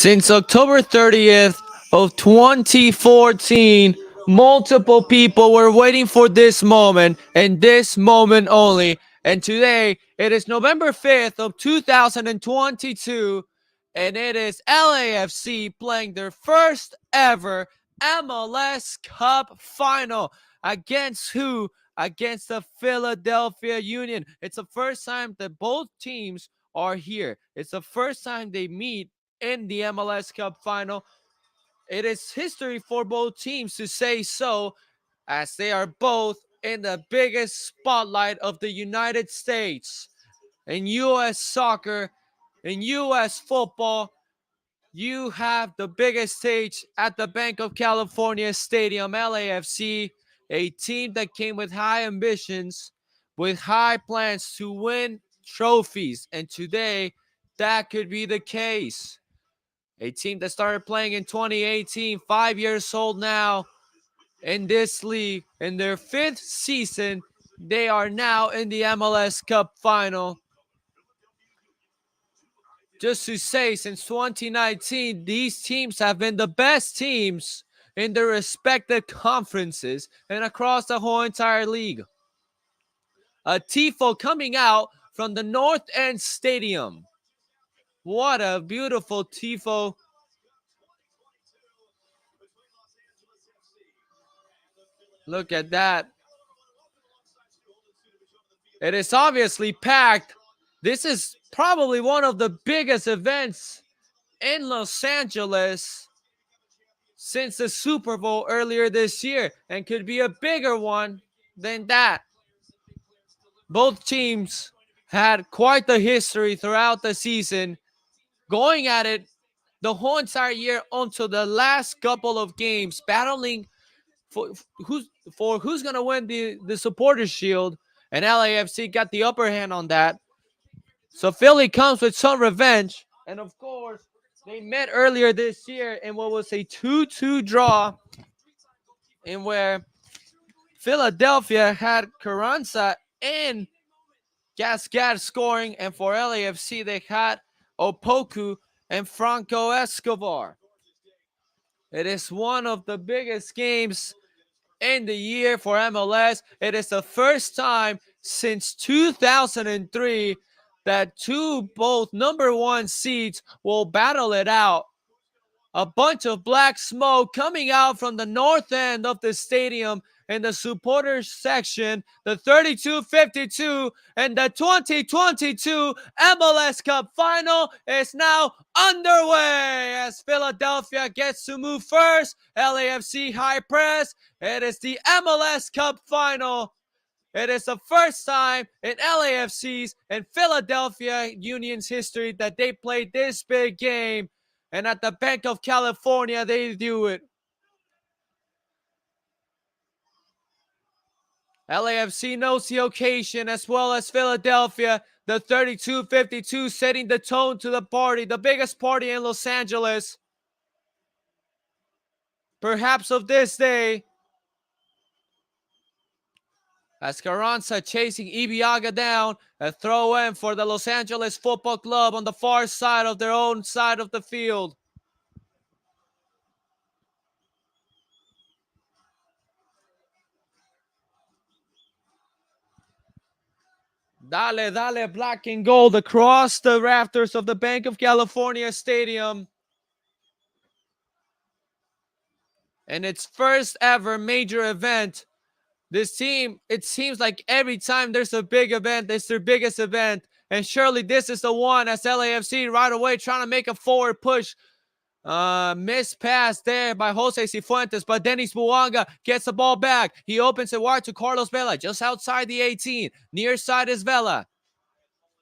Since October 30th of 2014, multiple people were waiting for this moment and this moment only. And today, it is November 5th of 2022, and it is LAFC playing their first ever MLS Cup final. Against who? Against the Philadelphia Union. It's the first time that both teams are here. It's the first time they meet in the MLS Cup final. It is history for both teams to say so, as they are both in the biggest spotlight of the United States. In U.S. soccer, in U.S. football, you have the biggest stage at the Bank of California Stadium, LAFC, a team that came with high ambitions, with high plans to win trophies. And today, that could be the case. A team that started playing in 2018, 5 years old now in this league. In their fifth season, they are now in the MLS Cup final. Just to say, since 2019, these teams have been the best teams in their respective conferences and across the whole entire league. A tifo coming out from the North End Stadium. What a beautiful tifo. Look at that. It is obviously packed. This is probably one of the biggest events in Los Angeles since the Super Bowl earlier this year, and could be a bigger one than that. Both teams had quite the history throughout the season, going at it the whole entire year until the last couple of games, battling for who's gonna win the Supporters Shield, and LAFC got the upper hand on that. So Philly comes with some revenge, and of course, they met earlier this year in what was a 2-2 draw, in where Philadelphia had Carranza and Gasquet scoring, and for LAFC they had Opoku and Franco Escobar. It is one of the biggest games in the year for MLS. It is the first time since 2003 that both number one seeds will battle it out. A bunch of black smoke coming out from the north end of the stadium in the supporters section. The 32-52 and the 2022 MLS Cup final is now underway as Philadelphia gets to move first. LAFC high press. It is the MLS Cup final. It is the first time in LAFC's and Philadelphia Union's history that they played this big game. And at the Bank of California, they do it. LAFC knows the occasion, as well as Philadelphia. The 32-52 setting the tone to the party, the biggest party in Los Angeles, perhaps of this day. As Carranza chasing Ibiaga down, a throw in for the Los Angeles Football Club on the far side of their own side of the field. Dale, dale, black and gold across the rafters of the Bank of California Stadium. And its first ever major event. This team, it seems like every time there's a big event, it's their biggest event. And surely this is the one, as LAFC right away trying to make a forward push. Missed pass there by Jose Cifuentes, but Dennis Buanga gets the ball back. He opens it wide to Carlos Vela, just outside the 18. Near side is Vela.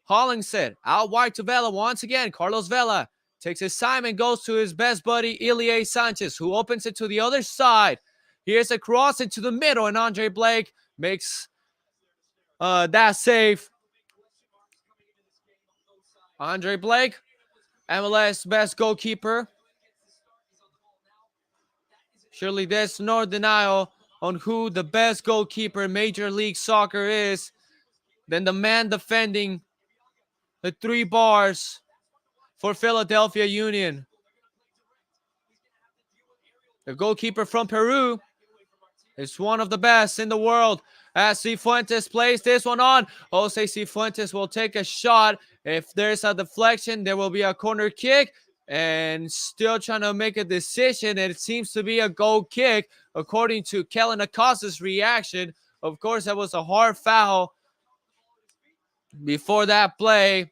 Hollingshead out wide to Vela once again. Carlos Vela takes his time and goes to his best buddy, Ilie Sanchez, who opens it to the other side. Here's a cross into the middle, and Andre Blake makes that save. Andre Blake, MLS best goalkeeper. Surely there's no denial on who the best goalkeeper in Major League Soccer is than the man defending the 3 bars for Philadelphia Union. The goalkeeper from Peru is one of the best in the world. As Cifuentes plays this one on, Jose Cifuentes will take a shot. If there's a deflection, there will be a corner kick. And still trying to make a decision. It seems to be a goal kick, according to Kellen Acosta's reaction. Of course, that was a hard foul before that play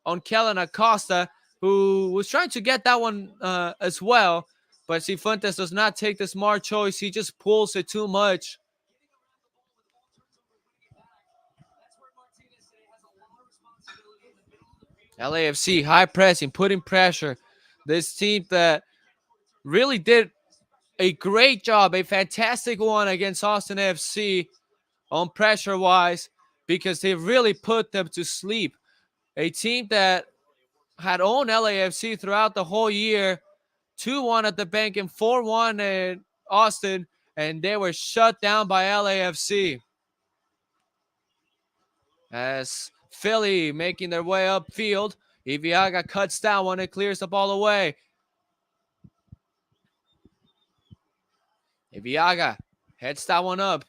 on Kellen Acosta, who was trying to get that one as well. But Cifuentes does not take the smart choice. He just pulls it too much. LAFC high pressing, putting pressure. This team that really did a great job, a fantastic one against Austin FC on pressure wise, because they really put them to sleep. A team that had owned LAFC throughout the whole year, 2-1 at the bank and 4-1 in Austin, and they were shut down by LAFC. As Philly making their way upfield, Iviaga cuts that one and clears the ball away. Iviaga heads that one up,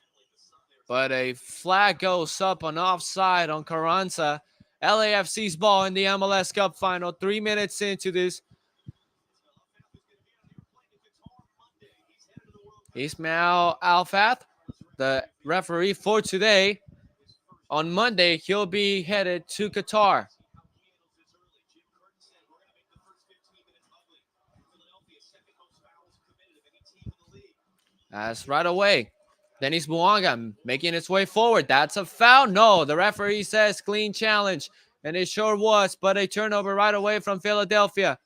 but a flag goes up on offside on Carranza. LAFC's ball in the MLS Cup final, 3 minutes into this. Ismail Alfath, the referee for today. On Monday, he'll be headed to Qatar. As right away, Dennis Buanga making its way forward. That's a foul. No, the referee says clean challenge, and it sure was, but a turnover right away from Philadelphia.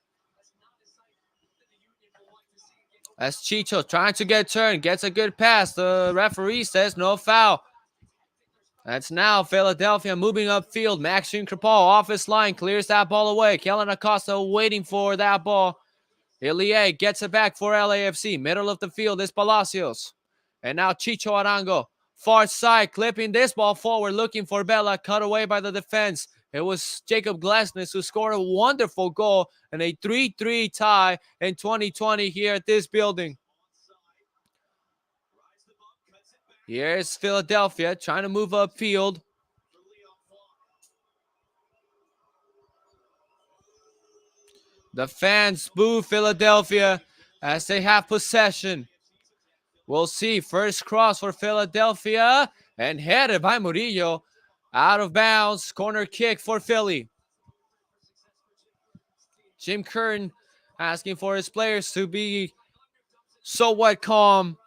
As Chicho trying to get turned, gets a good pass. The referee says no foul. That's now Philadelphia moving upfield. Maxime Kripal off his line, clears that ball away. Kellen Acosta waiting for that ball. Ilie gets it back for LAFC. Middle of the field is Palacios. And now Chicho Arango. Far side, clipping this ball forward, looking for Bella. Cut away by the defense. It was Jacob Glasnes who scored a wonderful goal and a 3-3 tie in 2020 here at this building. Here's Philadelphia trying to move upfield. The fans boo Philadelphia as they have possession. We'll see. First cross for Philadelphia and headed by Murillo. Out of bounds. Corner kick for Philly. Jim Curtin asking for his players to be somewhat calm.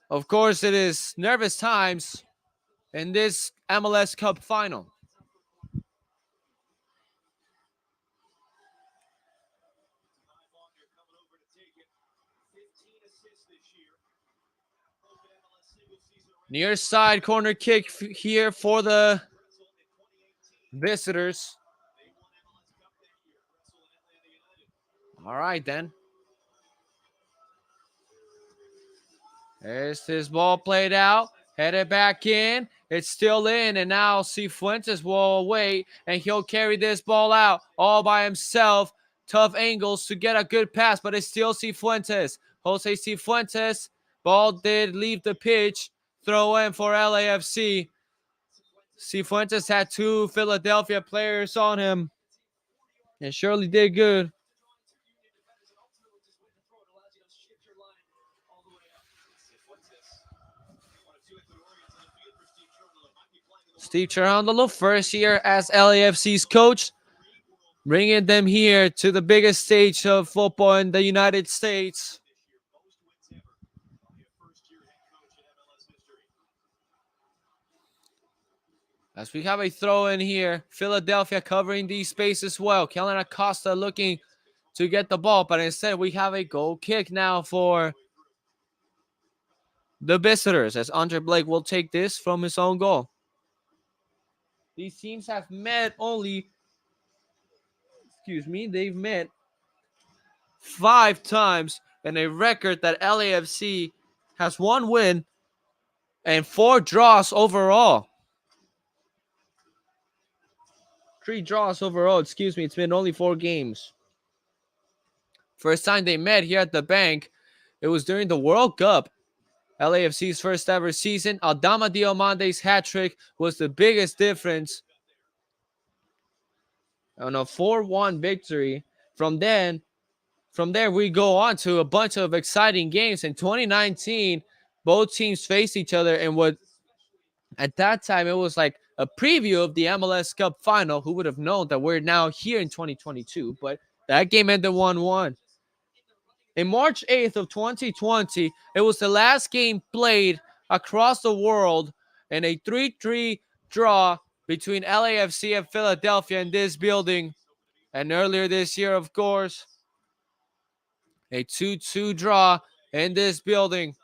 Of course, it is nervous times in this MLS Cup final. Near side corner kick here for the visitors. All right, then. There's this ball played out. Headed back in. It's still in. And now Cifuentes will wait. And he'll carry this ball out all by himself. Tough angles to get a good pass. But it's still Cifuentes. Jose Cifuentes. Ball did leave the pitch. Throw in for LAFC. Cifuentes had 2 Philadelphia players on him. And surely did good. Steve Cherundolo, first year as LAFC's coach, bringing them here to the biggest stage of football in the United States. As we have a throw in here, Philadelphia covering these spaces well. Kellen Acosta looking to get the ball, but instead we have a goal kick now for the visitors, as Andre Blake will take this from his own goal. These teams have met they've met 5 times in a record that LAFC has 1 win and 4 draws overall. 3 draws overall, It's been only 4 games. First time they met here at the bank It was during the World Cup, LAFC's first ever season. Aldama Diomande's hat trick was the biggest difference on a 4-1 victory. From there, we go on to a bunch of exciting games. In 2019, both teams faced each other, and what at that time it was like a preview of the MLS Cup final. Who would have known that we're now here in 2022? But that game ended 1-1. In March 8th of 2020, it was the last game played across the world in a 3-3 draw between LAFC and Philadelphia in this building. And earlier this year, of course, a 2-2 draw in this building.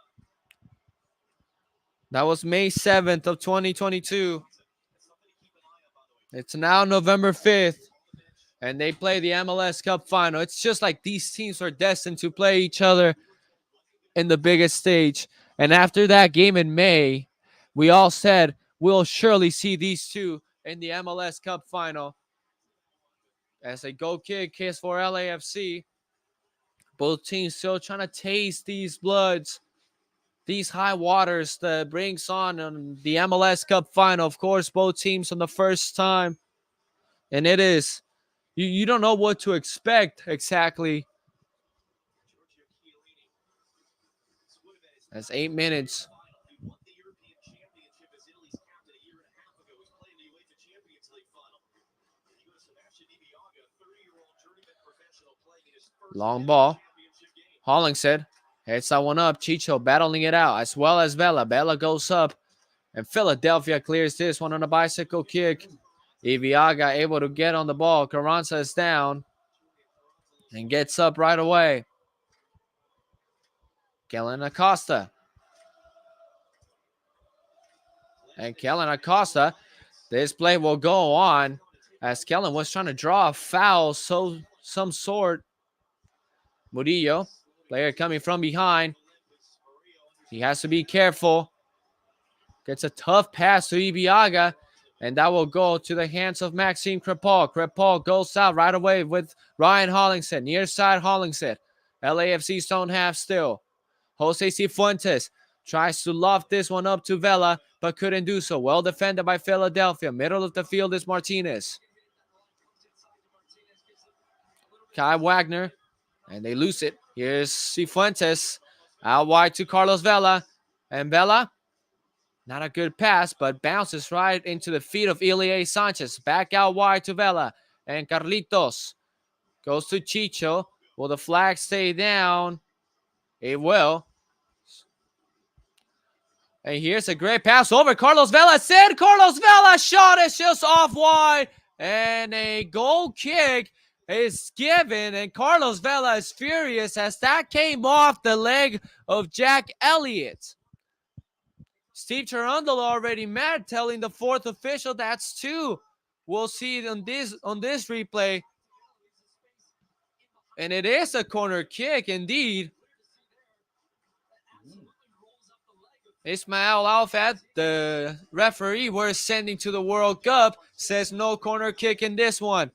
That was May 7th of 2022. It's now November 5th, and they play the MLS Cup final. It's just like these teams are destined to play each other in the biggest stage. And after that game in May, we all said we'll surely see these two in the MLS Cup final. As a goal kick is for LAFC. Both teams still trying to taste these bloods, these high waters that brings on the MLS Cup final. Of course, both teams on the first time. And it is, you don't know what to expect exactly. That's 8 minutes. Long ball. Hollingshead heads that one up. Chicho battling it out as well as Vela. Vela goes up. And Philadelphia clears this one on a bicycle kick. Iviaga able to get on the ball. Carranza is down and gets up right away. Kellen Acosta. And Kellen Acosta, this play will go on as Kellen was trying to draw a foul, so some sort. Murillo, player coming from behind. He has to be careful. Gets a tough pass to Iviaga, and that will go to the hands of Maxime Crepal. Crepal goes out right away with Ryan Hollingshead. Near side Hollingshead. LAFC's don't have still. Jose Cifuentes tries to loft this one up to Vela, but couldn't do so. Well defended by Philadelphia. Middle of the field is Martinez. Kai Wagner, and they lose it. Here's Cifuentes out wide to Carlos Vela. And Vela, not a good pass, but bounces right into the feet of Ilie Sanchez. Back out wide to Vela. And Carlitos goes to Chicho. Will the flag stay down? It will. And here's a great pass over Carlos Vela. Carlos Vela shot is just off wide. And a goal kick is given. And Carlos Vela is furious as that came off the leg of Jack Elliott. Steve Cherundolo already mad, telling the fourth official that's two. We'll see it on this replay. And it is a corner kick indeed. Ismail Alfat, the referee we're sending to the World Cup, says no corner kick in this one.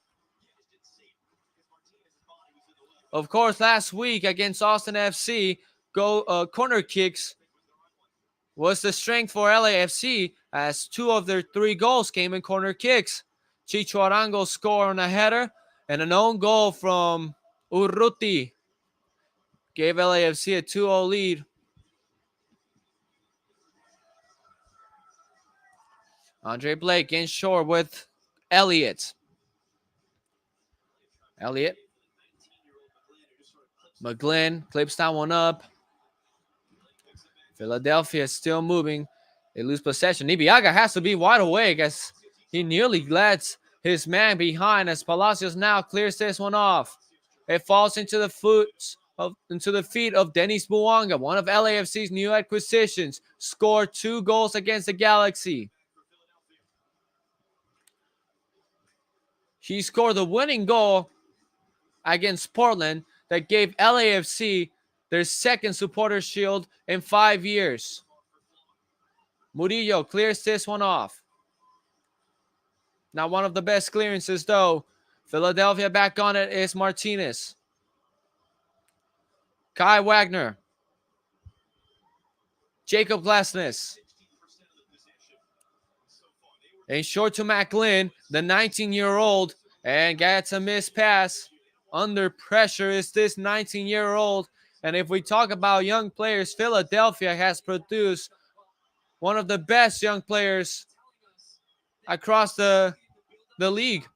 Of course, last week against Austin FC, corner kicks was the strength for LAFC, as 2 of their 3 goals came in corner kicks. Chicho Arango scored on a header, and an own goal from Urruti gave LAFC a 2-0 lead. Andre Blake in short with Elliott. McGlynn clips that one up. Philadelphia is still moving. They lose possession. Iviaga has to be wide awake as he nearly lets his man behind as Palacios now clears this one off. It falls into the feet of Dennis Buanga, one of LAFC's new acquisitions. Scored 2 goals against the Galaxy. He scored the winning goal against Portland that gave LAFC their second supporter shield in 5 years. Murillo clears this one off. Not one of the best clearances, though. Philadelphia back on it is Martinez. Kai Wagner Jacob Glasnes. And short to McLean, the 19-year-old, and gets a missed pass. Under pressure is this 19-year-old. And if we talk about young players, Philadelphia has produced one of the best young players across the league.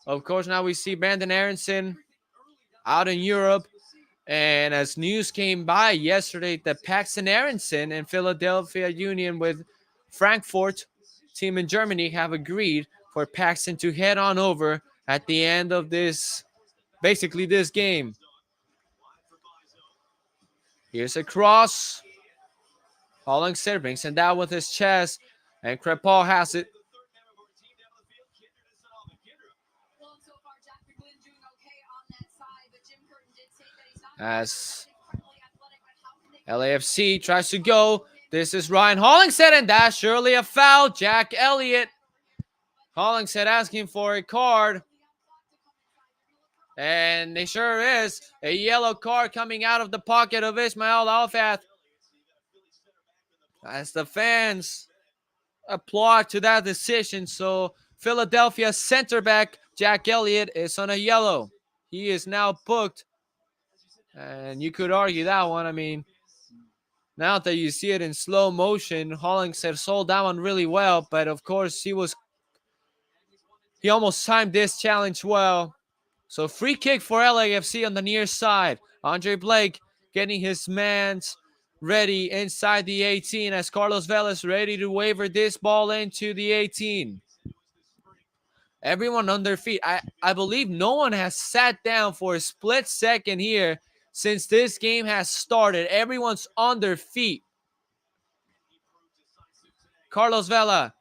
Of course, now we see Brandon Aronson out in Europe. And as news came by yesterday, that Paxton Aronson and Philadelphia Union with Frankfurt, team in Germany, have agreed for Paxton to head on over at the end of this, basically this game. Here's a cross. Hollingshead brings it down with his chest, and Crepal has it. As LAFC tries to go, this is Ryan Hollingshead, and that's surely a foul. Jack Elliott. Hollingshead asking for a card. And it sure is a yellow card coming out of the pocket of Ismail Alfath. As the fans applaud to that decision. So Philadelphia center back Jack Elliott is on a yellow. He is now booked. And you could argue that one. I mean, now that you see it in slow motion, Hollingshead sold that one really well. But of course, he almost timed this challenge well. So free kick for LAFC on the near side. Andre Blake getting his mans ready inside the 18 as Carlos Vela's ready to waver this ball into the 18. Everyone on their feet. I believe no one has sat down for a split second here since this game has started. Everyone's on their feet. Carlos Vela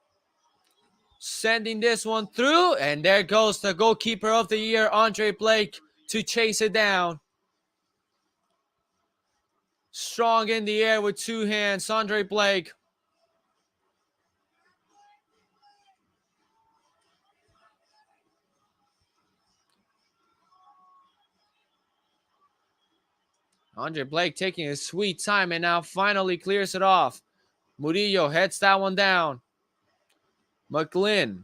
sending this one through, and there goes the goalkeeper of the year, Andre Blake, to chase it down. Strong in the air with two hands, Andre Blake. Andre Blake taking his sweet time and now finally clears it off. Murillo heads that one down. McGlynn.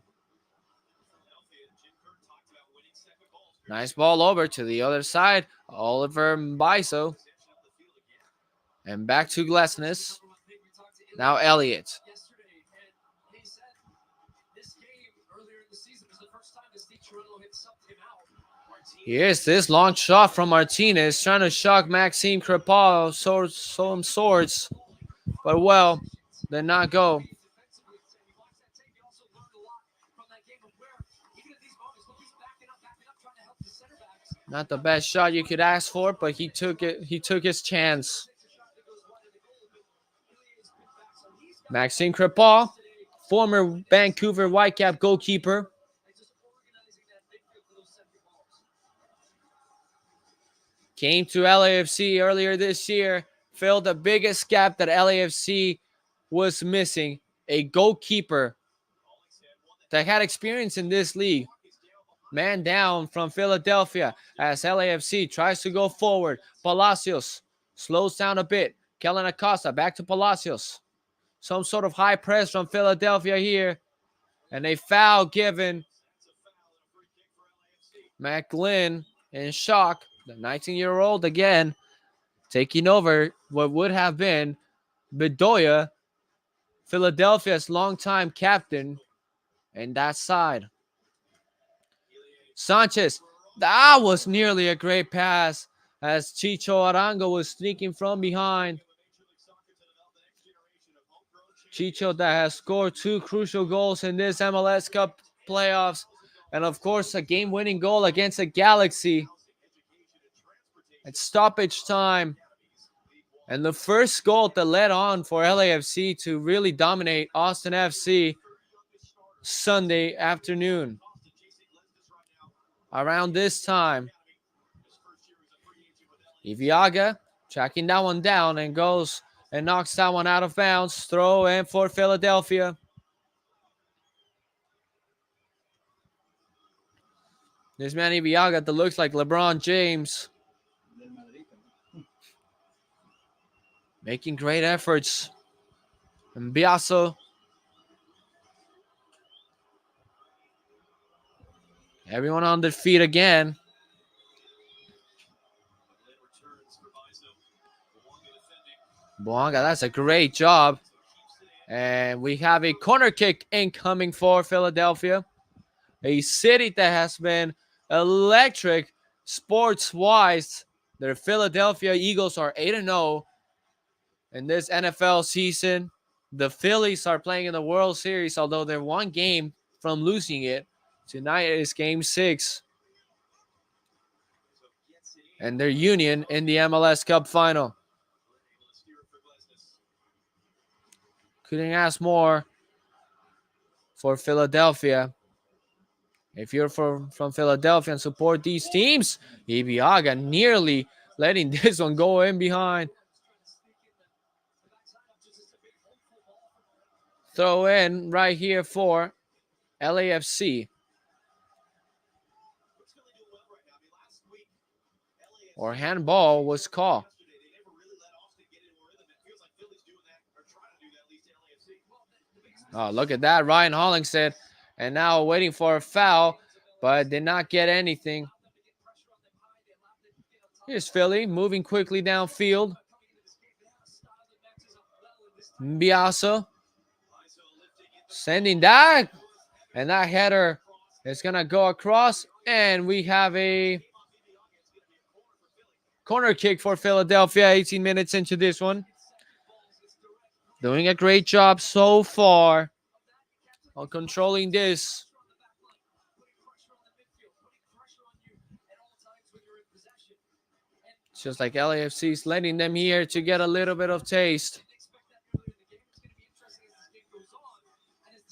Nice ball over to the other side. Oliver Mbaiso. And back to Glesnes. Now Elliott. Here's this long shot from Martinez, trying to shock Maxime Crepal, some swords. But well, did not go. Not the best shot you could ask for, but he took it. He took his chance. Maxime Crepal, former Vancouver Whitecap goalkeeper. Came to LAFC earlier this year, filled the biggest gap that LAFC was missing, a goalkeeper that had experience in this league. Man down from Philadelphia as LAFC tries to go forward. Palacios slows down a bit. Kellen Acosta back to Palacios. Some sort of high press from Philadelphia here. And a foul given. McGlynn in shock. The 19-year-old again taking over what would have been Bedoya, Philadelphia's longtime captain, and that side. Sanchez, that was nearly a great pass as Chicho Arango was sneaking from behind. Chicho that has scored 2 crucial goals in this MLS Cup playoffs, and of course a game-winning goal against the Galaxy at stoppage time. And the first goal that led on for LAFC to really dominate Austin FC Sunday afternoon. Around this time, Iviaga tracking that one down and goes and knocks that one out of bounds. Throw in for Philadelphia. This man Iviaga that looks like LeBron James. Making great efforts Biaso. Everyone on their feet again. Buanga, that's a great job. And we have a corner kick incoming for Philadelphia. A city that has been electric sports-wise. Their Philadelphia Eagles are 8-0 in this NFL season. The Phillies are playing in the World Series, although they're one game from losing it. Tonight is Game 6. And their Union in the MLS Cup Final. Couldn't ask more for Philadelphia. If you're from Philadelphia and support these teams, Ibiaga nearly letting this one go in behind. Throw in right here for LAFC. Or handball was called. Oh, look at that. Ryan Hollingshead. And now waiting for a foul, but did not get anything. Here's Philly moving quickly downfield. Biaso sending that. And that header is going to go across. And we have a corner kick for Philadelphia 18 minutes into this one. Doing a great job so far on controlling this. Just like LAFC is letting them here to get a little bit of taste.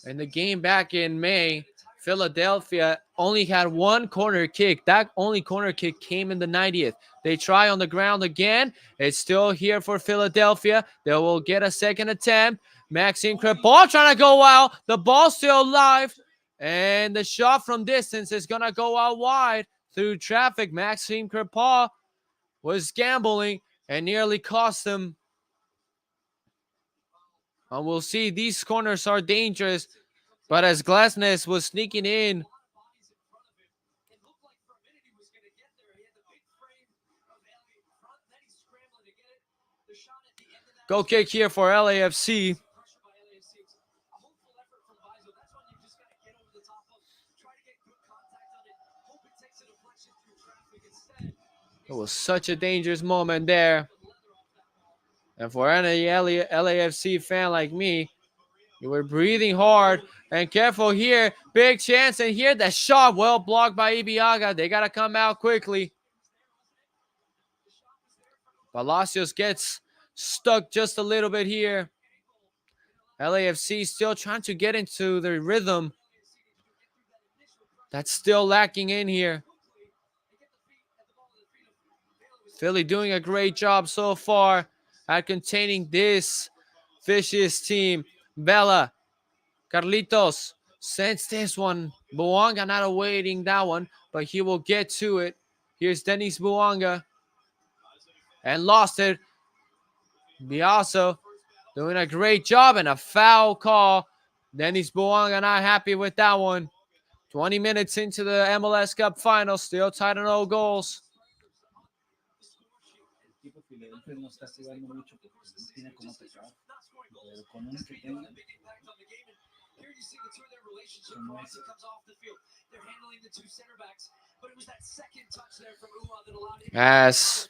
In the game back in May, Philadelphia only had one corner kick. That only corner kick came in the 90th. They try on the ground again. It's still here for Philadelphia. They will get a second attempt. Maxime Crepeau trying to go out. The ball's still live. And the shot from distance is going to go out wide through traffic. Maxime Crepeau was gambling and nearly cost him. And we'll see, these corners are dangerous. But as Glasnes was sneaking in, go kick here for LAFC. It was such a dangerous moment there. And for any LAFC fan like me, you were breathing hard and careful here. Big chance, and here that shot well blocked by Ibiaga. They got to come out quickly. Palacios gets stuck just a little bit here. LAFC still trying to get into the rhythm. That's still lacking in here. Philly doing a great job so far at containing this vicious team. Bella, Carlitos sends this one. Buanga not awaiting that one, but he will get to it. Here's Dennis Buanga. And lost it. Biaso doing a great job and a foul call. Dennis Buanga not happy with that one. 20 minutes into the MLS Cup final, still tied on 0 goals. As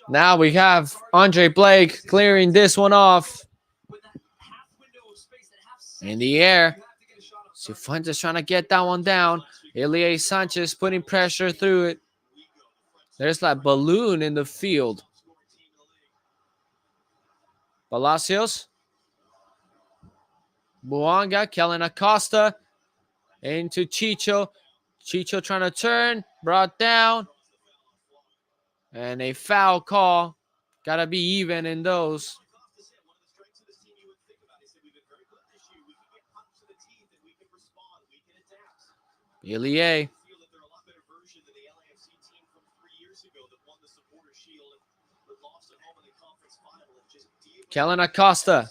now we have Andre Blake clearing this one off. In the air. Cifuentes trying to get that one down. Ilie Sanchez putting pressure through it. There's that balloon in the field. Palacios. Buanga, Kellen Acosta. Into Chicho. Chicho trying to turn. Brought down. And a foul call. Gotta be even in those. Ilie. Kellen Acosta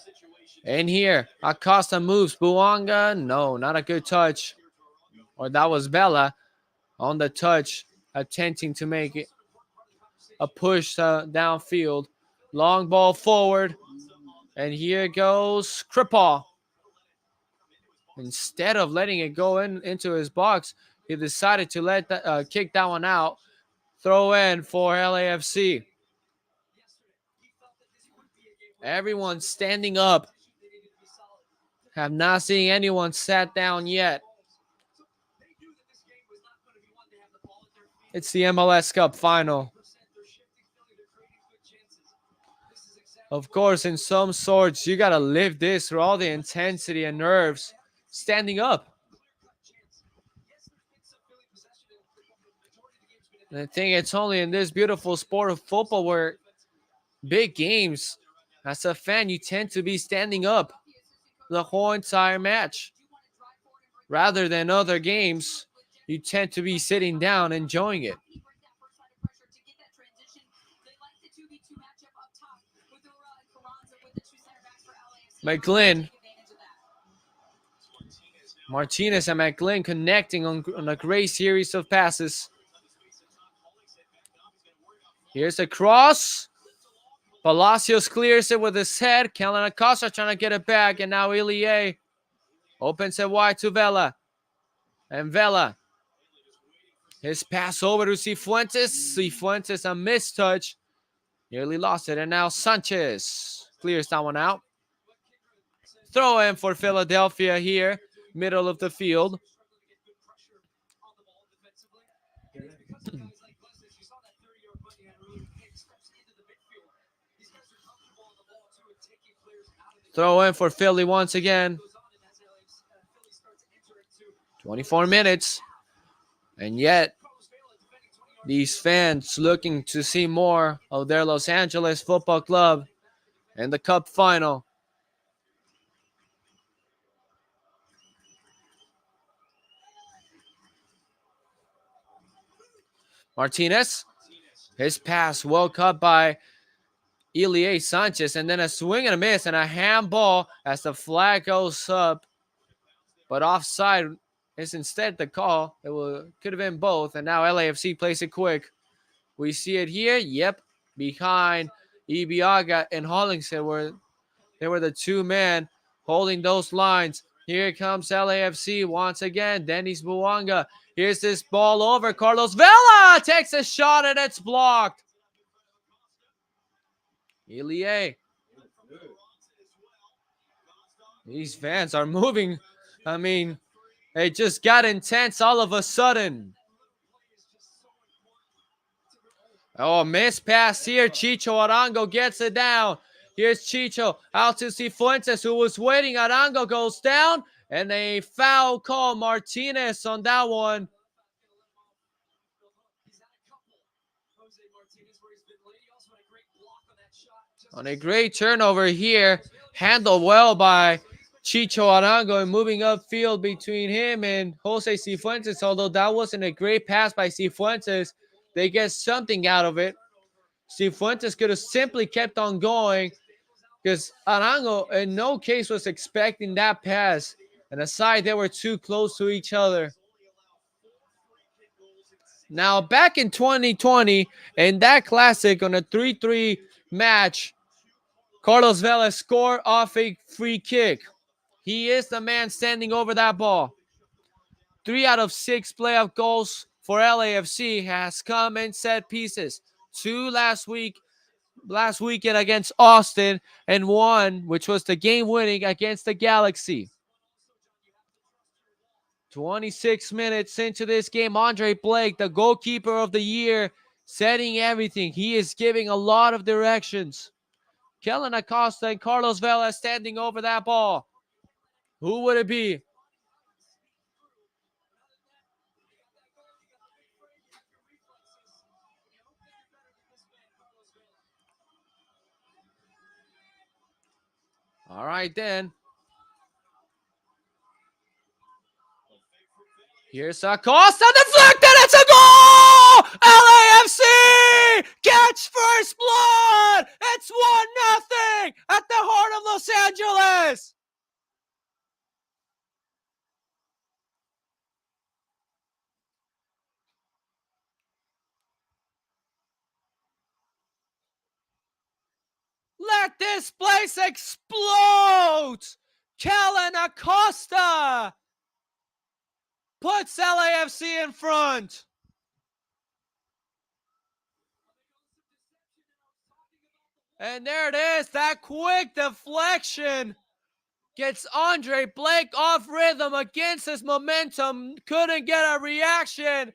in here. Acosta moves. Buanga. No, not a good touch. Or that was Bella on the touch, attempting to make it a push downfield. Long ball forward. And here goes Kripaw. Instead of letting it go into his box, he decided to let that kick that one out. Throw in for LAFC. Everyone standing up. Have not seen anyone sat down yet. It's the MLS Cup final. Of course, in some sorts, you got to live this through all the intensity and nerves. Standing up. And I think it's only in this beautiful sport of football where big games, as a fan, you tend to be standing up the whole entire match. Rather than other games, you tend to be sitting down enjoying it. McGlynn. Martinez and McGlynn connecting on a great series of passes. Here's a cross. Palacios clears it with his head. Kellen Acosta trying to get it back. And now Ilie opens it wide to Vela. And Vela. His pass over to Cifuentes. Cifuentes, a mistouch. Nearly lost it. And now Sanchez clears that one out. Throw in for Philadelphia here. Middle of the field. Throw in for Philly once again. 24 minutes. And yet, these fans looking to see more of their Los Angeles Football Club in the Cup final. Martinez. His pass well cut by Ilie Sanchez, and then a swing and a miss and a handball as the flag goes up. But offside is instead the call. Could have been both, and now LAFC plays it quick. We see it here. Yep, behind Ibiaga and Hollingshead they were the two men holding those lines. Here comes LAFC once again. Dennis Buanga. Here's this ball over. Carlos Vela takes a shot and it's blocked. Ilie. These fans are moving. I mean, it just got intense all of a sudden. Oh, miss pass here. Chicho Arango gets it down. Here's Chicho out to Cifuentes, who was waiting. Arango goes down, and a foul call. Martinez on that one. On a great turnover here. Handled well by Chicho Arango and moving upfield between him and Jose Cifuentes. Although that wasn't a great pass by Cifuentes, they get something out of it. Cifuentes could have simply kept on going because Arango in no case was expecting that pass. And aside, they were too close to each other. Now, back in 2020, in that classic on a 3-3 match, Carlos Vela scored off a free kick. He is the man standing over that ball. 3 out of 6 playoff goals for LAFC has come in set pieces. 2 last weekend against Austin, and 1, which was the game winning against the Galaxy. 26 minutes into this game, Andre Blake, the goalkeeper of the year, setting everything. He is giving a lot of directions. Kellen Acosta and Carlos Vela standing over that ball. Who would it be? All right, then. Here's Acosta, deflected, it's a goal! LAFC gets first blood! It's 1-0 at the heart of Los Angeles. Let this place explode. Kellen Acosta puts LAFC in front. And there it is, that quick deflection gets Andre Blake off rhythm against his momentum. Couldn't get a reaction.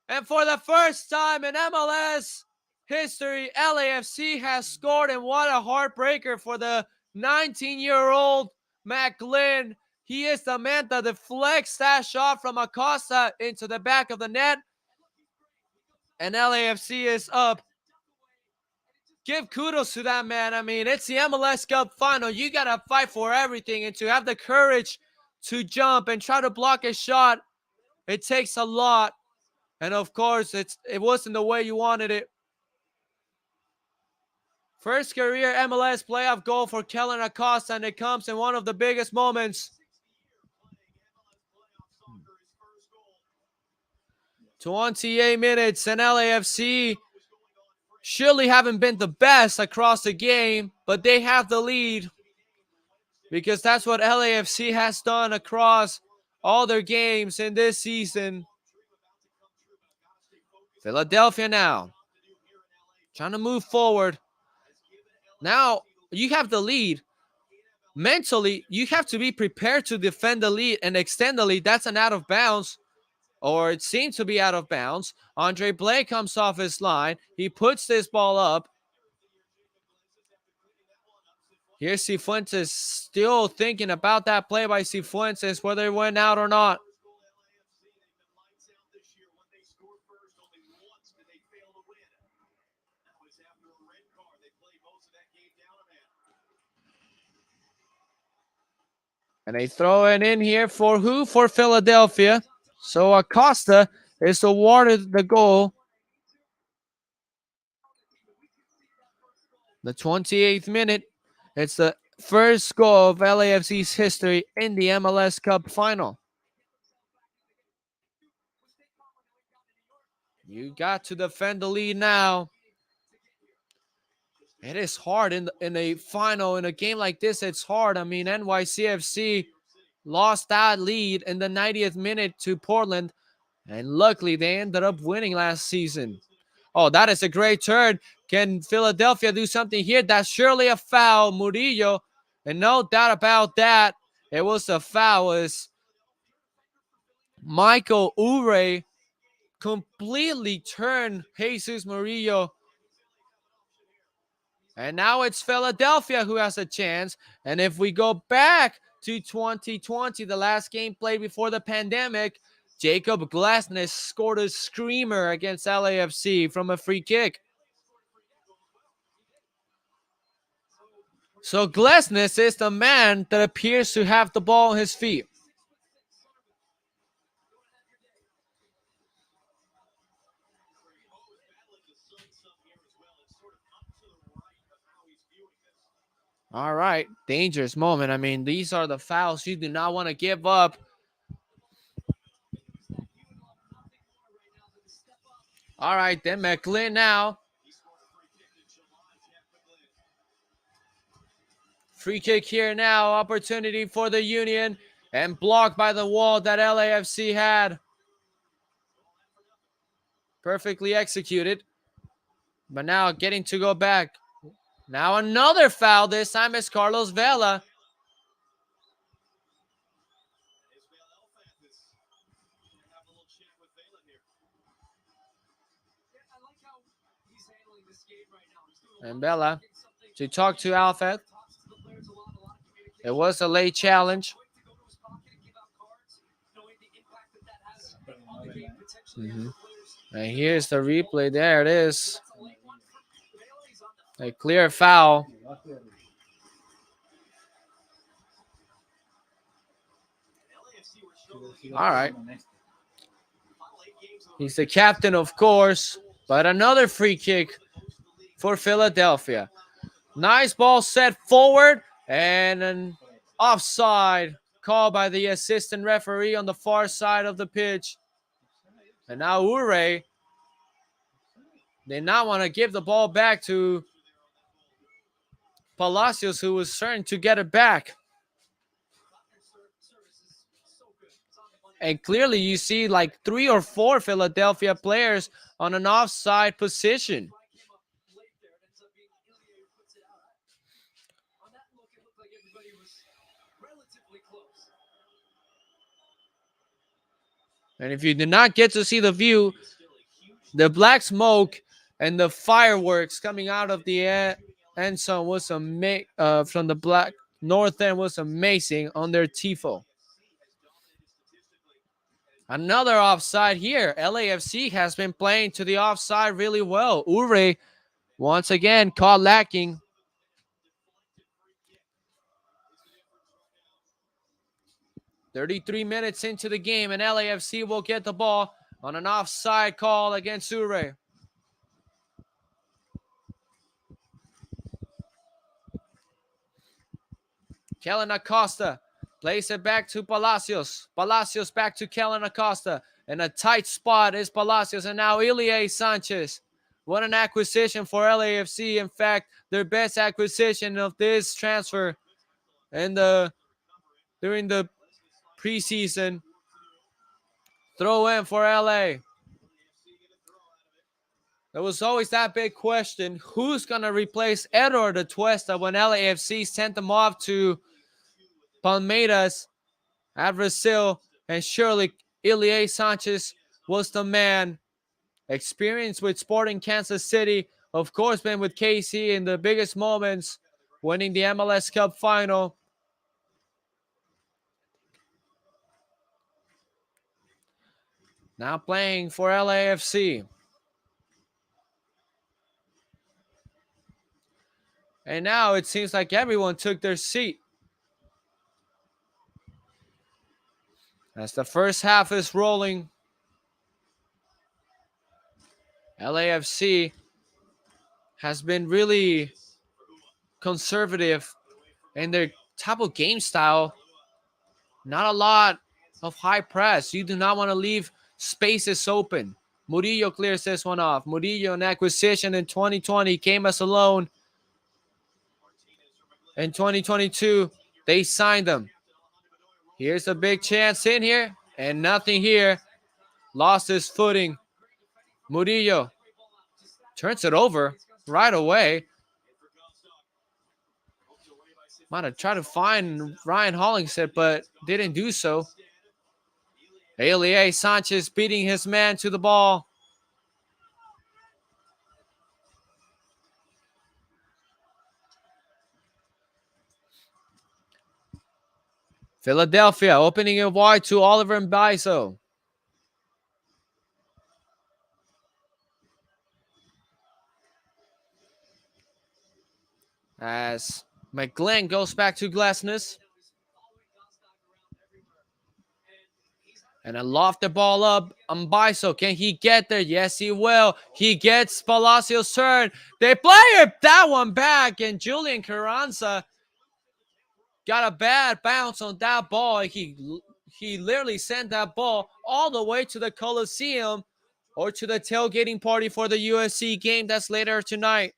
And for the first time in MLS history, LAFC has scored, and what a heartbreaker for the 19-year-old McGlynn. He is the man that deflects that shot from Acosta into the back of the net. And LAFC is up. Give kudos to that man. I mean, it's the MLS Cup final. You got to fight for everything, and to have the courage to jump and try to block a shot, it takes a lot. And of course, it wasn't the way you wanted it. First career MLS playoff goal for Kellen Acosta, and it comes in one of the biggest moments. 28 minutes, and LAFC surely haven't been the best across the game, but they have the lead because that's what LAFC has done across all their games in this season. Philadelphia now trying to move forward. Now you have the lead. Mentally, you have to be prepared to defend the lead and extend the lead. That's an out of bounds, or it seems to be out of bounds. Andre Blake comes off his line. He puts this ball up. Here's Cifuentes still thinking about that play by Cifuentes, whether it went out or not. And they throw it in here for who? For Philadelphia. So Acosta is awarded the goal. The 28th minute. It's the first goal of LAFC's history in the MLS Cup final. You got to defend the lead now. It is hard in a final, in a game like this. It's hard. I mean, NYCFC lost that lead in the 90th minute to Portland, and luckily they ended up winning last season. Oh, that is a great turn. Can Philadelphia do something here? That's surely a foul, Murillo, and no doubt about that. It was a foul. As Michael Ure completely turned Jesus Murillo. And now it's Philadelphia who has a chance. And if we go back to 2020, the last game played before the pandemic, Jacob Glasnes scored a screamer against LAFC from a free kick. So Glasnes is the man that appears to have the ball on his feet. All right, dangerous moment. I mean, these are the fouls you do not want to give up. All right, then McGlynn now. Free kick here now. Opportunity for the Union, and blocked by the wall that LAFC had. Perfectly executed. But now getting to go back. Now another foul. This time it's Carlos Vela. And Vela to talk to Alfred. It was a late challenge. And here's the replay. There it is. A clear foul. All right. He's the captain, of course, but another free kick for Philadelphia. Nice ball set forward, and an offside called by the assistant referee on the far side of the pitch. And now Ure did not want to give the ball back to Palacios, who was certain to get it back. And clearly you see like 3 or 4 Philadelphia players on an offside position. And if you did not get to see the view, the black smoke and the fireworks coming out of the end zone was from the black north end was amazing on their tifo. Another offside here. LAFC has been playing to the offside really well. Ure once again caught lacking. 33 minutes into the game, and LAFC will get the ball on an offside call against Ure. Kellen Acosta plays it back to Palacios. Palacios back to Kellen Acosta. And a tight spot is Palacios. And now Ilie Sanchez. What an acquisition for LAFC. In fact, their best acquisition of this transfer during the preseason. Throw in for LA. There was always that big question, who's going to replace Edward Atuesta when LAFC sent them off to Palmeiras at Brazil, and surely Ilie Sanchez was the man. Experience with Sporting Kansas City, of course, been with KC in the biggest moments, winning the MLS Cup final. Now playing for LAFC. And now it seems like everyone took their seat. As the first half is rolling, LAFC has been really conservative in their type of game style. Not a lot of high press. You do not want to leave spaces open. Murillo clears this one off. Murillo, an acquisition in 2020, came as a loan. In 2022, they signed them. Here's a big chance in here, and nothing here. Lost his footing. Murillo turns it over right away. Might have tried to find Ryan Hollingshead, but didn't do so. Ilie Sanchez beating his man to the ball. Philadelphia opening it wide to Oliver Mbaiso. As McGlenn goes back to Glasness. And I loft the ball up. Mbaiso, can he get there? Yes, he will. He gets Palacios' turn. They play it that one back, and Julian Carranza got a bad bounce on that ball. He literally sent that ball all the way to the Coliseum or to the tailgating party for the USC game that's later tonight.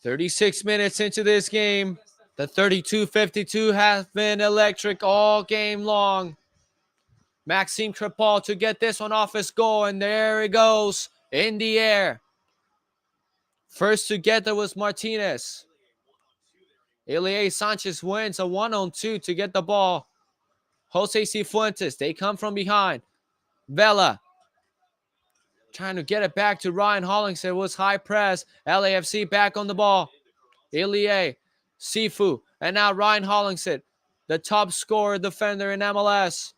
"36 minutes into this game. The 32-52 has been electric all game long. Maxime Crepal to get this one off his goal, and there it goes in the air. First to get there was Martinez. Ilie Sanchez wins a 1-on-2 to get the ball. Jose Cifuentes, they come from behind. Vela trying to get it back to Ryan Hollingshead. It was high press. LAFC back on the ball. Ilie, Sifu, and now Ryan Hollingshead, the top scorer defender in MLS.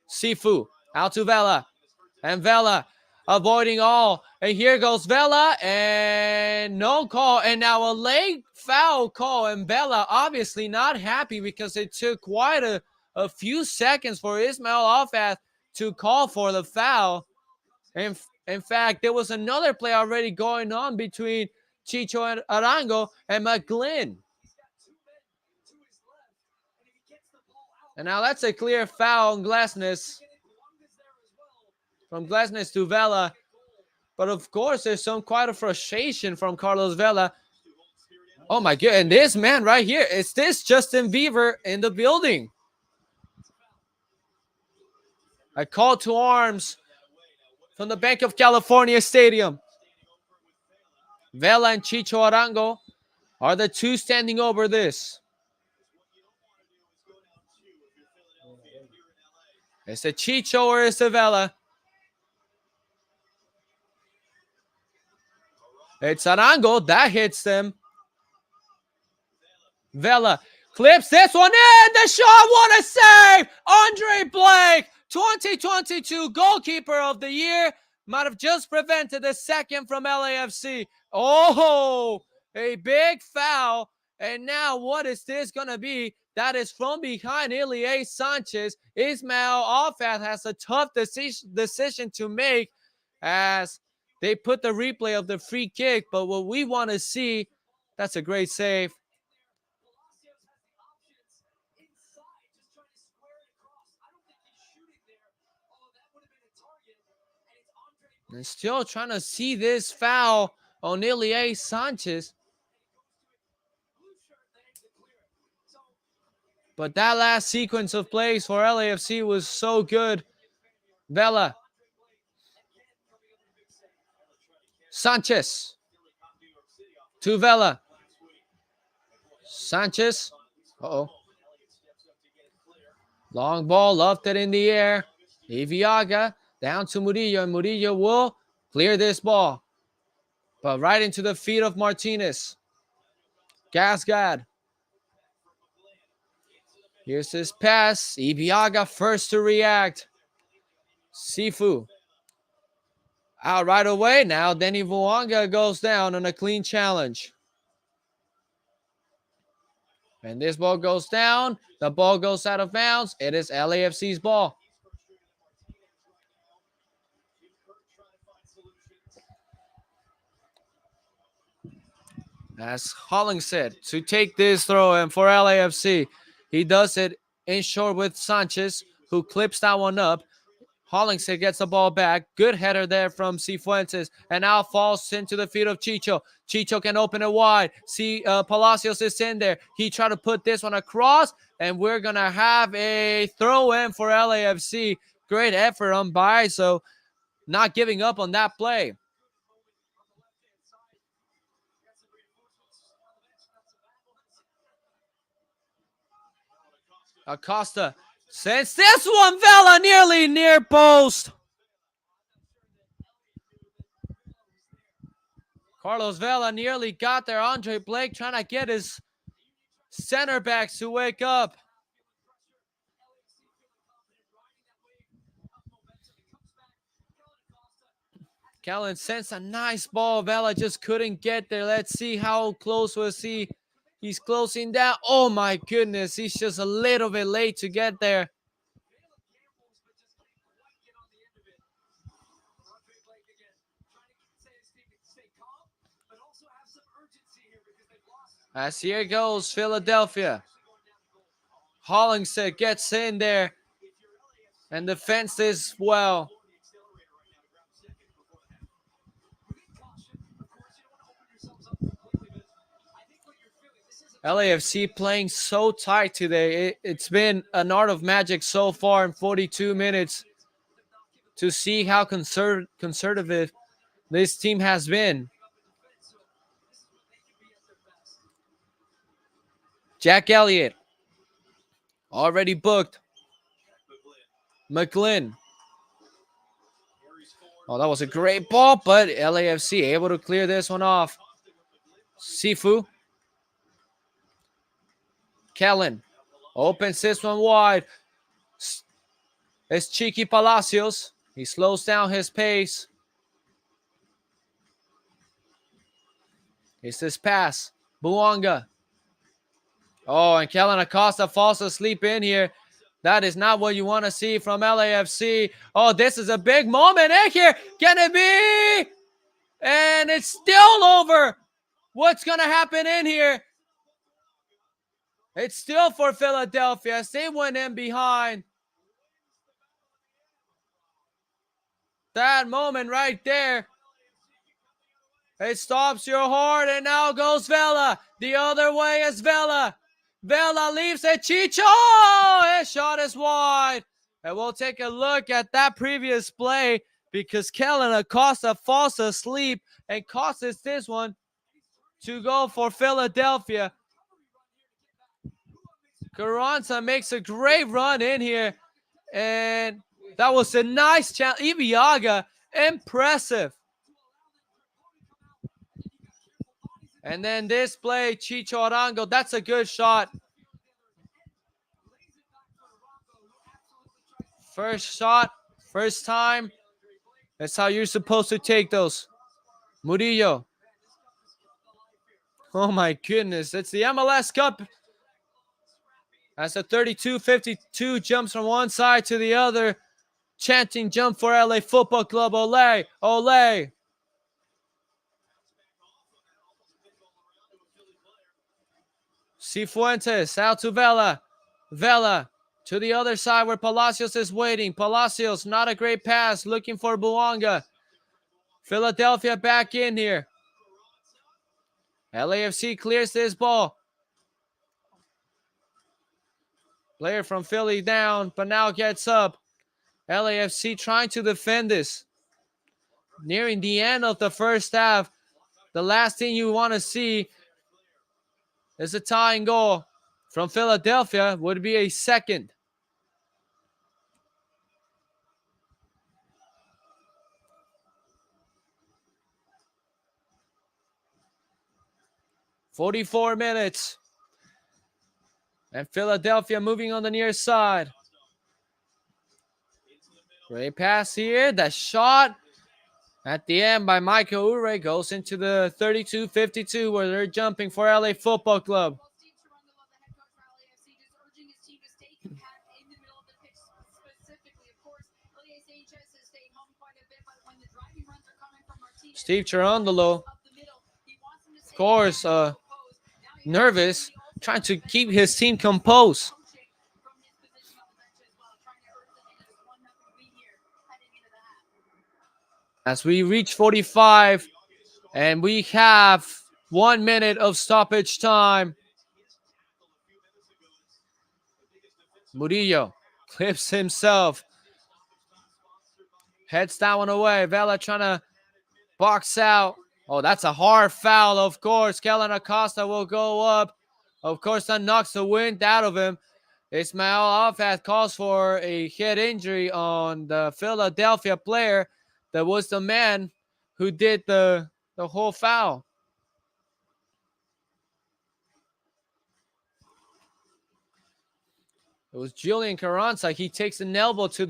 Sifu out to Vela, and Vela avoiding all. And here goes Vela, and no call, and now a late foul call, and Vela obviously not happy because it took quite a few seconds for Ismail Alfath to call for the foul. And in fact, there was another play already going on between Chicho Arango and McGlynn. And now that's a clear foul on Glasnes. From Glasnes to Vela. But of course, there's quite a frustration from Carlos Vela. Oh my God, and this man right here, is this Justin Bieber in the building? A call to arms from the Bank of California Stadium. Vela and Chicho Arango are the two standing over this. Is it Chicho or is it Vela? It's Arango. That hits them. Vela clips this one in. The shot. What a save. Andre Blake, 2022 goalkeeper of the year. Might have just prevented the second from LAFC. Oh, a big foul. And now what is this going to be? That is from behind Ilie Sanchez. Ismail Alfath has a tough decision to make as they put the replay of the free kick. But what we want to see, that's a great save. And still trying to see this foul on Ilie Sanchez. But that last sequence of plays for LAFC was so good. Vela. Sanchez. To Vela. Sanchez. Uh-oh. Long ball, lofted in the air. Iviaga down to Murillo, and Murillo will clear this ball. But right into the feet of Martinez. Gasgad. Here's his pass. Iviaga first to react. Sifu. Out right away. Now Denny Vuanga goes down on a clean challenge. And this ball goes down. The ball goes out of bounds. It is LAFC's ball. As Hollingshead to take this throw, and for LAFC, he does it in short with Sanchez, who clips that one up. Hollingshead gets the ball back. Good header there from Cifuentes. And now falls into the feet of Chicho. Chicho can open it wide. Palacios is in there. He tried to put this one across. And we're going to have a throw-in for LAFC. Great effort on Baiso. Not giving up on that play. Acosta sends this one. Vela nearly near post. Carlos Vela nearly got there. Andre Blake trying to get his center backs to wake up. Kellen sends a nice ball. Vela just couldn't get there. Let's see how close was he. He's closing down. Oh my goodness. He's just a little bit late to get there. As here goes Philadelphia. Hollingshead gets in there and defends this well. LAFC playing so tight today. It's been an art of magic so far in 42 minutes to see how conservative this team has been. Jack Elliott already booked. McGlynn. Oh, that was a great ball, but LAFC able to clear this one off. Sifu. Kellen opens this one wide. It's Cheeky Palacios. He slows down his pace. It's this pass. Buanga. Oh, and Kellen Acosta falls asleep in here. That is not what you want to see from LAFC. Oh, this is a big moment in here. Can it be? And it's still over. What's going to happen in here? It's still for Philadelphia. They went in behind. That moment right there. It stops your heart, and now goes Vela. The other way is Vela. Vela leaves it. Chicho! His shot is wide. And we'll take a look at that previous play because Kellen Acosta falls asleep and causes this one to go for Philadelphia. Carranza makes a great run in here. And that was a nice challenge. Ibiaga, impressive. And then this play, Chicho Arango, that's a good shot. First shot, first time. That's how you're supposed to take those. Murillo. Oh my goodness, it's the MLS Cup. As the 32-52 jumps from one side to the other, chanting jump for LA Football Club, ole, ole. Cifuentes out to Vela. Vela to the other side where Palacios is waiting. Palacios, not a great pass, looking for Buanga. Philadelphia back in here. LAFC clears this ball. Player from Philly down, but now gets up. LAFC trying to defend this. Nearing the end of the first half, the last thing you want to see is a tying goal from Philadelphia. Would be a second. "44 minutes. And Philadelphia moving on the near side. Great pass here. That shot at the end by Michael Ure goes into the 32-52 where they're jumping for LA Football Club. Steve Cherundolo, of course, nervous, trying to keep his team composed. As we reach 45, and we have 1 minute of stoppage time. Murillo clips himself. Heads that one away. Vela trying to box out. Oh, that's a hard foul, of course. Kellen Acosta will go up. Of course, that knocks the wind out of him. Ismail Alfat calls for a head injury on the Philadelphia player that was the man who did the whole foul. It was Julian Carranza. He takes an elbow to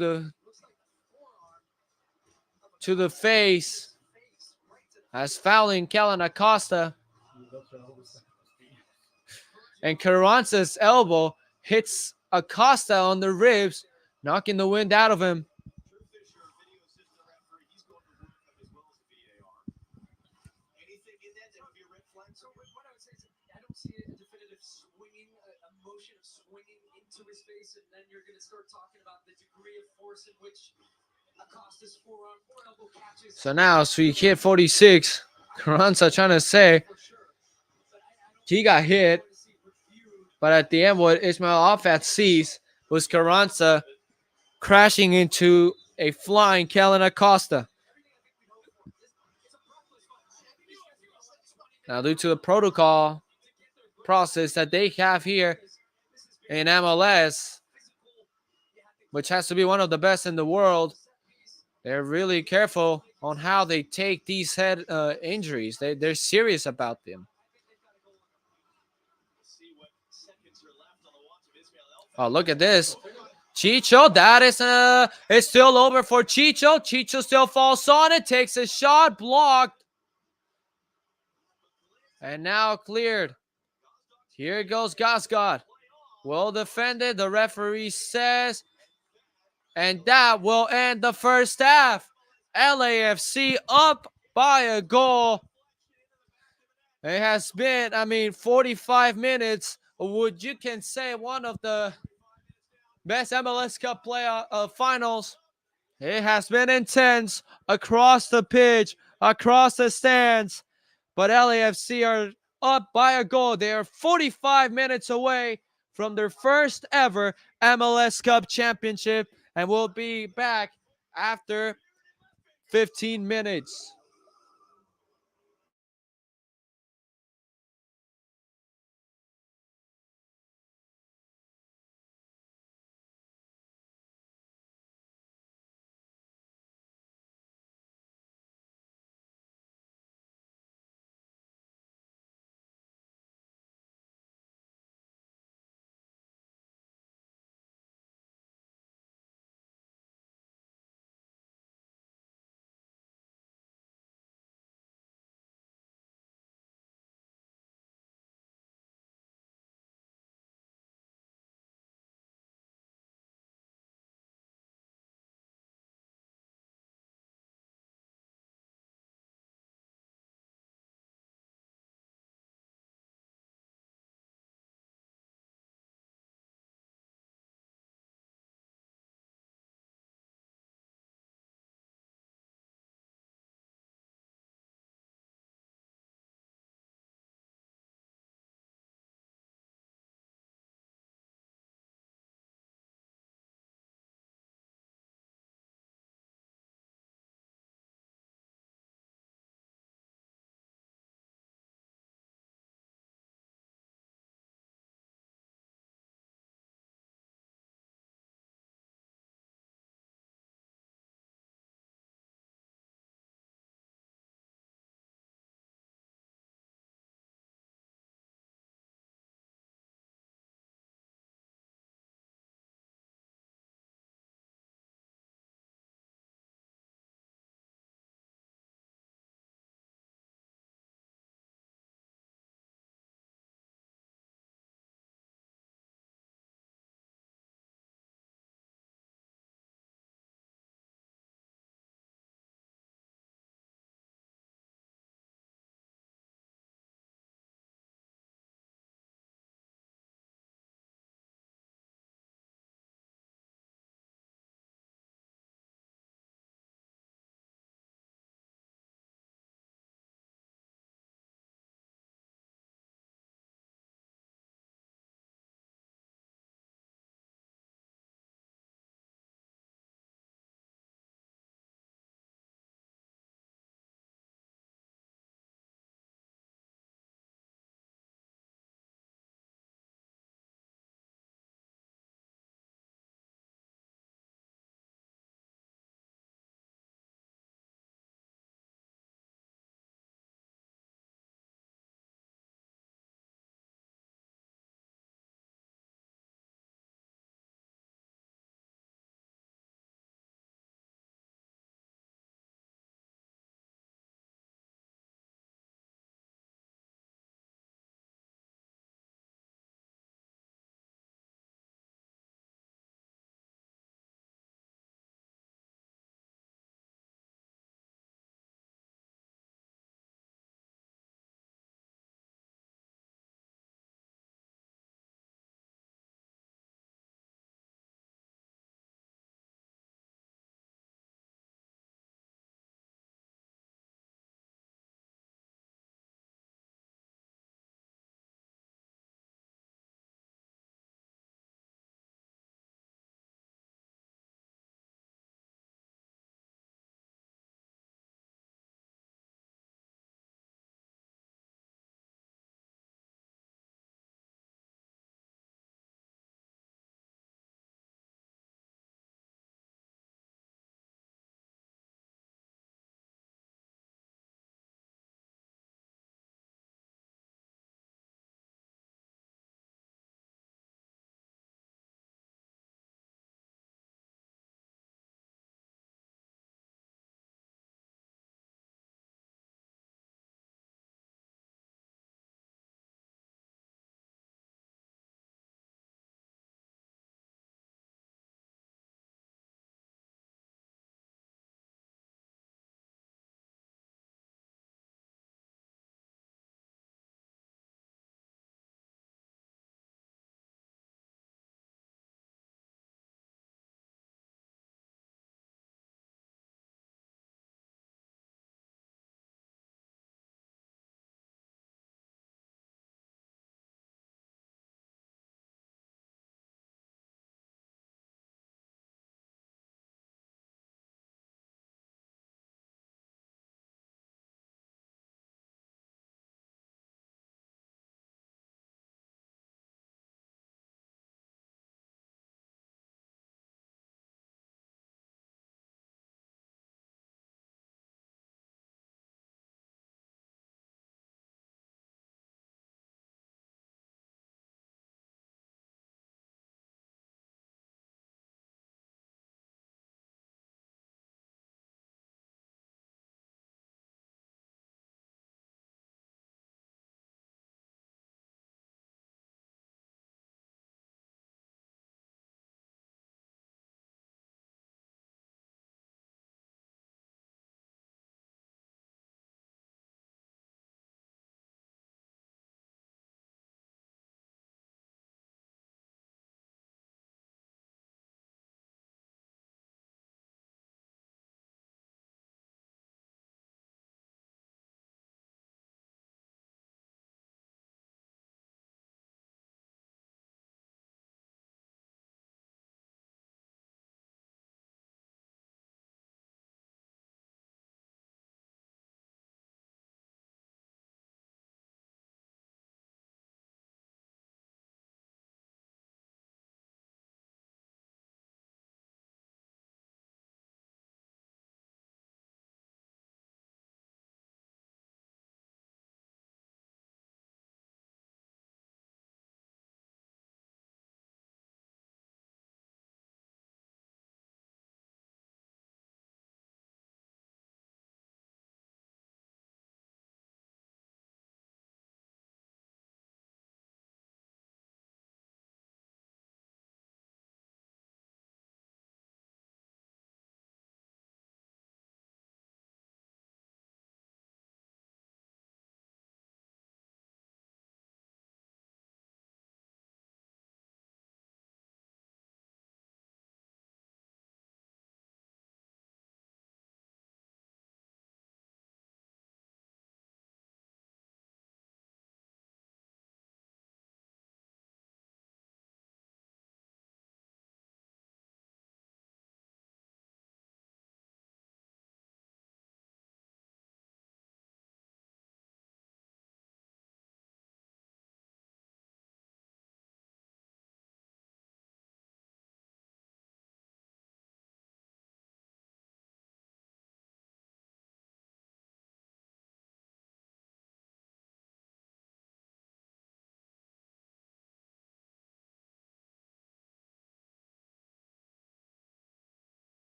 the face as fouling Kellen Acosta. And Carranza's elbow hits Acosta on the ribs, knocking the wind out of him. So now, as we hit 46, Carranza trying to say he got hit, but at the end, what Ismail Alfat sees was Carranza crashing into a flying Kellen Acosta. Now, due to the protocol process that they have here in MLS, which has to be one of the best in the world, they're really careful on how they take these head injuries. They're serious about them. Oh, look at this. Chicho, that is it's still over for Chicho. Chicho still falls on it, takes a shot, blocked. And now cleared. Here goes Gosgod. Well defended, the referee says. And that will end the first half. LAFC up by a goal. It has been, 45 minutes. Would you can say one of the best MLS Cup finals. It has been intense across the pitch, across the stands. But LAFC are up by a goal. They are 45 minutes away from their first ever MLS Cup championship and will be back after 15 minutes.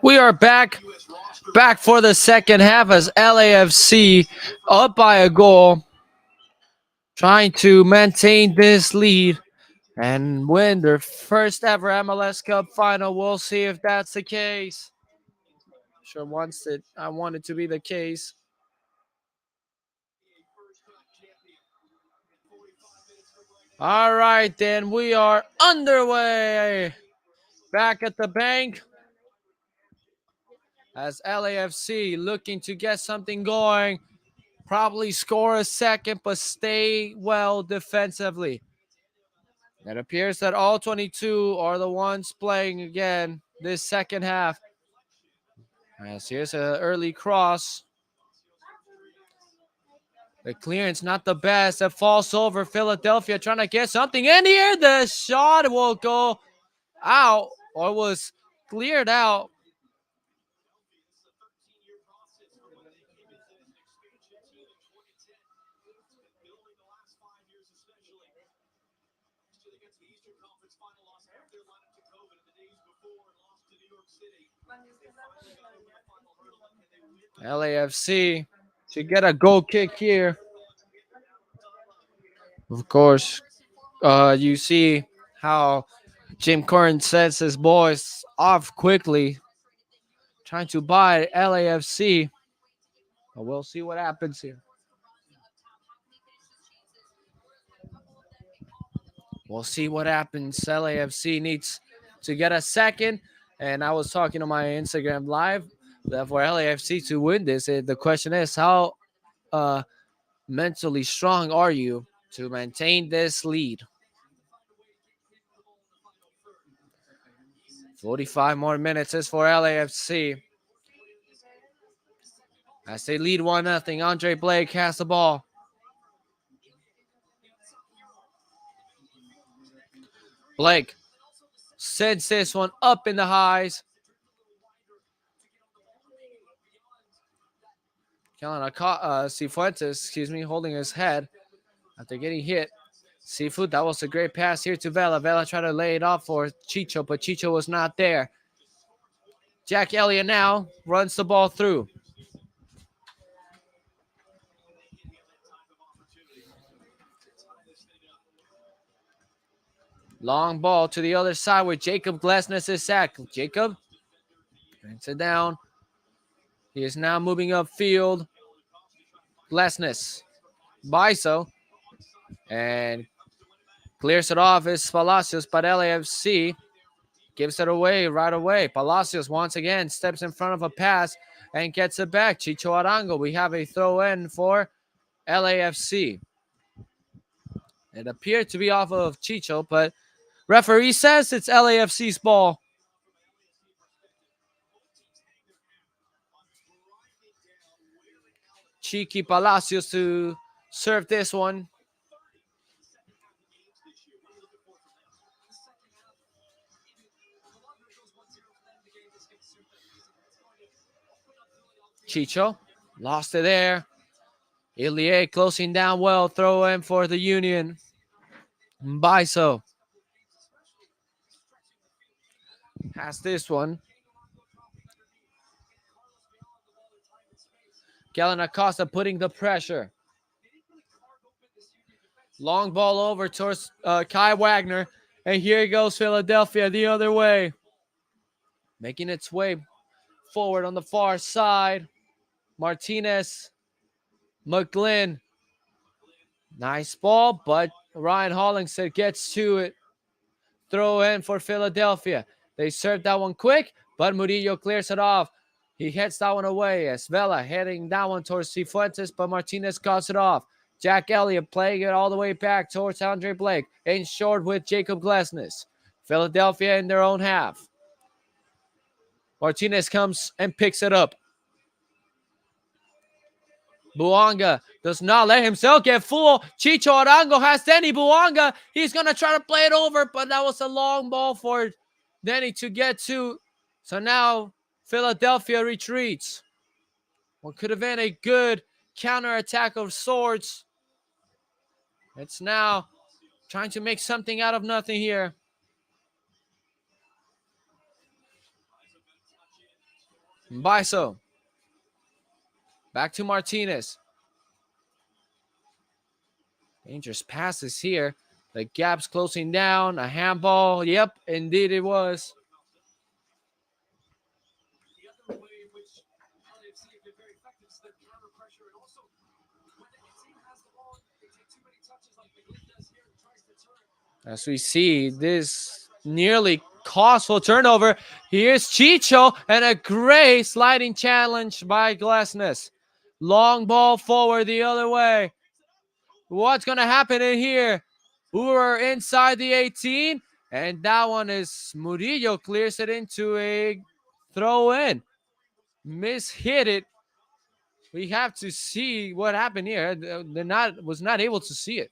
We are back for the second half as LAFC up by a goal, trying to maintain this lead and win their first ever MLS Cup final. We'll see if that's the case. Sure, I want it to be the case. All right, then we are underway. Back at the bank as LAFC looking to get something going. Probably score a second, but stay well defensively. It appears that all 22 are the ones playing again this second half. As here's an early cross. The clearance not the best. It falls over. Philadelphia trying to get something in here. The shot will go out or was cleared out. LAFC to get a goal kick here. Of course, you see how Jim Curran sets his boys off quickly, trying to buy LAFC. But we'll see what happens here. We'll see what happens. LAFC needs to get a second. And I was talking on my Instagram live that for LAFC to win this, the question is how uh, mentally strong are you to maintain this lead? 45 more minutes is for LAFC. As they lead 1-0, Andre Blake has the ball. Blake sends this one up in the highs. Cifuentes, holding his head after getting hit. Seafood, that was a great pass here to Vela. Vela tried to lay it off for Chicho, but Chicho was not there. Jack Elliott now runs the ball through. Long ball to the other side with Jacob Glesnes is sacked. Jacob brings it down. He is now moving upfield. Glesnes. Biso. And clears it off is Palacios, but LAFC gives it away right away. Palacios once again steps in front of a pass and gets it back. Chicho Arango. We have a throw in for LAFC. It appeared to be off of Chicho, but referee says it's LAFC's ball. Cheeky Palacios to serve this one. Chicho lost it there. Ilie closing down well. Throw in for the Union. Biso has this one. Kellen Acosta putting the pressure. Long ball over towards Kai Wagner. And here goes Philadelphia the other way. Making its way forward on the far side. Martinez. McGlynn. Nice ball, but Ryan Hollingshead gets to it. Throw in for Philadelphia. They serve that one quick, but Murillo clears it off. He heads that one away as Vela heading that one towards Cifuentes, but Martinez cuts it off. Jack Elliott playing it all the way back towards Andre Blake. In short with Jacob Glesnes. Philadelphia in their own half. Martinez comes and picks it up. Buanga does not let himself get full. Chicho Arango has Denny Buanga. He's going to try to play it over, but that was a long ball for Denny to get to. So now Philadelphia retreats. What could have been a good counterattack of sorts. It's now trying to make something out of nothing here. Mbaiso. Back to Martinez. Dangerous passes here. The gap's closing down. A handball. Yep, indeed it was. As we see, this nearly costful turnover. Here's Chicho and a great sliding challenge by Glassness. Long ball forward the other way. What's going to happen in here? We're inside the 18, and that one is Murillo clears it into a throw in. Hit it. We have to see what happened here. Was not able to see it.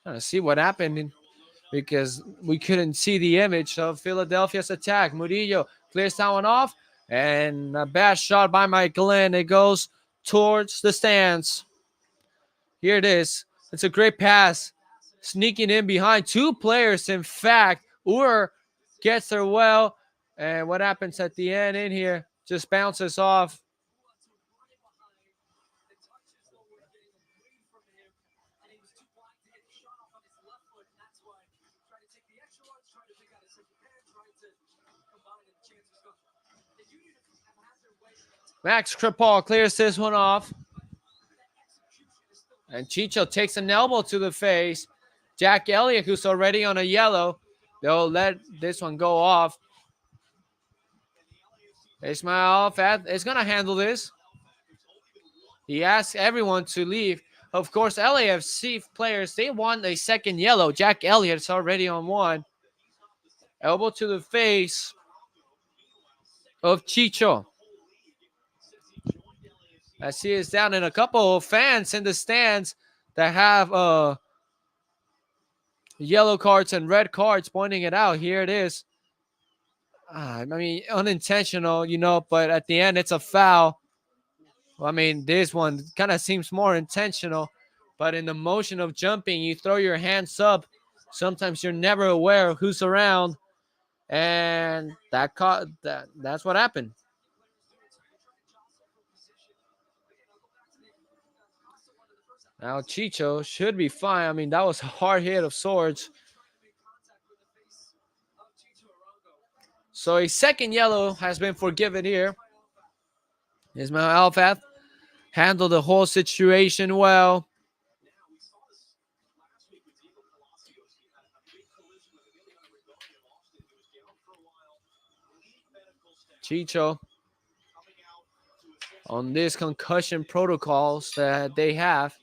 Trying to see what happened because we couldn't see the image of Philadelphia's attack. Murillo clears that one off, and a bad shot by Mike Glenn. It goes towards the stands. Here it is. It's a great pass. Sneaking in behind two players. In fact, Ur gets there well. And what happens at the end in here? Just bounces off. Max Kripal clears this one off. And Chicho takes an elbow to the face. Jack Elliott, who's already on a yellow, they'll let this one go off. Ismail Fat is going to handle this. He asks everyone to leave. Of course, LAFC players, they want a second yellow. Jack Elliott's already on one. Elbow to the face of Chicho. I see it's down in a couple of fans in the stands that have yellow cards and red cards pointing it out. Here it is. I mean, unintentional, but at the end, it's a foul. I mean, this one kind of seems more intentional, but in the motion of jumping, you throw your hands up. Sometimes you're never aware of who's around, and that's what happened. Now Chicho should be fine. I mean, that was a hard hit of sorts. So a second yellow has been forgiven here. Ismail Alfath handled the whole situation well. Chicho on these concussion protocols that they have.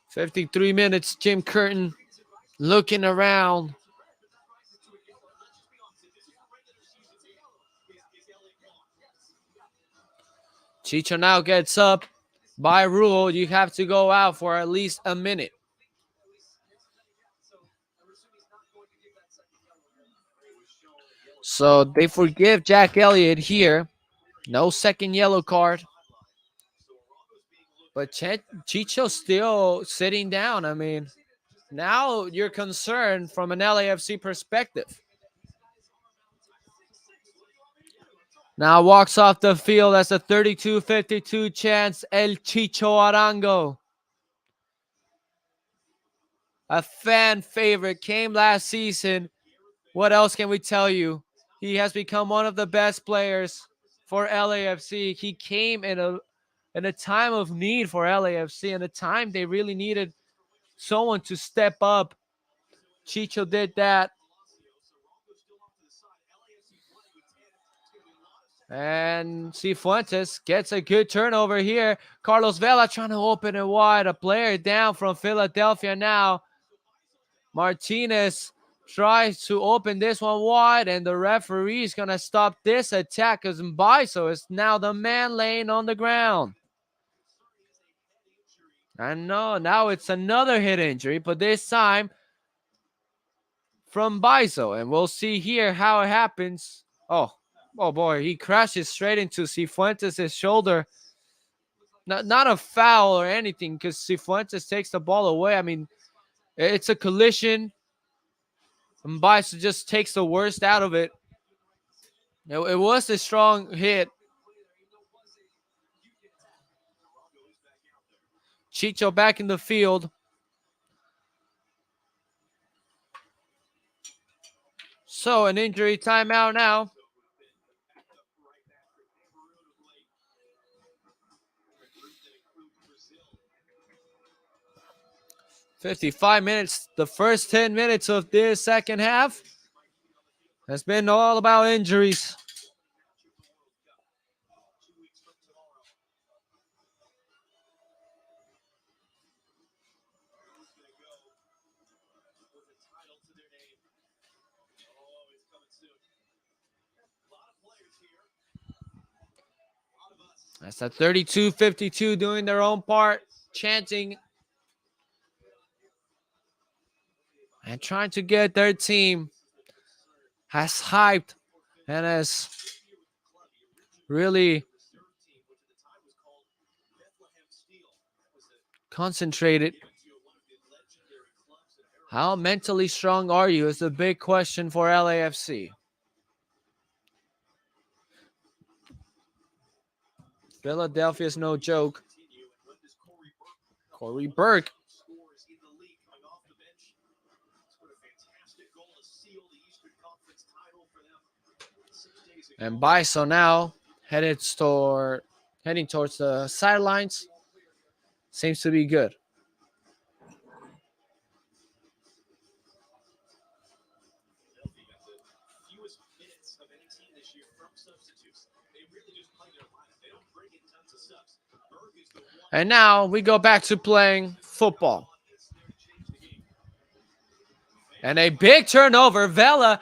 "53 minutes, Jim Curtin looking around. Chicho now gets up. By rule, you have to go out for at least a minute. So they forgive Jack Elliott here. No second yellow card. But Chicho's still sitting down. I mean, now you're concerned from an LAFC perspective. Now walks off the field as a 32-52 chance, El Chicho Arango. A fan favorite, came last season. What else can we tell you? He has become one of the best players for LAFC. He came in a time of need for LAFC, in a time they really needed someone to step up. Chicho did that. And Cifuentes gets a good turnover here. Carlos Vela trying to open it wide. A player down from Philadelphia now. Martinez tries to open this one wide, and the referee is going to stop this attack because Mbaiso is now the man laying on the ground. I know, now it's another hit injury, but this time from Biso. And we'll see here how it happens. Oh boy, he crashes straight into Cifuentes' shoulder. Not a foul or anything because Cifuentes takes the ball away. I mean, it's a collision. And Biso just takes the worst out of it. It was a strong hit. Chicho back in the field. So an injury timeout now. 55 minutes, the first 10 minutes of this second half has been all about injuries. That's a 32-52 doing their own part, chanting and trying to get their team as hyped and as really concentrated. How mentally strong are you is the big question for LAFC. Philadelphia is no joke. Corey Burke. And Biso now heading towards the sidelines. Seems to be good. And now we go back to playing football. And a big turnover. Vela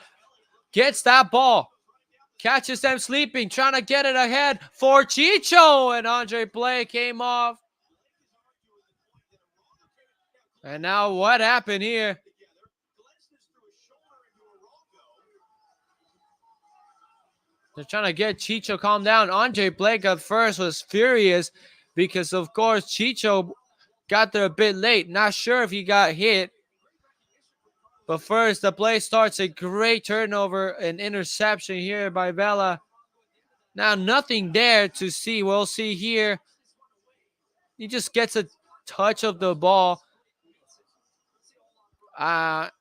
gets that ball. Catches them sleeping, trying to get it ahead for Chicho. And Andre Blake came off. And now what happened here? They're trying to get Chicho calm down. Andre Blake at first was furious because, of course, Chicho got there a bit late. Not sure if he got hit. But first, the play starts a great turnover, an interception here by Vela. Now, nothing there to see. We'll see here. He just gets a touch of the ball. And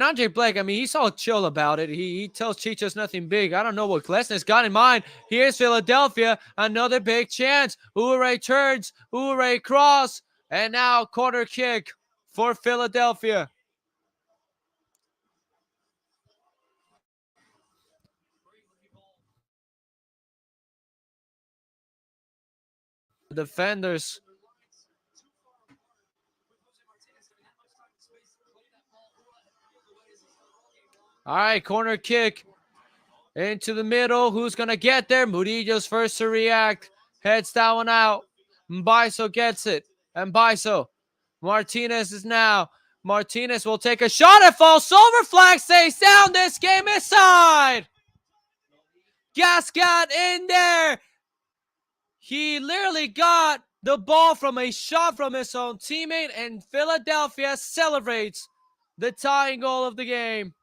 Andre Blake, I mean, he's all chill about it. He tells Chicho's nothing big. I don't know what Glesner's got in mind. Here's Philadelphia. Another big chance. Ure turns. Ure cross. And now corner kick for Philadelphia. Defenders. All right, corner kick into the middle. Who's going to get there? Murillo's first to react. Heads that one out. Biso gets it. And Biso. Martinez is now. Martinez will take a shot at false. Silver flag stays down. This game is side. Gascott in there. He literally got the ball from a shot from his own teammate, and Philadelphia celebrates the tying goal of the game.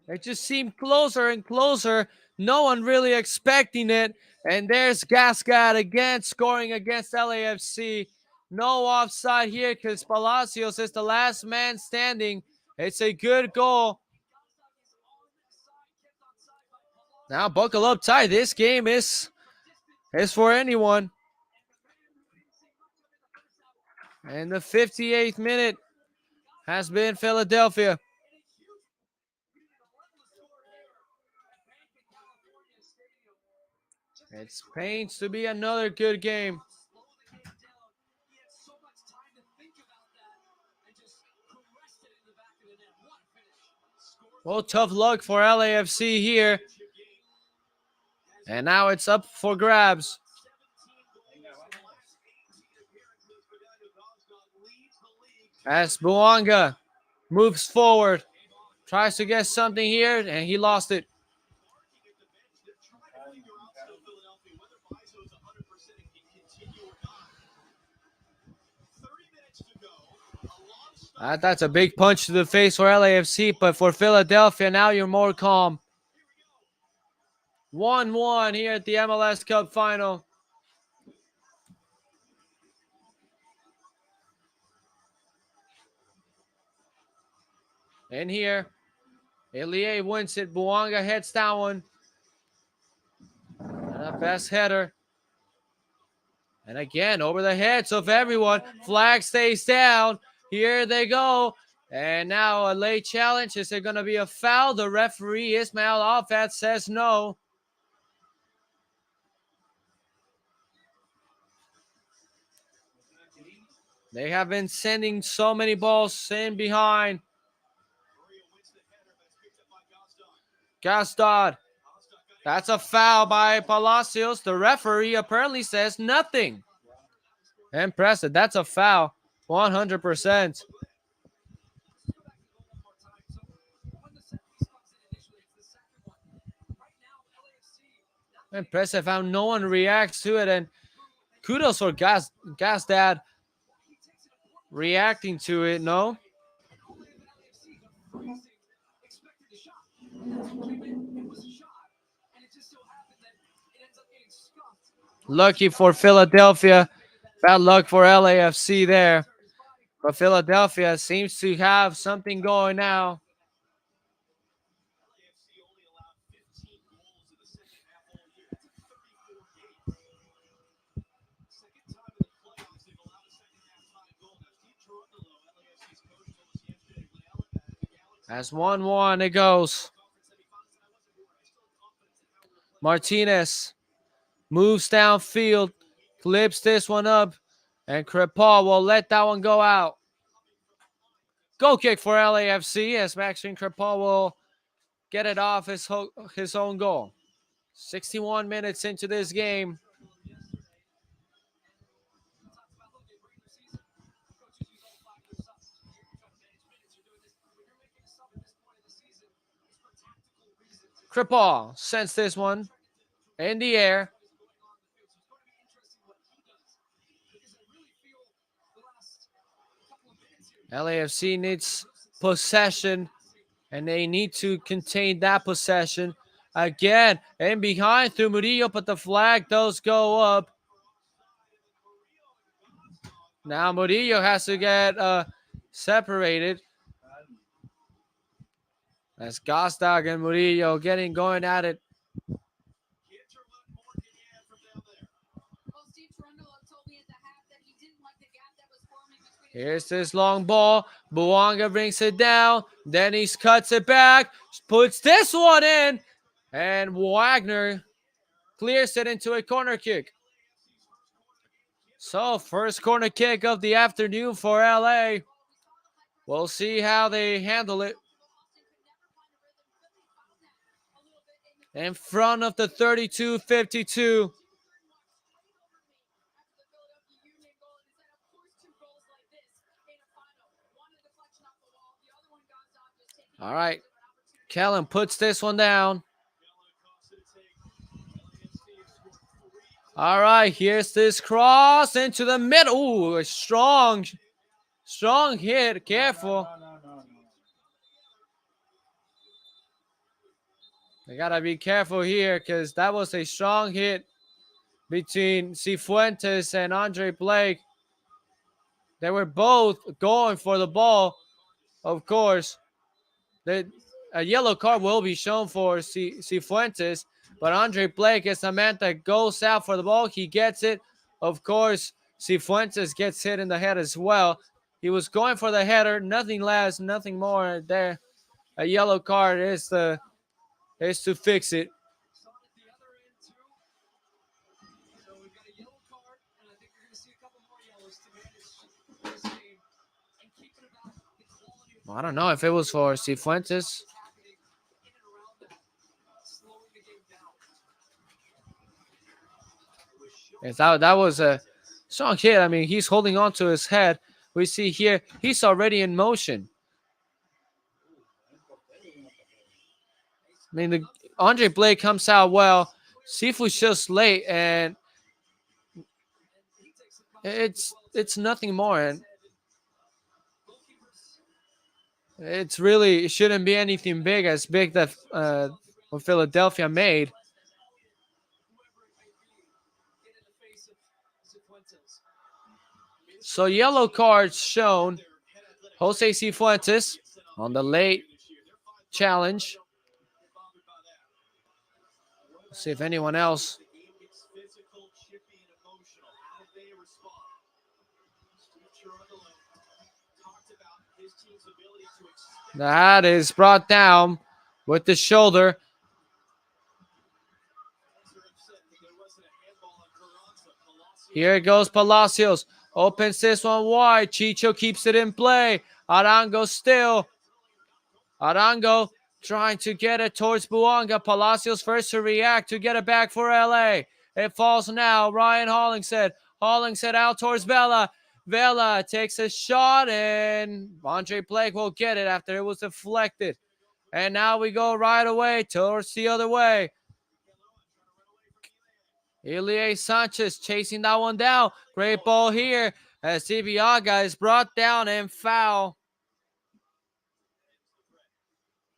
It just seemed closer and closer. No one really expecting it. And there's Gascott again scoring against LAFC. No offside here because Palacios is the last man standing. It's a good goal. Now buckle up tight. This game is for anyone. And the 58th minute has been Philadelphia. It's pains to be another good game. Well, tough luck for LAFC here. And now it's up for grabs. As Buanga moves forward, tries to get something here, and he lost it. That's a big punch to the face for LAFC, but for Philadelphia, now you're more calm. 1-1 here at the MLS Cup final. And here, Elie wins it. Buanga heads down one. And a best header. And again, over the heads of everyone. Flag stays down. Here they go. And now a late challenge. Is it going to be a foul? The referee, Ismail Alfat, says no. They have been sending so many balls in behind. Gastad. That's a foul by Palacios. The referee apparently says nothing. Impressive. That's a foul. 100%. Impressive how no one reacts to it. And kudos for Gastad reacting to it, no? Lucky for Philadelphia. Bad luck for LAFC there. But Philadelphia seems to have something going now. As 1-1 it goes. Martinez moves downfield, clips this one up, and Crepal will let that one go out. Goal kick for LAFC as Maxine Crepal will get it off his own goal. 61 minutes into this game. Crepal sends this one in the air. LAFC needs possession, and they need to contain that possession. Again, in behind through Murillo, but the flag does go up. Now Murillo has to get separated. As Gastag and Murillo going at it. Here's this long ball. Buanga brings it down. Dennis cuts it back. Puts this one in. And Wagner clears it into a corner kick. So, first corner kick of the afternoon for LA. We'll see how they handle it. In front of the 32-52. All right. Kellen puts this one down. All right, here's this cross into the middle. Ooh, a strong hit. Careful. I gotta be careful here because that was a strong hit between Cifuentes and Andre Blake. They were both going for the ball, of course. A yellow card will be shown for Cifuentes, but Andre Blake is the man that goes out for the ball. He gets it. Of course, Cifuentes gets hit in the head as well. He was going for the header. Nothing less, nothing more there. A yellow card is to fix it. I don't know if it was for Cifuentes. That was a strong hit. I mean, he's holding on to his head, We see here, he's already in motion. I mean, Andre Blake comes out well. Sifu's just late, and it's nothing more. And it shouldn't be anything big that what Philadelphia made. So yellow cards shown. Jose Cifuentes on the late challenge. Let's see if anyone else. That is brought down with the shoulder. Here goes Palacios. Opens this one wide. Chicho keeps it in play. Arango still. Arango trying to get it towards Buanga. Palacios first to react to get it back for LA. It falls now. Ryan Hollingshead. Hollingshead out towards Vela. Vela takes a shot, and Andre Blake will get it after it was deflected. And now we go right away towards the other way. Ilie Sanchez chasing that one down. Great ball here as Ibeagha is brought down and foul.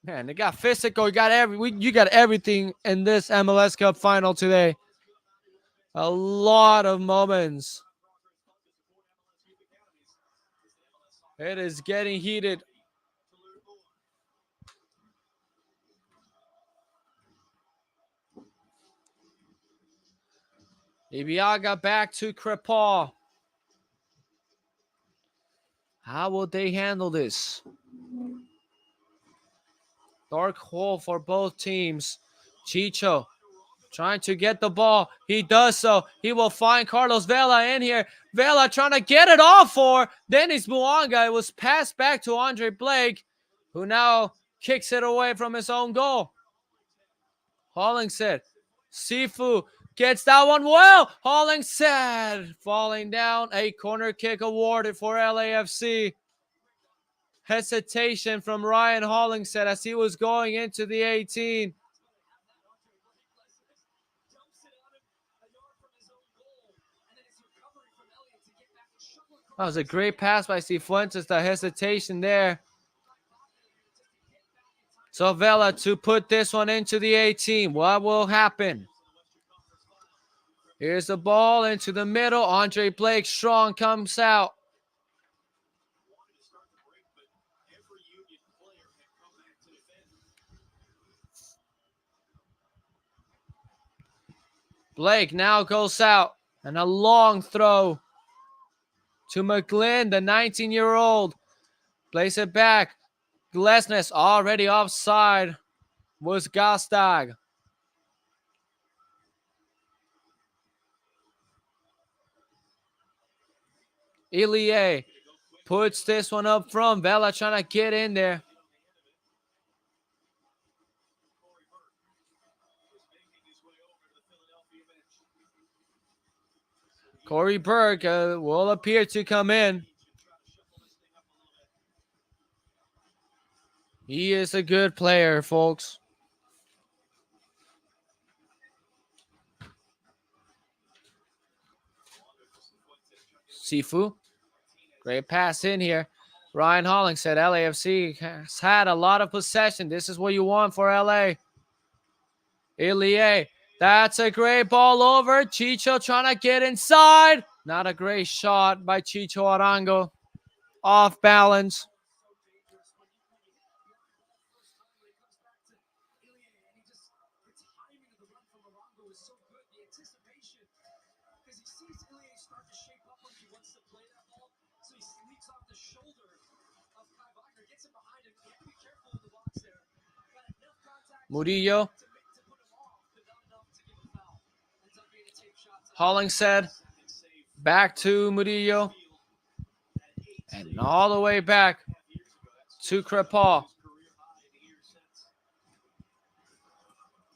Man, they got physical. You got everything in this MLS Cup final today. A lot of moments. It is getting heated. Ibeagha back to Crepal. How will they handle this? Dark hole for both teams. Chicho trying to get the ball. He does so. He will find Carlos Vela in here. Vela trying to get it off for Dennis Buanga. It was passed back to Andre Blake, who now kicks it away from his own goal. Hollingshead. Sifu gets that one well. Hollingshead falling down. A corner kick awarded for LAFC. Hesitation from Ryan Hollingshead as he was going into the 18. That was a great pass by Cifuentes. The hesitation there. So Vela to put this one into the 18. What will happen? Here's the ball into the middle. Andre Blake strong comes out. Blake now goes out. And a long throw to McGlynn, the 19-year-old. Plays it back. Glesnes already offside. Was Gastag. Ilie puts this one up front. Vela trying to get in there. Corey Burke will appear to come in. He is a good player, folks. Sifu. Great pass in here. Ryan Hollingshead, LAFC has had a lot of possession. This is what you want for LA. Ilie. That's a great ball over. Chicho trying to get inside. Not a great shot by Chicho Arango. Off balance. Murillo. Hollingshead. Back to Murillo. And all the way back to Crepal.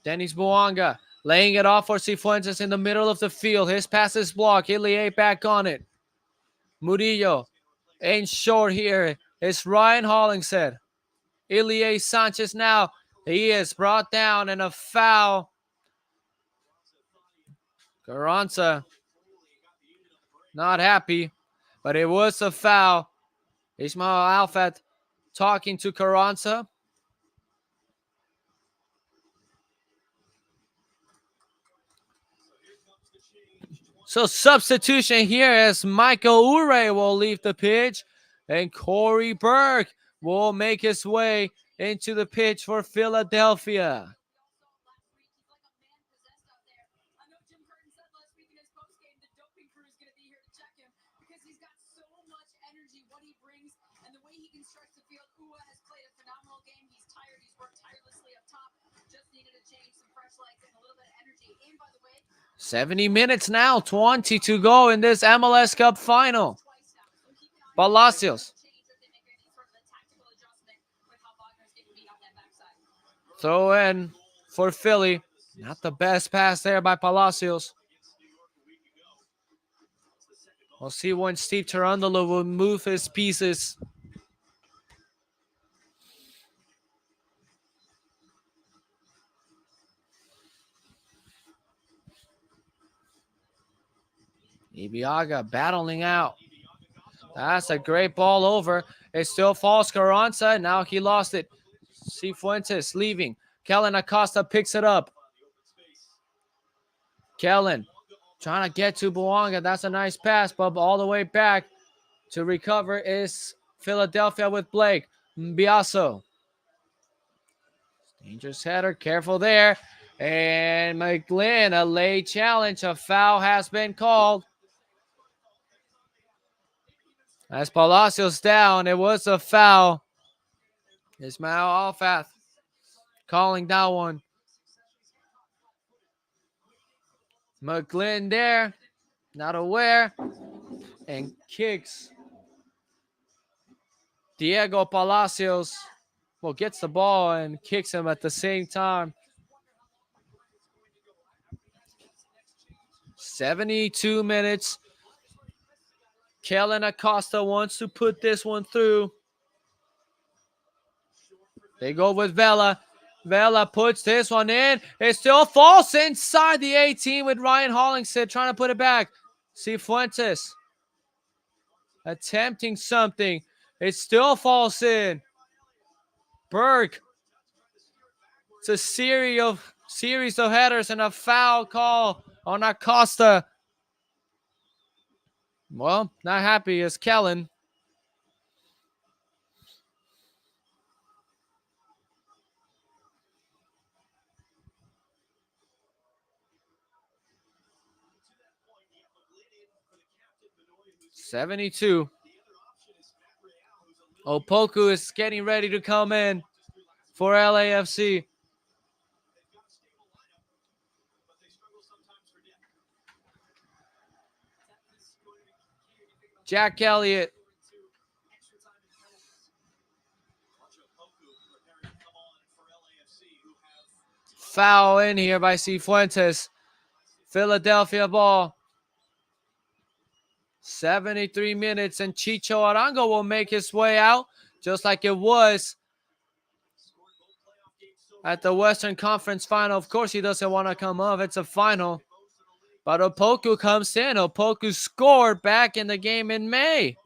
Dennis Buanga laying it off for Cifuentes in the middle of the field. His pass is blocked. Ilie back on it. Murillo In short here is Ryan Hollingshead. Ilie Sanchez now. He is brought down and a foul. Carranza not happy, but it was a foul. Ismail Alfat talking to Carranza. So substitution here as Michael Ure will leave the pitch and Corey Burke will make his way into the pitch for Philadelphia. Played a phenomenal game. He's tired. He's worked tirelessly up top. Just needed a change, some fresh legs, and a little bit of energy. And by the way, 70 minutes now, 20 to go in this MLS Cup final. Palacios. Throw in for Philly. Not the best pass there by Palacios. We'll see when Steve Tarandolo will move his pieces. Ibiaga battling out. That's a great ball over. It still falls Carranza. Now he lost it. Cifuentes leaving. Kellen Acosta picks it up. Kellen trying to get to Buanga. That's a nice pass, but all the way back to recover is Philadelphia with Blake. Mbiaso. Dangerous header. Careful there. And McGlynn, a late challenge. A foul has been called. As Palacios down, it was a foul. Ismail Alfath calling that one. McGlynn there, not aware, and kicks. Diego Palacios, well, gets the ball and kicks him at the same time. 72 minutes. Kellen Acosta wants to put this one through. They go with Vela. Vela puts this one in. It still falls inside the 18 with Ryan Hollingshead trying to put it back. Cifuentes attempting something. It still falls in. Burke. It's a series of headers and a foul call on Acosta. Well, not happy is Kellen. .72. Opoku is getting ready to come in for LAFC. Jack Elliott. Foul in here by Cifuentes. Philadelphia ball. 73 minutes and Chicho Arango will make his way out just like it was at the Western Conference final. Of course, he doesn't want to come up. It's a final. But Opoku comes in. Opoku scored back in the game in May.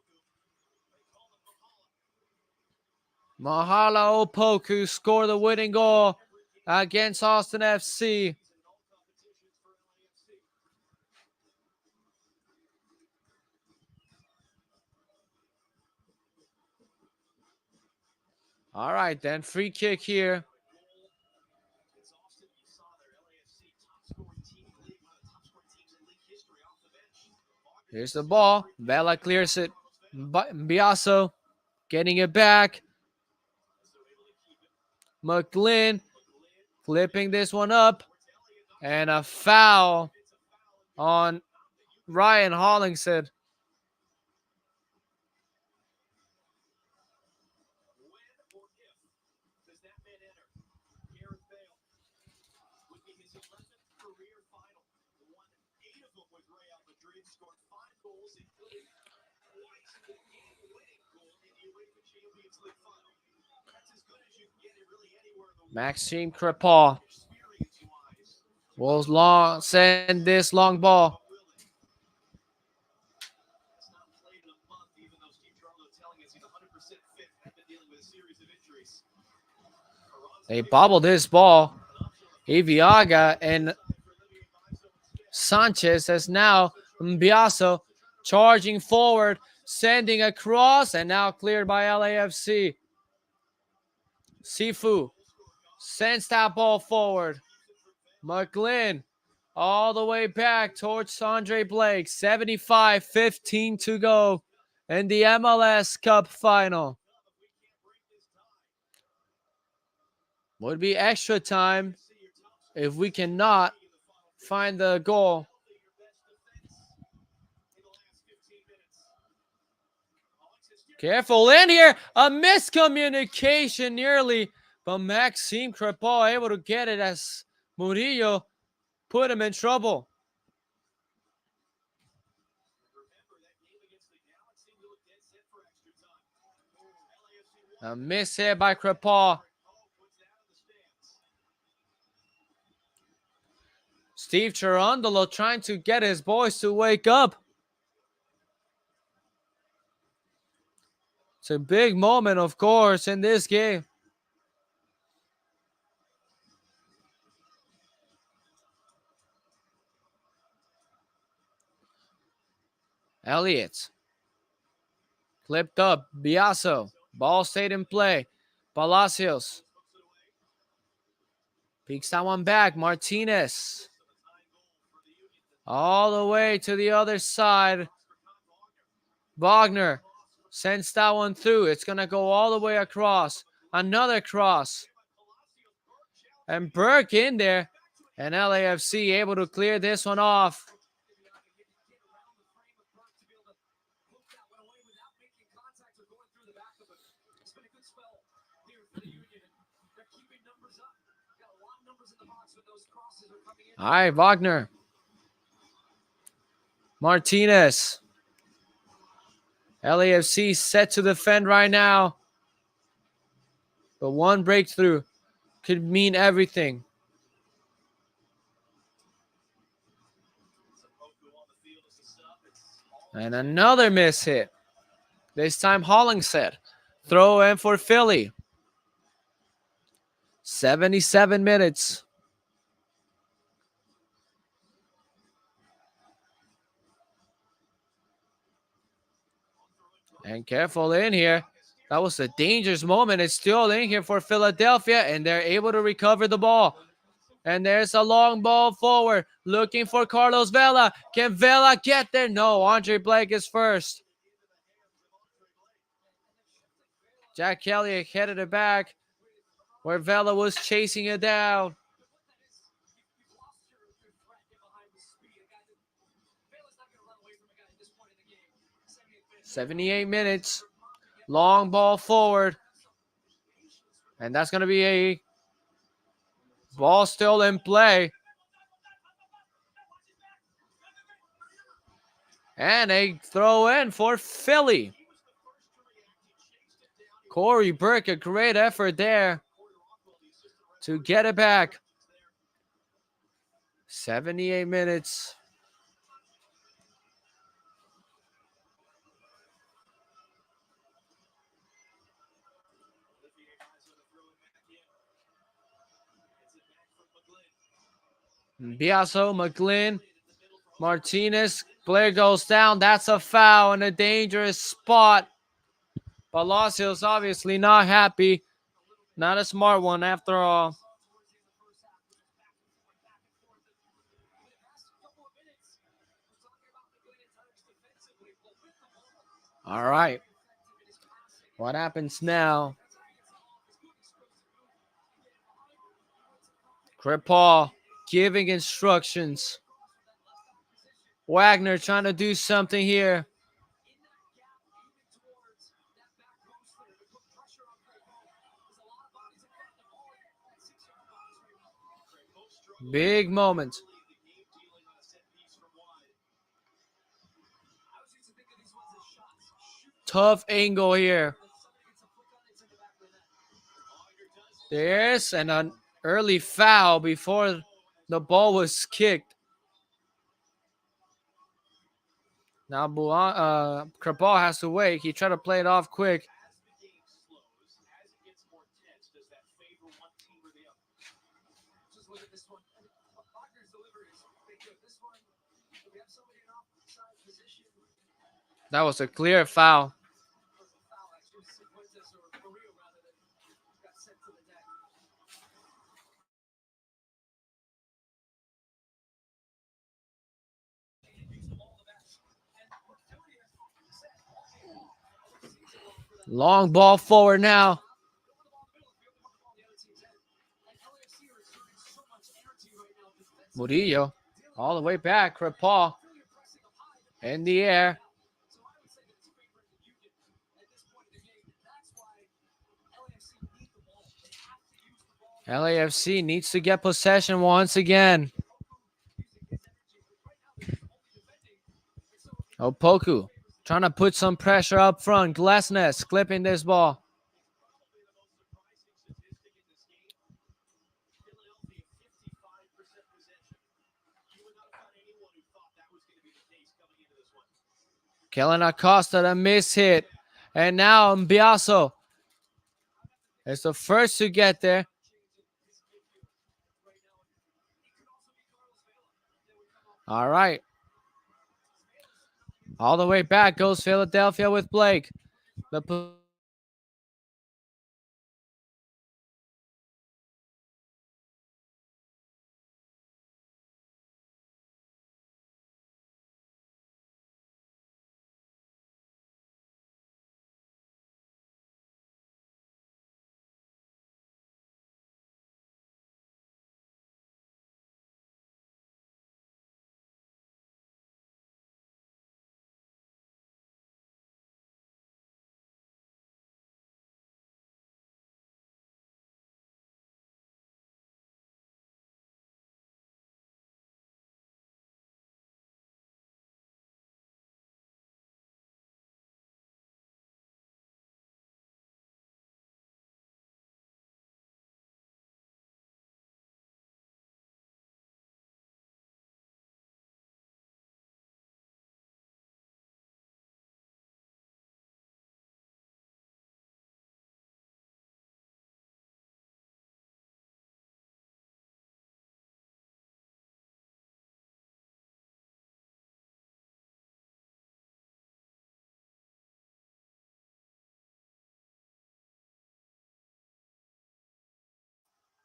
Mahala Opoku scored the winning goal against Austin FC. All right, then. Free kick here. Here's the ball. Vela clears it. Mbiaso getting it back. McGlynn flipping this one up. And a foul on Ryan Hollingshead. Maxime Crepaul will send this long ball. They bobble this ball. Iviaga and Sanchez as now Mbiaso charging forward, sending across, and now cleared by LAFC. Sifu sends that ball forward. McGlynn all the way back towards Andre Blake. 75-15 to go in the MLS Cup final. Would be extra time if we cannot find the goal. Careful in here. A miscommunication nearly, but Maxime Crepaul able to get it as Murillo put him in trouble. A miss hit by Crepaul. Steve Cherundolo trying to get his boys to wake up. It's a big moment, of course, in this game. Elliott. Clipped up. Biaso. Ball stayed in play. Palacios. Peeks that one back. Martinez. All the way to the other side. Wagner sends that one through. It's going to go all the way across. Another cross. And Burke in there. And LAFC able to clear this one off. All right, Wagner. Martinez. LAFC set to defend right now. But one breakthrough could mean everything. And another miss hit. This time Hollingshead. Throw in for Philly. 77 minutes. And careful in here. That was a dangerous moment. It's still in here for Philadelphia, and they're able to recover the ball. And there's a long ball forward, looking for Carlos Vela. Can Vela get there? No, Andre Blake is first. Jack Kelly headed it back, where Vela was chasing it down. 78 minutes. Long ball forward. And that's going to be a ball still in play. And a throw in for Philly. Corey Burke, a great effort there to get it back. 78 minutes. Biaso, McGlynn, Martinez. Player goes down. That's a foul in a dangerous spot. Palacios obviously not happy. Not a smart one after all. All right. What happens now? Crepaul giving instructions. Wagner trying to do something here. Big moment. Tough angle here. There's an early foul before the ball was kicked. Now Krabal has to wait. He tried to play it off quick. That was a clear foul. Long ball forward now. Murillo all the way back. Krabal in the air. LAFC needs to get possession once again. Opoku trying to put some pressure up front. Glassness clipping this ball. Kellen Acosta, the miss hit. And now Mbiaso is the first to get there. All right. All the way back goes Philadelphia with Blake. The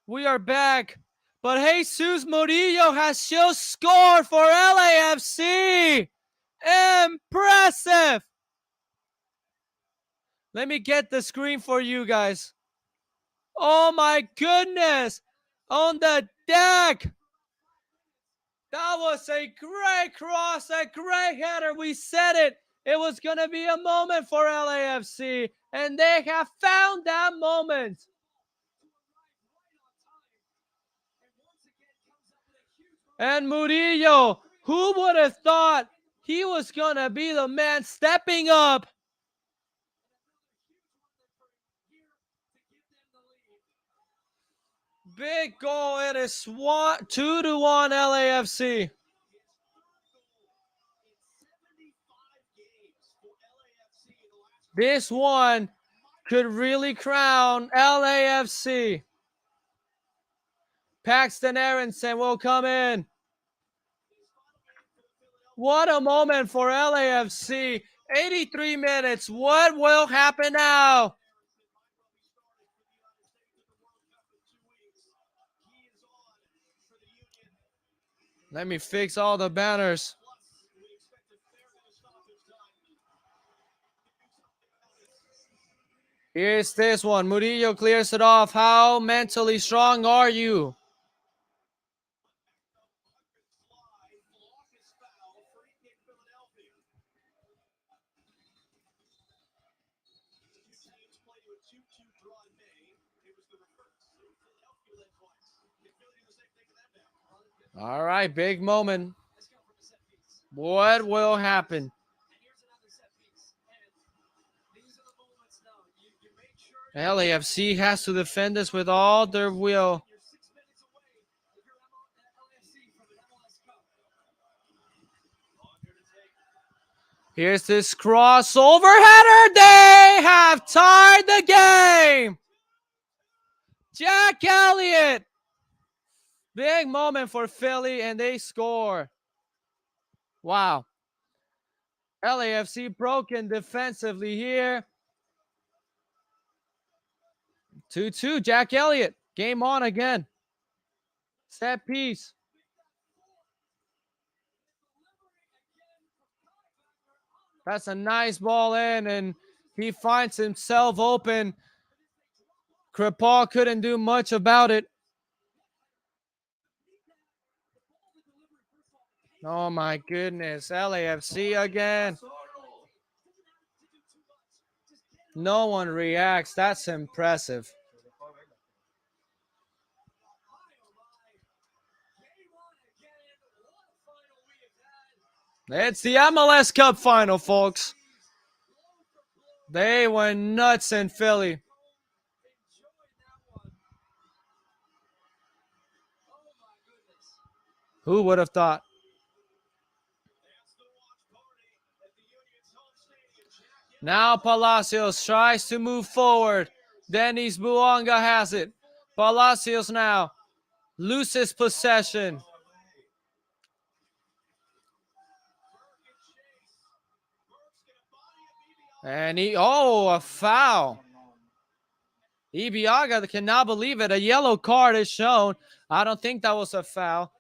We are back. But Jesus Murillo has just scored for LAFC. Impressive. Let me get the screen for you guys. Oh my goodness. On the deck. That was a great cross, a great header. We said it. It was going to be a moment for LAFC. And they have found that moment. And Murillo, who would have thought he was going to be the man stepping up? Big goal. It is 2-1 LAFC. This one could really crown LAFC. Paxton Aronson will come in. What a moment for LAFC. 83 minutes. What will happen now? Let me fix all the banners. Here's this one. Murillo clears it off. How mentally strong are you? All right, big moment. What will happen? LAFC has to defend this with all their will. Here's this crossover header. They have tied the game. Jack Elliott. Big moment for Philly, and they score. Wow. LAFC broken defensively here. 2-2, Jack Elliott. Game on again. Set piece. That's a nice ball in, and he finds himself open. Kripal couldn't do much about it. Oh my goodness, LAFC again. No one reacts. That's impressive. It's the MLS Cup final, folks. They went nuts in Philly. Who would have thought? Now Palacios tries to move forward. Dennis Buonga has it. Palacios now loses possession. And a foul. Ibiaga cannot believe it. A yellow card is shown. I don't think that was a foul.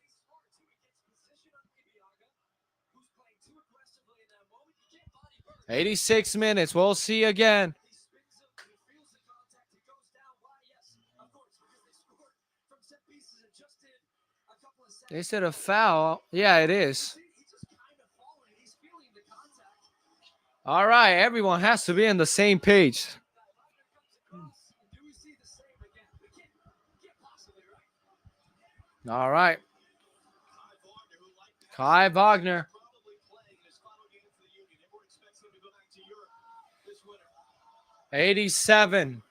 86 minutes. We'll see again. Is it a foul? Yeah, it is. All right, everyone has to be on the same page. All right. Kai Wagner. '87.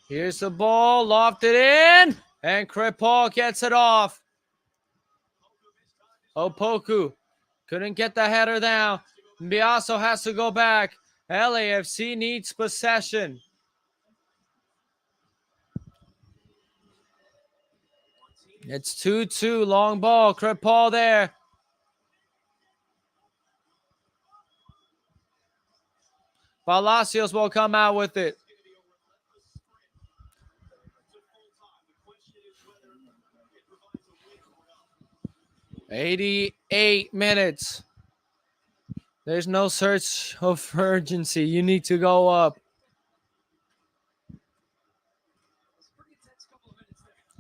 Here's the ball, lofted in, and Kripal gets it off. Opoku couldn't get the header down. Biaso has to go back. LAFC needs possession. It's 2-2, long ball. Kripal there. Palacios will come out with it. '88 minutes. There's no search of urgency. You need to go up.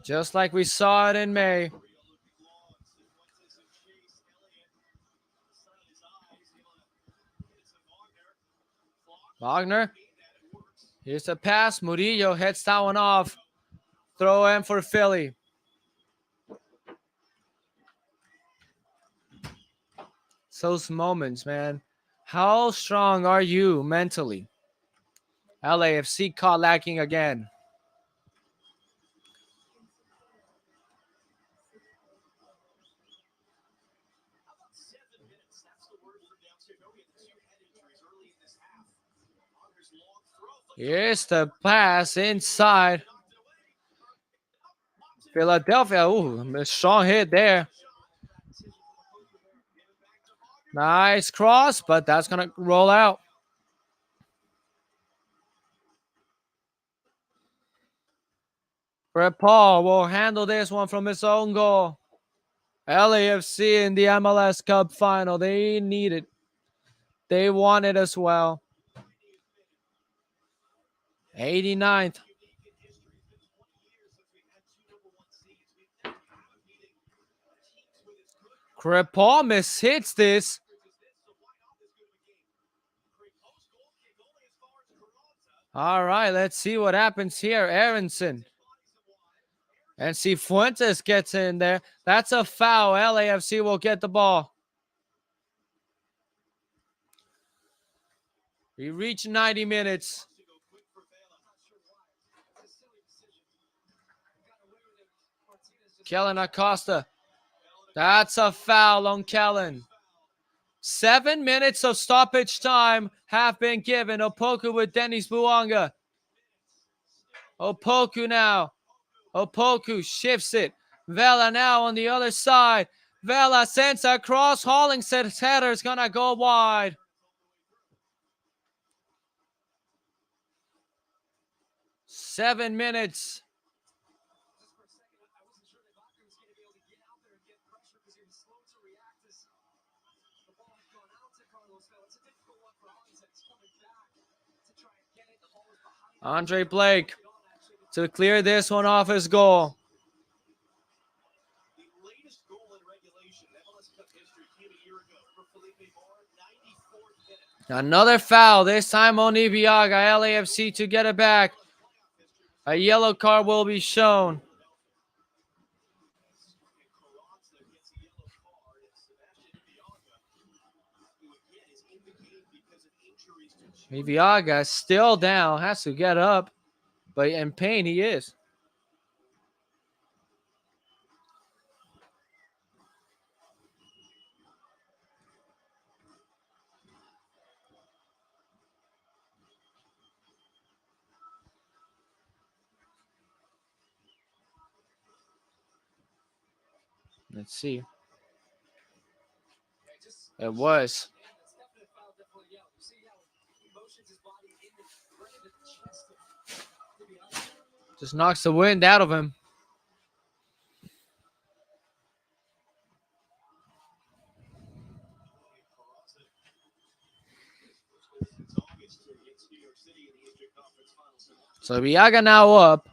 Just like we saw it in May. Wagner. Here's the pass. Murillo heads that one off. Throw in for Philly. Those moments, man. How strong are you mentally? LAFC caught lacking again. Here's the pass inside. Philadelphia. Ooh, a strong hit there. Nice cross, but that's going to roll out. Kripal will handle this one from his own goal. LAFC in the MLS Cup final. They need it. They want it as well. 89th. Kripal mishits this. All right, let's see what happens here. Aronson. And Cifuentes gets in there. That's a foul. LAFC will get the ball. We reach 90 minutes. Kellen Acosta. That's a foul on Kellen. 7 minutes of stoppage time have been given. Opoku with Dennis Buanga. Opoku now. Opoku shifts it. Vela now on the other side. Vela sends a cross. Holling's header is going to go wide. Seven minutes. Andre Blake to clear this one off his goal. Another foul, this time on Ibiaga. LAFC to get it back. A yellow card will be shown. Ibiaga still down, has to get up, but in pain he is. Let's see. It was. Just knocks the wind out of him. So Ibiaga now up.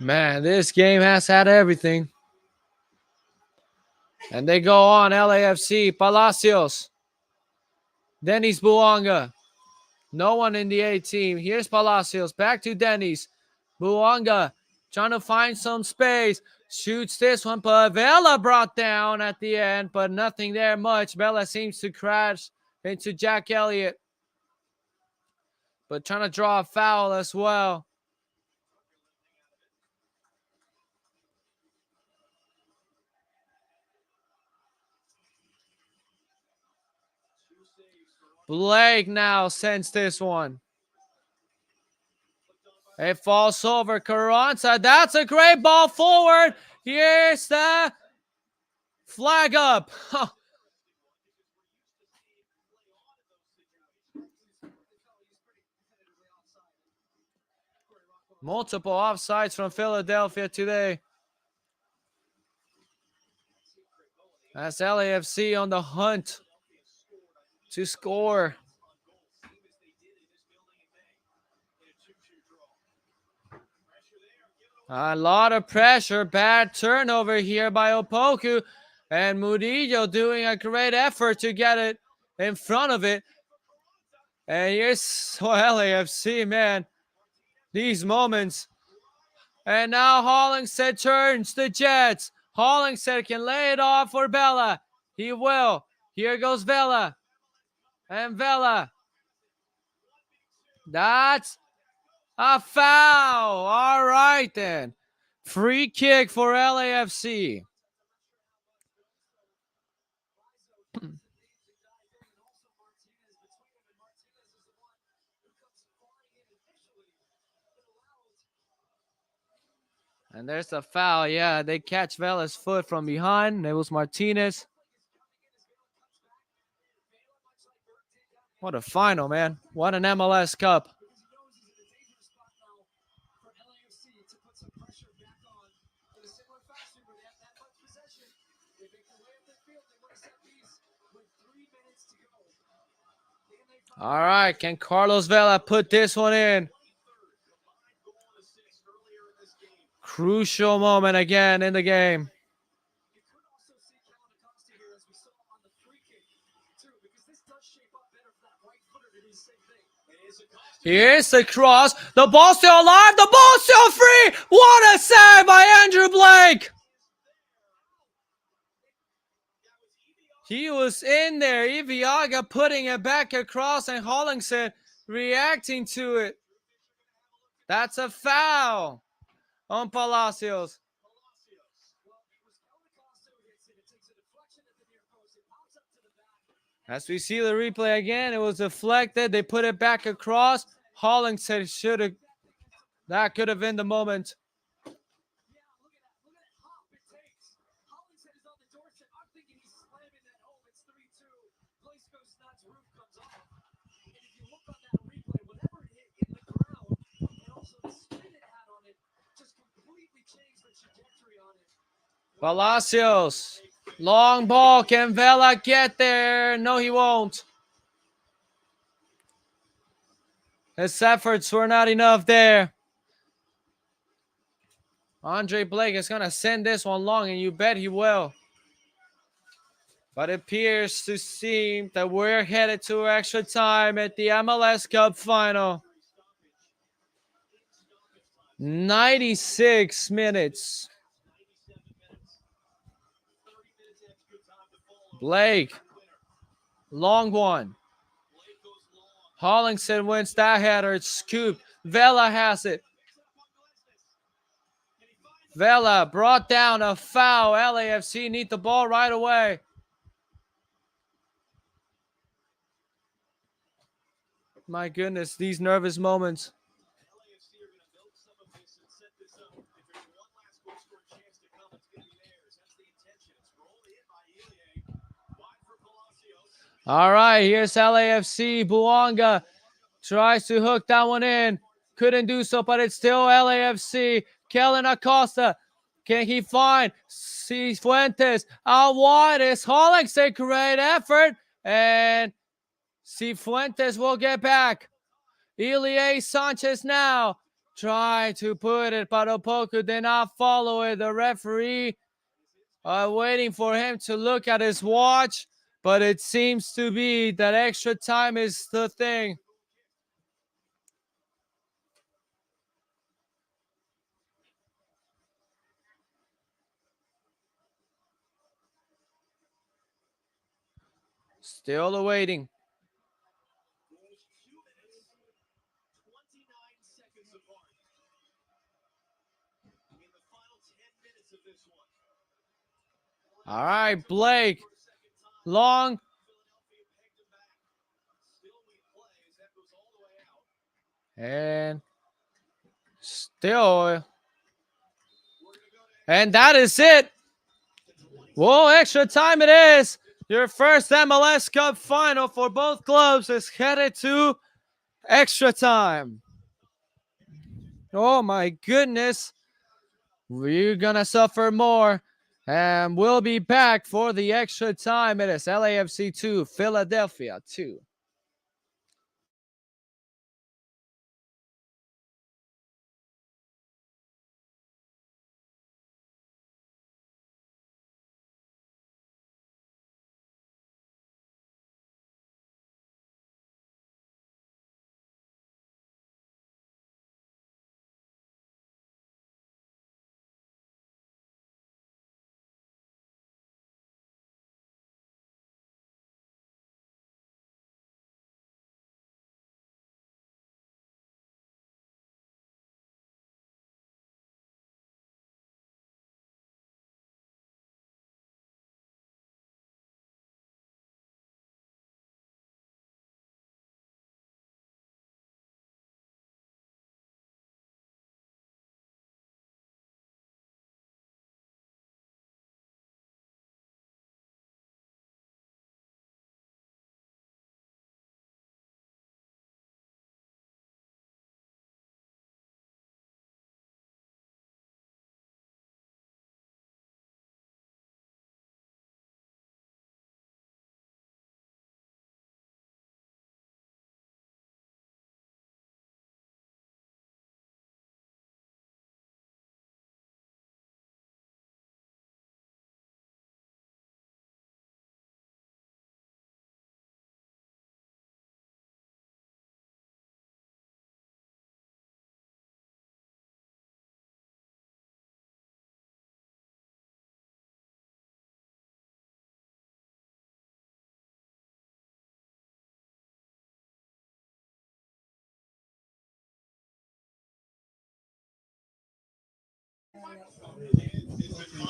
Man, this game has had everything. And they go on. LAFC, Palacios. Dennis Buanga. No one in the A team. Here's Palacios. Back to Dennis. Buanga trying to find some space. Shoots this one, but Vela brought down at the end, but nothing there much. Vela seems to crash into Jack Elliott. But trying to draw a foul as well. Blake now sends this one. It falls over Carranza. That's a great ball forward. Here's the flag up. Multiple offsides from Philadelphia today. That's LAFC on the hunt to score. A lot of pressure. Bad turnover here by Opoku. And Murillo doing a great effort to get it in front of it. And here's LAFC, man. These moments. And now Hollingshead turns the Jets. Hollingshead can lay it off for Vela. He will. Here goes Vela. And Vela. That's a foul. All right, then. Free kick for LAFC. And there's a foul. Yeah, they catch Vela's foot from behind. It was Martinez. What a final, man. What an MLS Cup. All right, can Carlos Vela put this one in? Crucial moment again in the game. You could also see Kellen Acosta here, as we saw on the free kick, too, because this does shape up better for that right footer to do the same thing. Here's the cross. The ball's still alive. The ball's still free. What a save by Andrew Blake. He was in there. Iviaga putting it back across and Hollingshead reacting to it. That's a foul on Palacios. As we see the replay again, it was deflected. They put it back across. Hollingshead should have. That could have been the moment. Yeah, look at that. Look at that hop it takes. Hollingshead is on the doorstep. I'm thinking he's slamming that home. It's 3-2. Place goes nuts. Roof comes off. And if you look on that replay, whatever it hit in the ground, and also the spin it had on it, just completely changed the trajectory on it. Palacios. Long ball. Can Vela get there? No, he won't. His efforts were not enough there. Andre Blake is going to send this one long, and you bet he will. But it appears to seem that we're headed to extra time at the MLS Cup final. 96 minutes. Blake. Long one. Hollingshead wins that header. It's scooped. Vela has it. Vela brought down a foul. LAFC need the ball right away. My goodness, these nervous moments. LAFC are going to milk some of this and set this up. If there's one last goal scoring chance to come, it's going to be theirs. That's the intention. It's rolled in by Ilie. Wide for Palacios. All right, here's LAFC. Buanga tries to hook that one in. Couldn't do so, but it's still LAFC. Kellen Acosta. Can he find Cifuentes? Out wide is Hollingshead. Great effort. And Cifuentes will get back. Ilie Sanchez now. Try to put it, but Opoku did not follow it. The referee waiting for him to look at his watch. But it seems to be that extra time is the thing. Still awaiting. 2 minutes, 29 seconds apart. In the final 10 minutes of this one. All right, Blake. Long. Philadelphia pegged him back. Still we play as that goes all the way out. And still. And that is it. Whoa, extra time it is. Your first MLS Cup final for both clubs is headed to extra time. Oh my goodness. We're going to suffer more. And we'll be back for the extra time. It is LAFC 2, Philadelphia 2.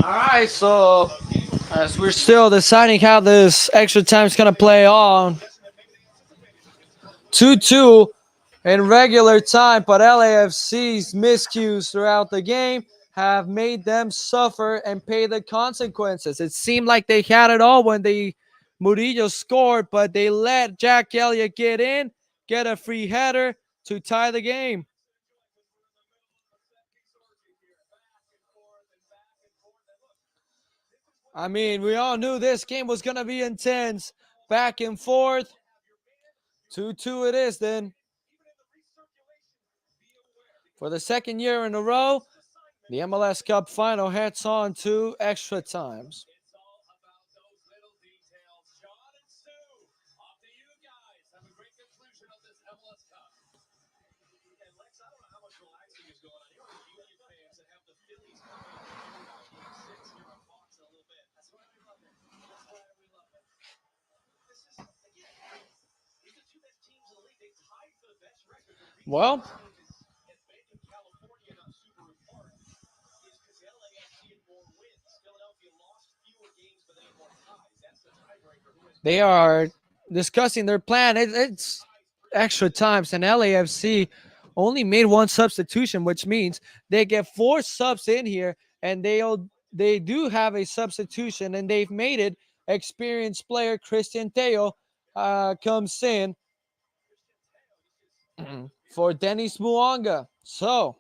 All right, so as we're still deciding how this extra time is gonna play on, 2-2 in regular time, but LAFC's miscues throughout the game have made them suffer and pay the consequences. It seemed like they had it all when Murillo scored, but they let Jack Elliott get in, get a free header to tie the game. I mean, we all knew this game was going to be intense, back and forth. 2-2 it is then. For the second year in a row, the MLS Cup final heads on to extra times. Well, they are discussing their plan. It's extra times, and LAFC only made one substitution, which means they get four subs in here, and they do have a substitution, and they've made it. Experienced player Christian Teo comes in for Dennis Muanga. So,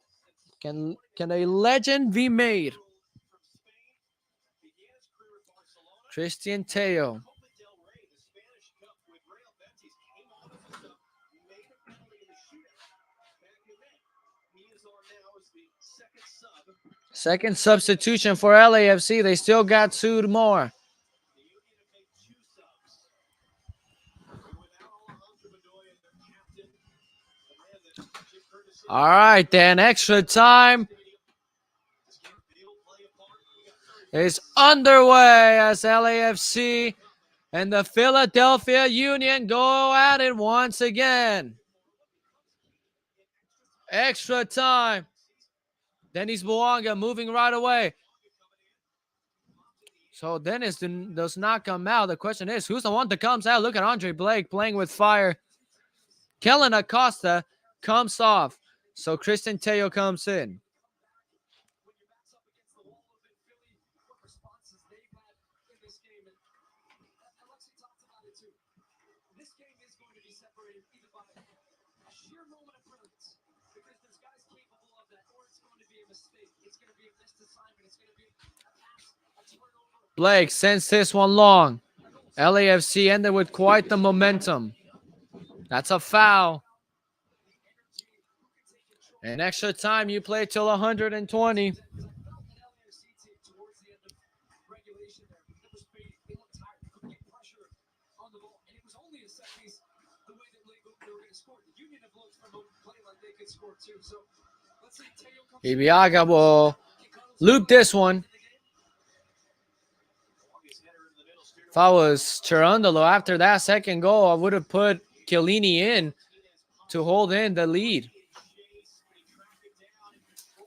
can a legend be made? Christian Teo. Second substitution for LAFC. They still got two more. All right, then. Extra time is underway as LAFC and the Philadelphia Union go at it once again. Extra time. Dennis Buanga moving right away. So Dennis does not come out. The question is, who's the one that comes out? Look at Andre Blake playing with fire. Kellen Acosta comes off. So Christian Teo comes in. Blake sends this one long. LAFC ended with quite the momentum. That's a foul. In extra time, you play till 120. Ibiaga will loop this one. If I was Cherundolo after that second goal, I would have put Chiellini in to hold in the lead.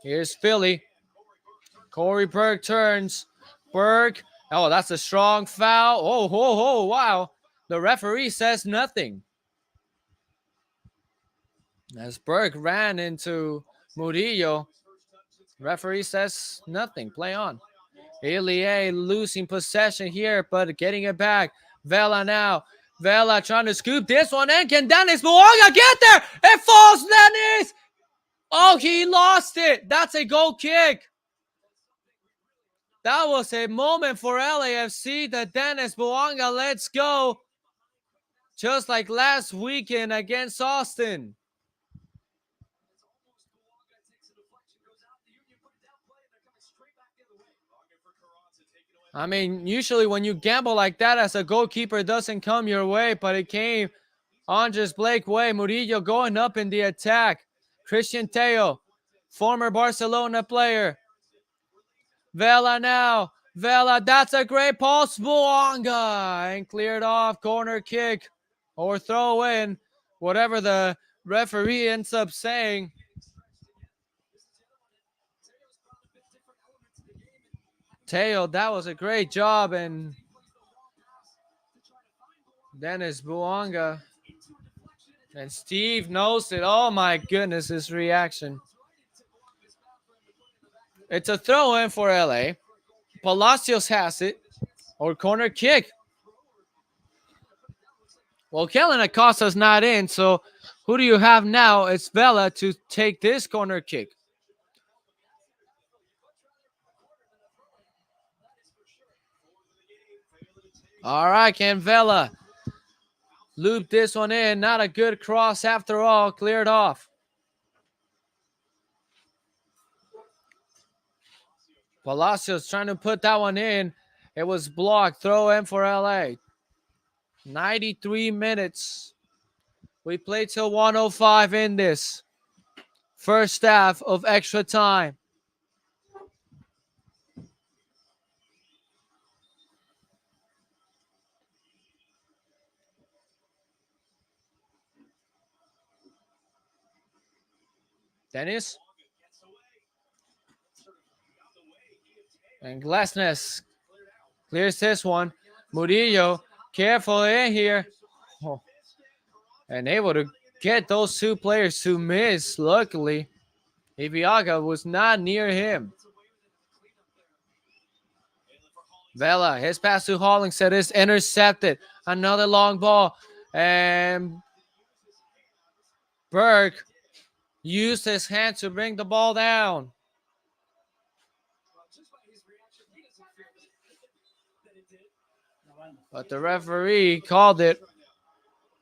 Here's Philly. Corey Burke turns. Burke. Oh, that's a strong foul. Oh, wow. The referee says nothing. As Burke ran into Murillo, referee says nothing. Play on. Ilie losing possession here, but getting it back. Vela now. Vela trying to scoop this one in. Can Dennis Buanga get there? It falls, Dennis! Oh, he lost it. That's a goal kick. That was a moment for LAFC that Dennis Buanga lets go. Just like last weekend against Austin. I mean, usually when you gamble like that as a goalkeeper, it doesn't come your way, but it came Andres Blake way. Murillo going up in the attack. Christian Teo, former Barcelona player. Vela now. Vela, that's a great pass. Buanga, and cleared off. Corner kick or throw in, whatever the referee ends up saying. Teo, that was a great job. And Dennis Buanga. And Steve knows it. Oh my goodness, his reaction. It's a throw in for LA. Palacios has it. Or corner kick. Well, Kellen Acosta's not in, so who do you have now? It's Vela to take this corner kick. All right, can Vela loop this one in? Not a good cross after all. Cleared off. Palacios trying to put that one in. It was blocked. Throw in for LA. 93 minutes. We played till 105 in this first half of extra time. Dennis. And Glesnes clears this one. Murillo, careful in here. Oh. And able to get those two players to miss, luckily. Iviaga was not near him. Vela, his pass to Hollingshead is intercepted. Another long ball. And Burke used his hand to bring the ball down. But the referee called it.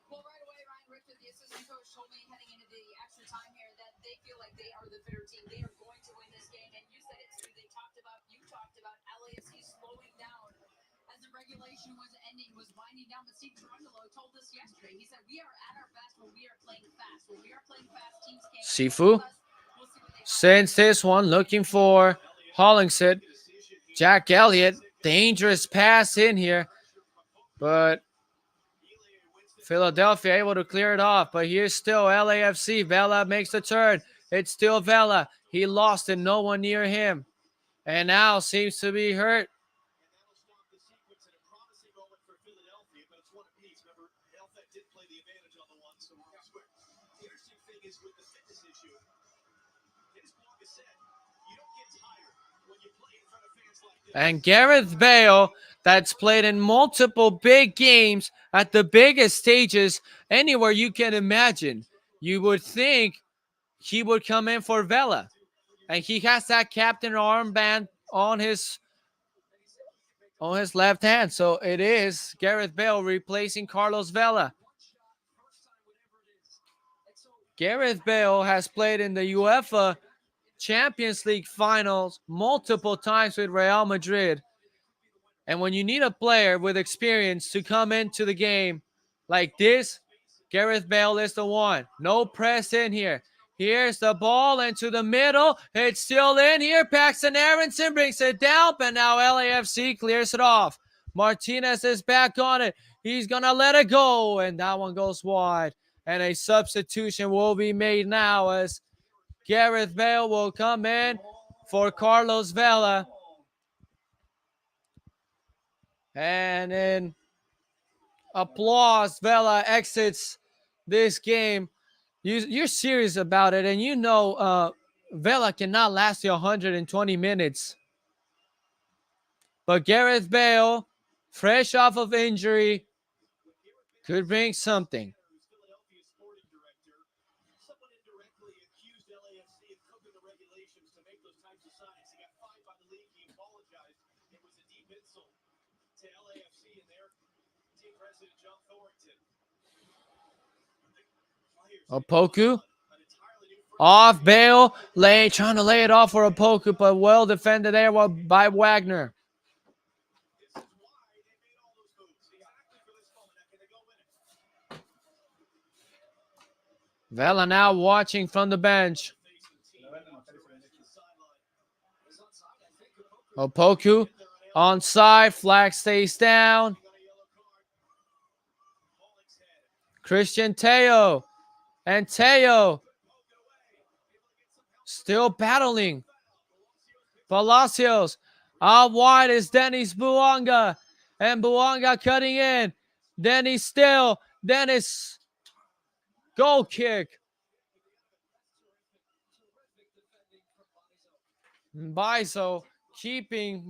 Well, right away, Ryan Richard, the assistant coach, told me heading into the extra time here that they feel like they are the fitter team. They are going to win this game. And you said it too. You talked about LAFC slowing down as the regulation was ending, was winding down. But Steve Cherundolo told us yesterday. He said we are at our best when we are playing fast. When we are playing fast, teams can't. Sifu sends this one, looking for Hollingshead. Jack Elliott, dangerous pass in here. But Philadelphia able to clear it off. But here's still LAFC. Vela makes the turn. It's still Vela. He lost it. No one near him. And now seems to be hurt. And Gareth Bale, that's played in multiple big games at the biggest stages anywhere you can imagine. You would think he would come in for Vela. And he has that captain armband on his left hand. So it is Gareth Bale replacing Carlos Vela. Gareth Bale has played in the UEFA Champions League finals multiple times with Real Madrid. And when you need a player with experience to come into the game like this, Gareth Bale is the one. No press in here. Here's the ball into the middle. It's still in here. Paxton Aronson brings it down, but now LAFC clears it off. Martinez is back on it. He's going to let it go, and that one goes wide. And a substitution will be made now as Gareth Bale will come in for Carlos Vela. And in applause, Vela exits this game. You're serious about it, and you know Vela cannot last you 120 minutes. But Gareth Bale, fresh off of injury, could bring something. Opoku off Bale, trying to lay it off for Opoku, but well defended there by Wagner. Vela now watching from the bench. Opoku onside, flag stays down. Christian Teo. And Teo still battling. Palacios Out wide is Dennis Buanga. And Buanga cutting in. Dennis still. Dennis. Goal kick. Biso keeping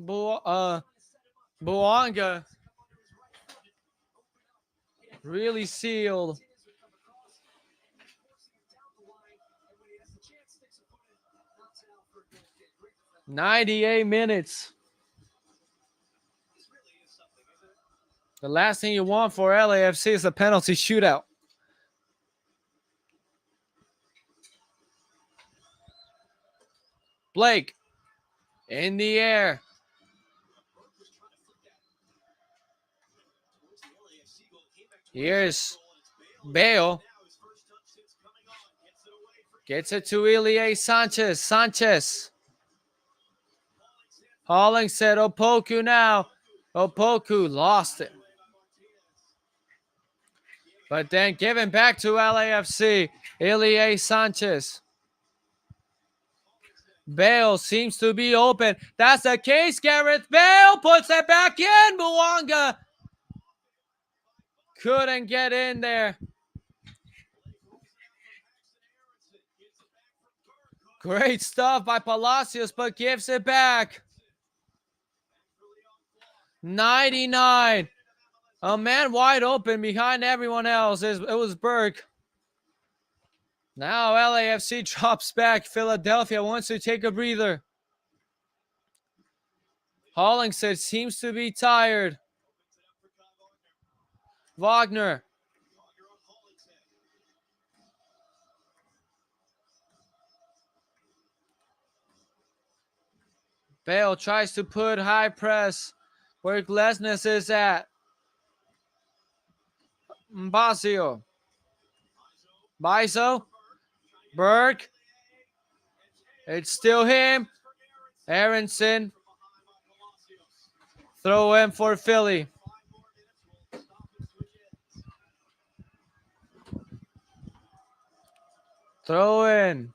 Buanga really sealed. 98 minutes. The last thing you want for LAFC is a penalty shootout. Blake in the air. Here's Bale. Gets it to Ilie Sanchez. Sanchez. Holling said Opoku now. Opoku lost it. But then given back to LAFC. Ilie Sanchez. Bale seems to be open. That's the case. Gareth Bale puts it back in. Buanga couldn't get in there. Great stuff by Palacios, but gives it back. 99. A man wide open behind everyone else. It was Burke. Now LAFC drops back. Philadelphia wants to take a breather. Hollingshead seems to be tired. Wagner. Bale tries to put high press where Glesnes is at. Mbasio. Biso. Burke. It's still him. Aronson. Throw in for Philly. Throw in.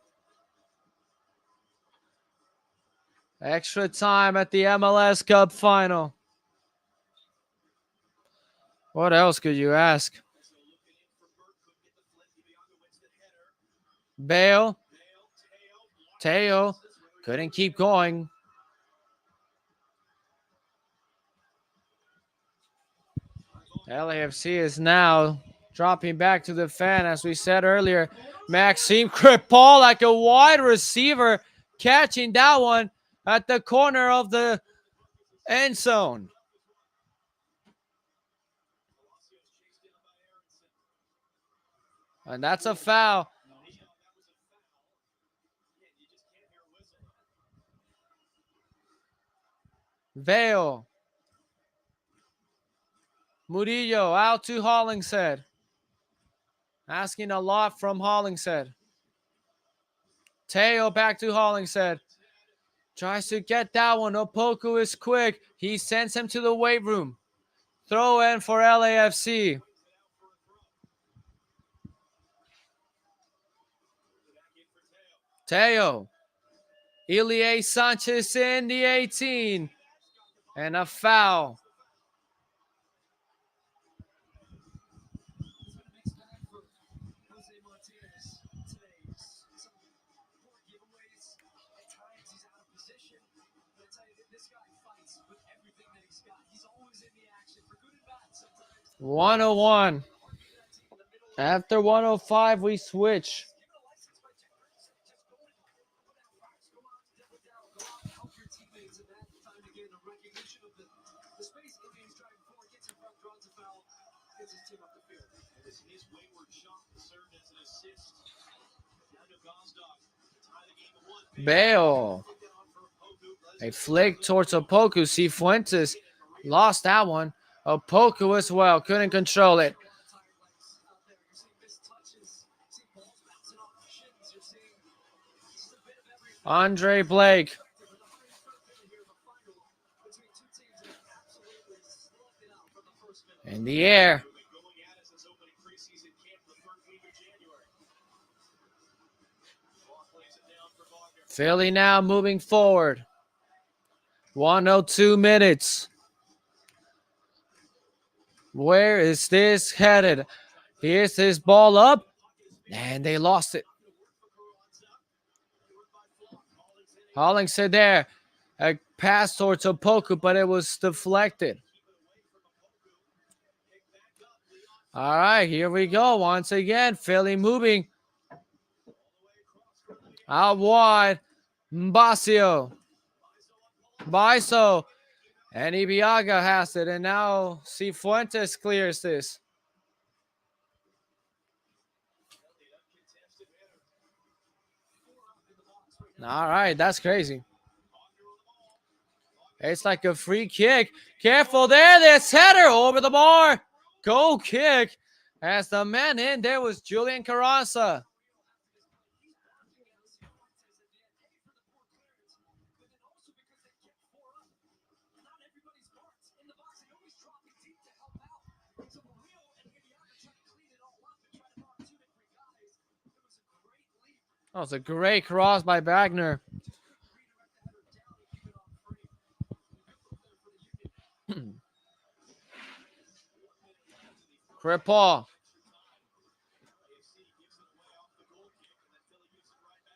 Extra time at the MLS Cup final. What else could you ask? Bale. Teo couldn't keep going. LAFC is now dropping back to the fan, as we said earlier. Maxime Cripal, like a wide receiver, catching that one at the corner of the end zone. And that's a foul. Vale. Murillo out to Hollingshead. Asking a lot from Hollingshead. Teo back to Hollingshead. Tries to get that one. Opoku is quick. He sends him to the weight room. Throw in for LAFC. Teo. Ilie Sanchez in the 18. And a foul. Sometimes 101. After 105, we switch. Bale. A flick towards Opoku. Cifuentes lost that one. Opoku as well. Couldn't control it. Andre Blake. In the air. Philly now moving forward. 102 minutes. Where is this headed? Here's his ball up, and they lost it. Hollingshead there. A pass towards Opoku, but it was deflected. All right, here we go. Once again, Philly moving out wide. Mbasio. Baiso. And Ibiaga has it. And now Cifuentes clears this. All right, that's crazy. It's like a free kick. Careful there. This header over the bar. Goal kick. As the man in there was Julian Carranza. That was a great cross by Wagner. Cripple.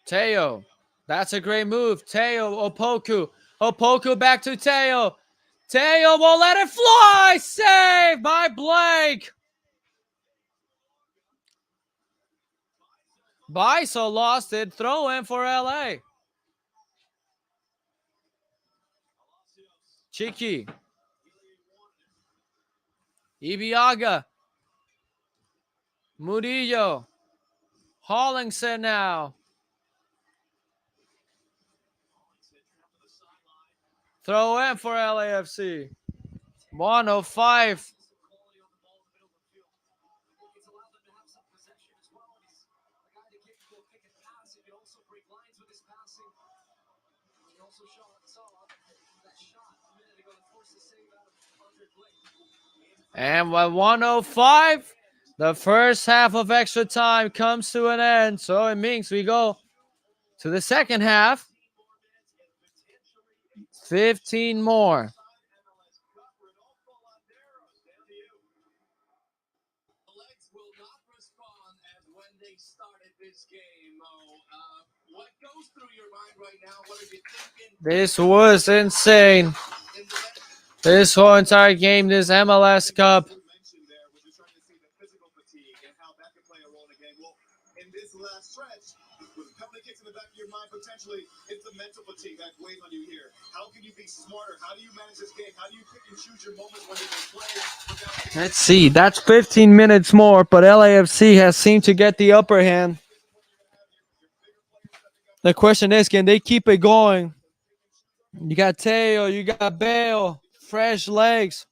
Teo. That's a great move. Teo, Opoku. Opoku back to Teo. Teo won't let it fly. Save by Blake. Baiso lost it. Throw in for LA. Chiki. Ibiaga. Murillo. Hollingshead now. Throw in for LAFC. 105. And with 105, the first half of extra time comes to an end. So it means we go to the second half. 15 more. This was insane. This whole entire game, this MLS Cup. In this last stretch, with a couple of kicks in the back of your mind, potentially, it's the mental fatigue that weighs on you here. How can you be smarter? How do you manage this game? How do you pick and choose your moments when you can play? Let's see. That's 15 minutes more, but LAFC has seemed to get the upper hand. The question is, can they keep it going? You got Teo, you got Bale, fresh legs.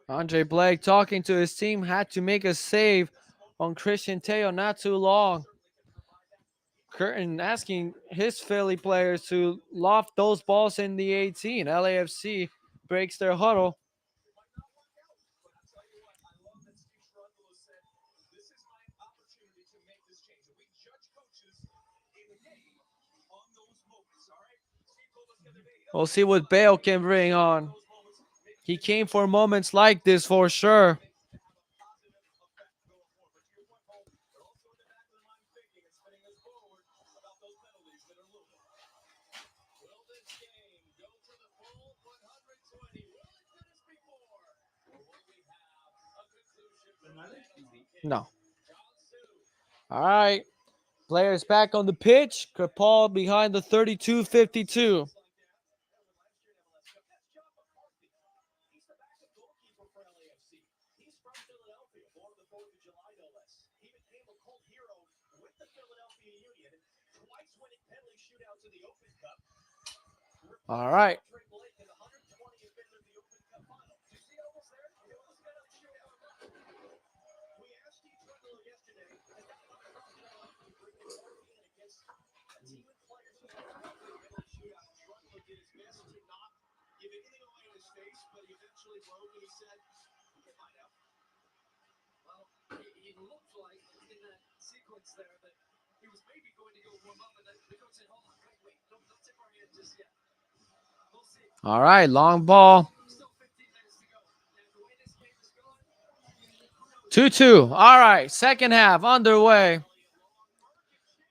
Andre Blake talking to his team, had to make a save on Christian Teo not too long. Curtin asking his Philly players to loft those balls in the 18. LAFC breaks their huddle. We'll see what Bale can bring on. He came for moments like this for sure. No. All right. Players back on the pitch. Kripal behind the 32-52. All right. gave anything away in his face, but he eventually broke and he said, "Okay, bye now." Well, he looked like in that sequence there that he was maybe going to go warm up, and then the coach said, "Hold on, wait, don't tip our hand just yet. We'll see." All right, long ball. Still 15 minutes to go. And the way this game is going, 2-2. All right, second half underway.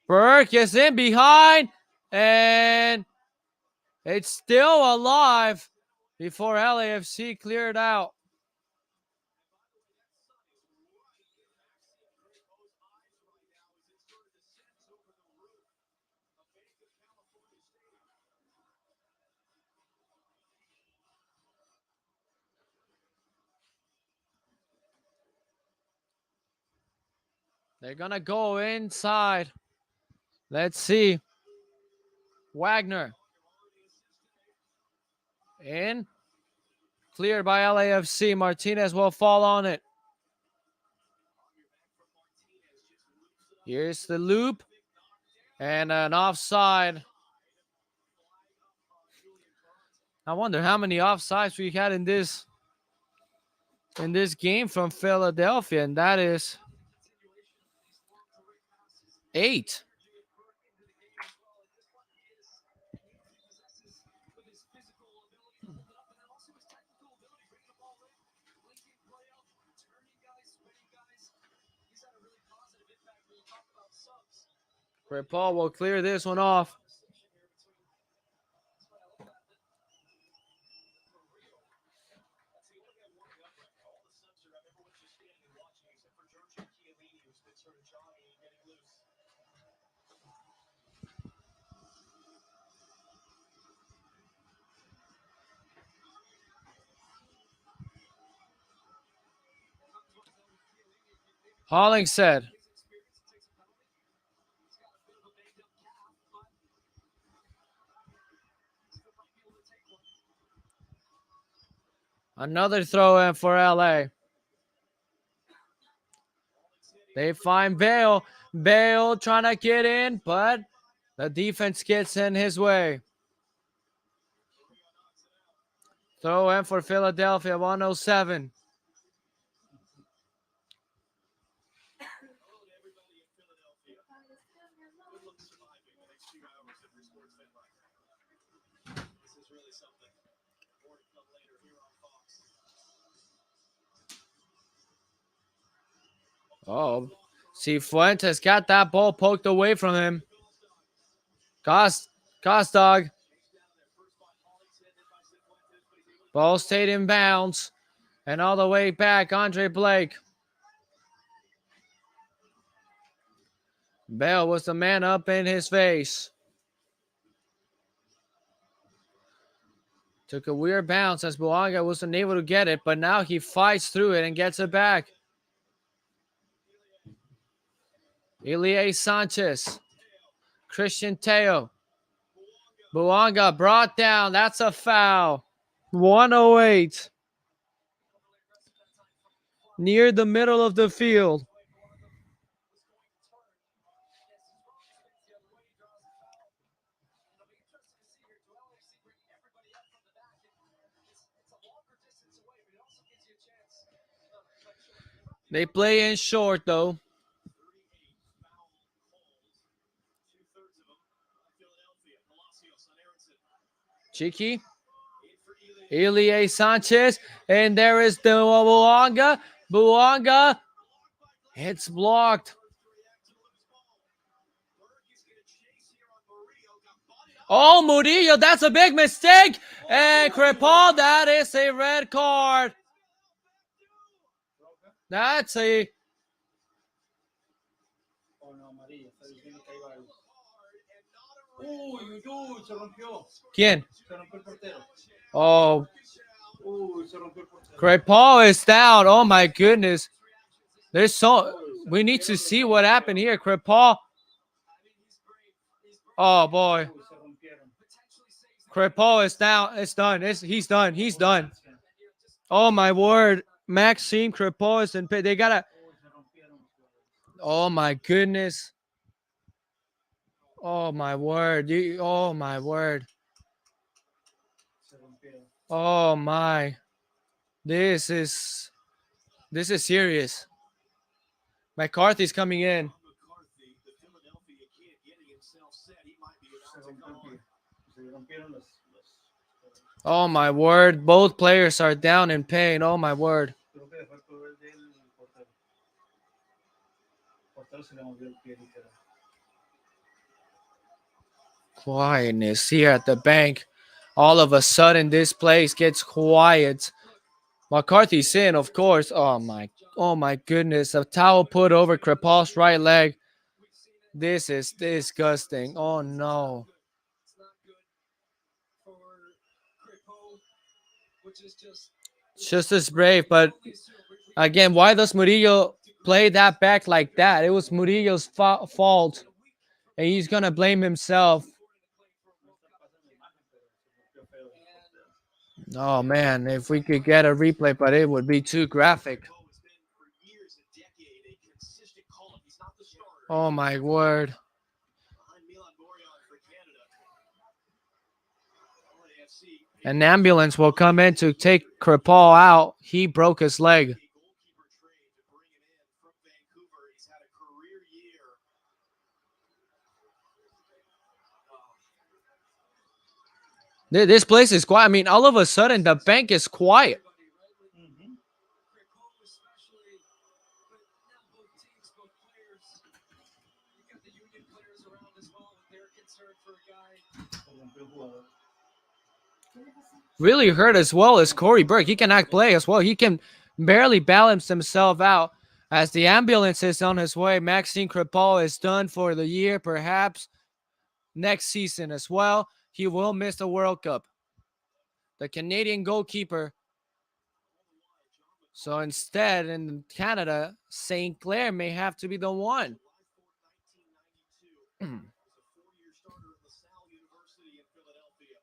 Burke is in behind, and it's still alive before LAFC cleared out. They're going to go inside. Let's see. Wagner. In. Cleared by LAFC. Martinez will fall on it. Here's the loop. And an offside. I wonder how many offsides we had in this game from Philadelphia, and that is 8. with his physical ability to hold it up, and then also his technical ability, bringing the ball in, linking play up, turning guys, spinning guys. He's had a really positive impact when you talk about subs. Great Paul will clear this one off. Holling said. Another throw in for LA. They find Bale. Bale trying to get in, but the defense gets in his way. Throw in for Philadelphia, 107. Oh, Cifuentes got that ball poked away from him. Costog. Ball stayed in bounds. And all the way back, Andre Blake. Bell was the man up in his face. Took a weird bounce as Buanga wasn't able to get it, but now he fights through it and gets it back. Ilie Sanchez. Christian Teo. Buanga brought down. That's a foul. 108. Near the middle of the field. They play in short, though. Cheeky. Ilie Sanchez. And there is the Buanga. Buanga. It's blocked. Oh, Murillo, that's a big mistake. And Crepal, that is a red card. That's a... ¿Quién? Oh. Crepal is down. Oh, my goodness. We need to see what happened here. Crepal. Oh, boy. Crepal is down. It's done. He's done. He's done. Oh, my word. Maxime Crepal is in pit. They got to... Oh, my goodness. Oh, my word. Oh, my word. Oh my. This is this is serious. McCarthy's coming in. McCarthy, the Philadelphia kid, getting himself set. He might be about to come on. Oh my word. Both players are down in pain. Oh my word. Quietness here at the bank. All of a sudden, this place gets quiet. McCarthy's in, of course. Oh my goodness! A towel put over Krepal's right leg. This is disgusting. Oh no! It's not good for Crepo, which is just It's just as brave, but only assume we again, why does Murillo play that back like that? It was Murillo's fault, and he's gonna blame himself. Oh man, if we could get a replay, but it would be too graphic. Crepo has been for years, a decade, a consistent call-up. He's not the starter. Oh my word! Behind Milan Borjan for Canada. LAFC, An ambulance will come in to take Kripal out. He broke his leg. a goalkeeper trade to bring him in from Vancouver. He's had a career year. This place is quiet. I mean, all of a sudden, the bank is quiet. Crepo especially, but not both teams, both players. You got the Union players around as well, and they're concerned for a guy. Really hurt as well as Corey Burke. He cannot play as well. He can barely balance himself out as the ambulance is on his way. Maxime Kripal is done for the year, perhaps next season as well. He will miss the World Cup. The Canadian goalkeeper. So instead, in Canada, St. Clair may have to be the one. July 4th, 1992. He was a four-year starter at LaSalle University in Philadelphia.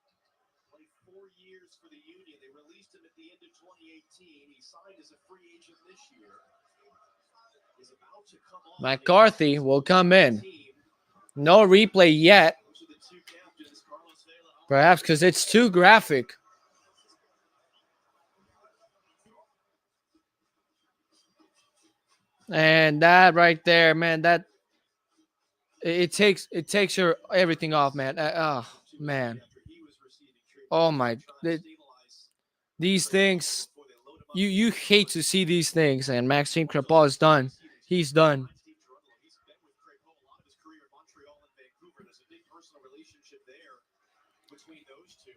Played 4 years for the Union. They released him at the end of 2018. He signed as a free agent this year. Is about to come on. McCarthy will come in. Team. No replay yet, Those are the two captains, Carlos Vela. perhaps because it's too graphic. And that right there, man, that it takes your everything off, man. Oh man, After he was receiving treatment. oh my, Stabilize these things before they load him up. you hate to see these things. And Maxime Kripal is done. He's done. Steve Trundle, he's been with Crepo a lot of his career in Montreal and Vancouver. There's a big personal relationship there between those two.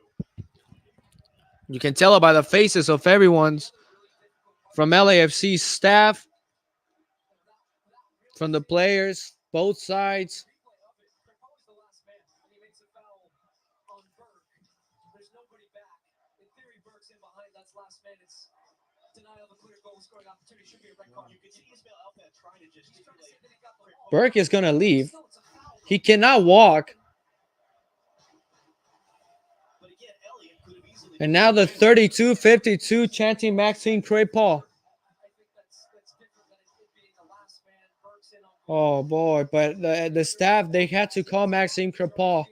You can tell it by the faces of everyone's from LAFC staff, from the players, both sides. Replay of it. Crepo is the last man, and he makes a foul on Burke. There's nobody back. In theory, Burke's in behind. That's last man. It's denial of a clear goal scoring opportunity. Should be a red card. You could see Ismail Elfad trying to just He's trying to say that he got the ball. Burke is gonna leave. Still, it's a foul. He cannot walk. But again, Elliott could have easily And now the 32-52 chanting Maxime Kripal. I think that's different than it being the last man. Burke's in on goal. Oh boy, but the staff, they had to call Maxime Kripal.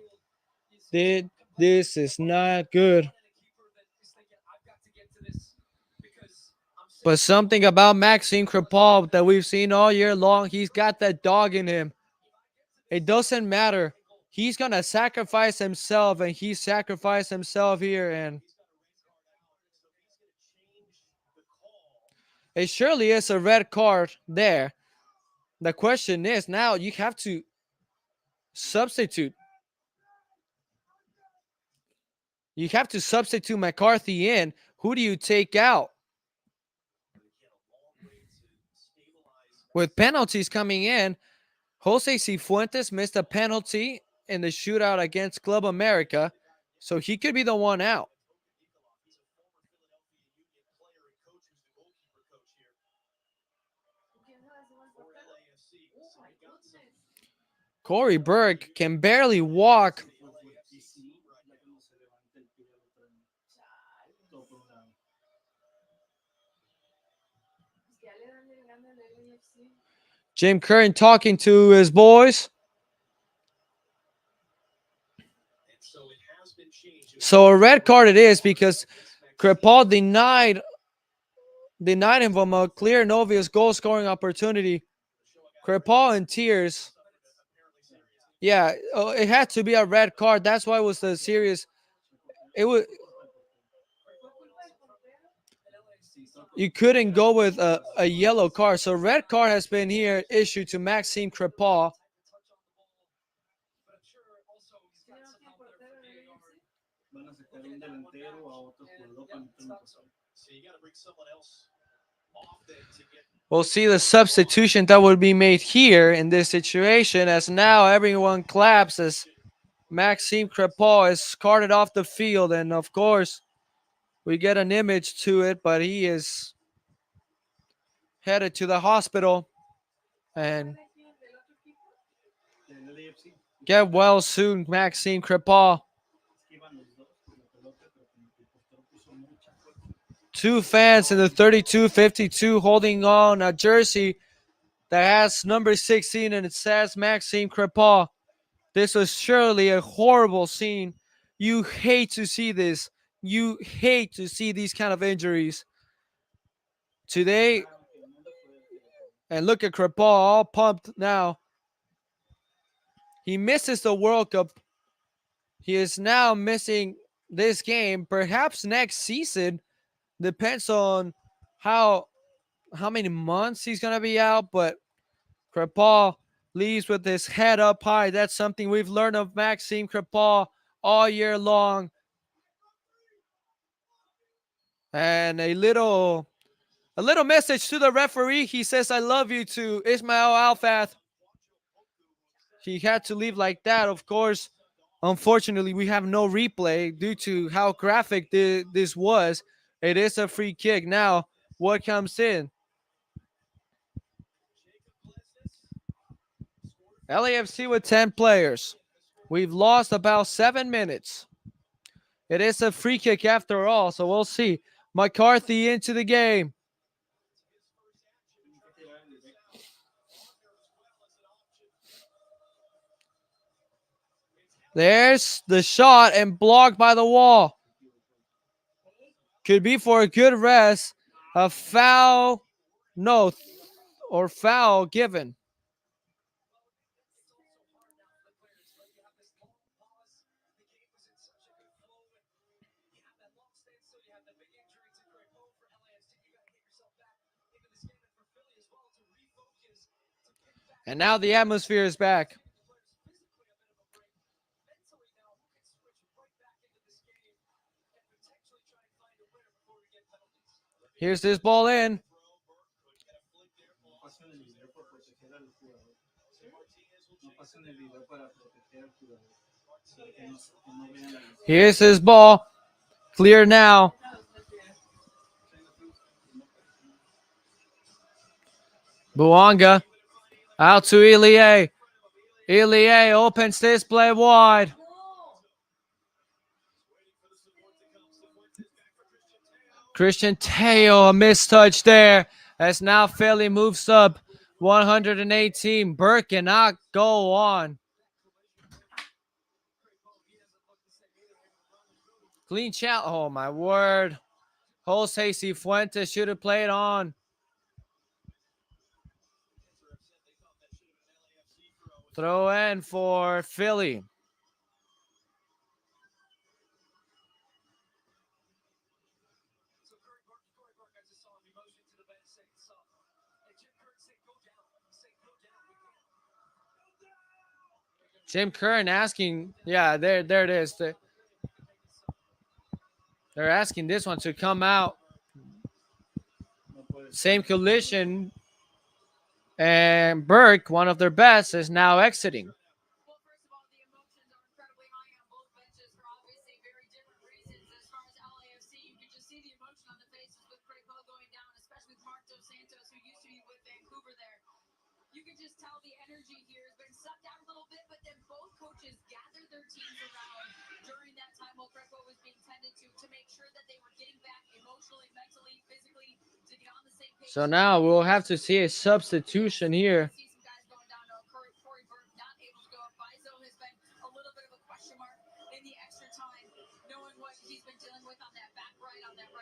This is not good. And a keeper that is thinking, I've got to get to this because I'm safe. But something about Maxime Kripal that we've seen all year long, he's got that dog in him. It doesn't matter. He's gonna sacrifice himself, and he sacrificed himself here, and it surely is a red card there. The question is now you have to substitute. You have to substitute McCarthy in. Who do you take out? With penalties coming in, Jose Cifuentes missed a penalty in the shootout against Club America, so he could be the one out. He's a former Philadelphia Union player and coach who's the goalkeeper coach here for LAFC. So we got some Corey Burke can barely walk. LAFC team right now. Jim Curran talking to his boys. And so it has been changed. So a red card it is because Crepal denied him from a clear and obvious goal scoring opportunity. Crepal in tears. Yeah, it had to be a red card. That's why it was the serious. It was you couldn't go with a yellow card. So red card has been here issued to Maxime Crepal. We'll see the substitution that would be made here in this situation, as now everyone claps as Maxime Crepal is carted off the field. And of course, we get an image to it, but he is headed to the hospital and get well soon, Maxime Crepal. Two fans in the 32-52 holding on a jersey that has number 16 and it says Maxime Crepal. This was surely a horrible scene. You hate to see this. You hate to see these kind of injuries. Today, and look at Crepal all pumped now. He misses the World Cup. He is now missing this game. Perhaps next season. Depends on how many months he's gonna be out. But Crepal leaves with his head up high. That's something we've learned of Maxime Crepal all year long. And a little message to the referee. He says, "I love you" to Ismail Alfath. He had to leave like that, of course. Unfortunately, we have no replay due to how graphic this was. It is a free kick. Now, what comes in? LAFC with 10 players. We've lost about 7 minutes. It is a free kick after all, so we'll see. McCarthy into the game. There's the shot and blocked by the wall. Could be for a good rest. A foul, no, or foul given. And now the atmosphere is back. Here's this ball in. Here's his ball. Clear now. Buanga out to Ilie. Ilie opens this play wide. Christian Teo, a mistouch there. As now Philly moves up 118. Burke cannot go on. Clean challenge. Oh, my word. Jose Cifuentes should have played on. Throw in for Philly. Jim Curran asking, yeah, there it is. They're asking this one to come out. Same collision. And Burke, one of their best, is now exiting. Well, first of all, the emotions are incredibly high on both benches for obviously very different reasons. As far as LAFC, you can just see the emotion on the faces with Craig Poe going down, especially with Mark Dos Santos, who used to be with Vancouver there. You can just tell the energy here has been sucked down a little bit, but then both coaches gathered their teams around during that time while Craig Poe was being tended to make sure that they were getting back emotionally, mentally, physically to get on the same page. So now we'll have to see a substitution here. See some guys going down. Corey Burke not able to go up. Bizo has been a little bit of a question mark in the extra time, knowing what he's been dealing with on that back right, on that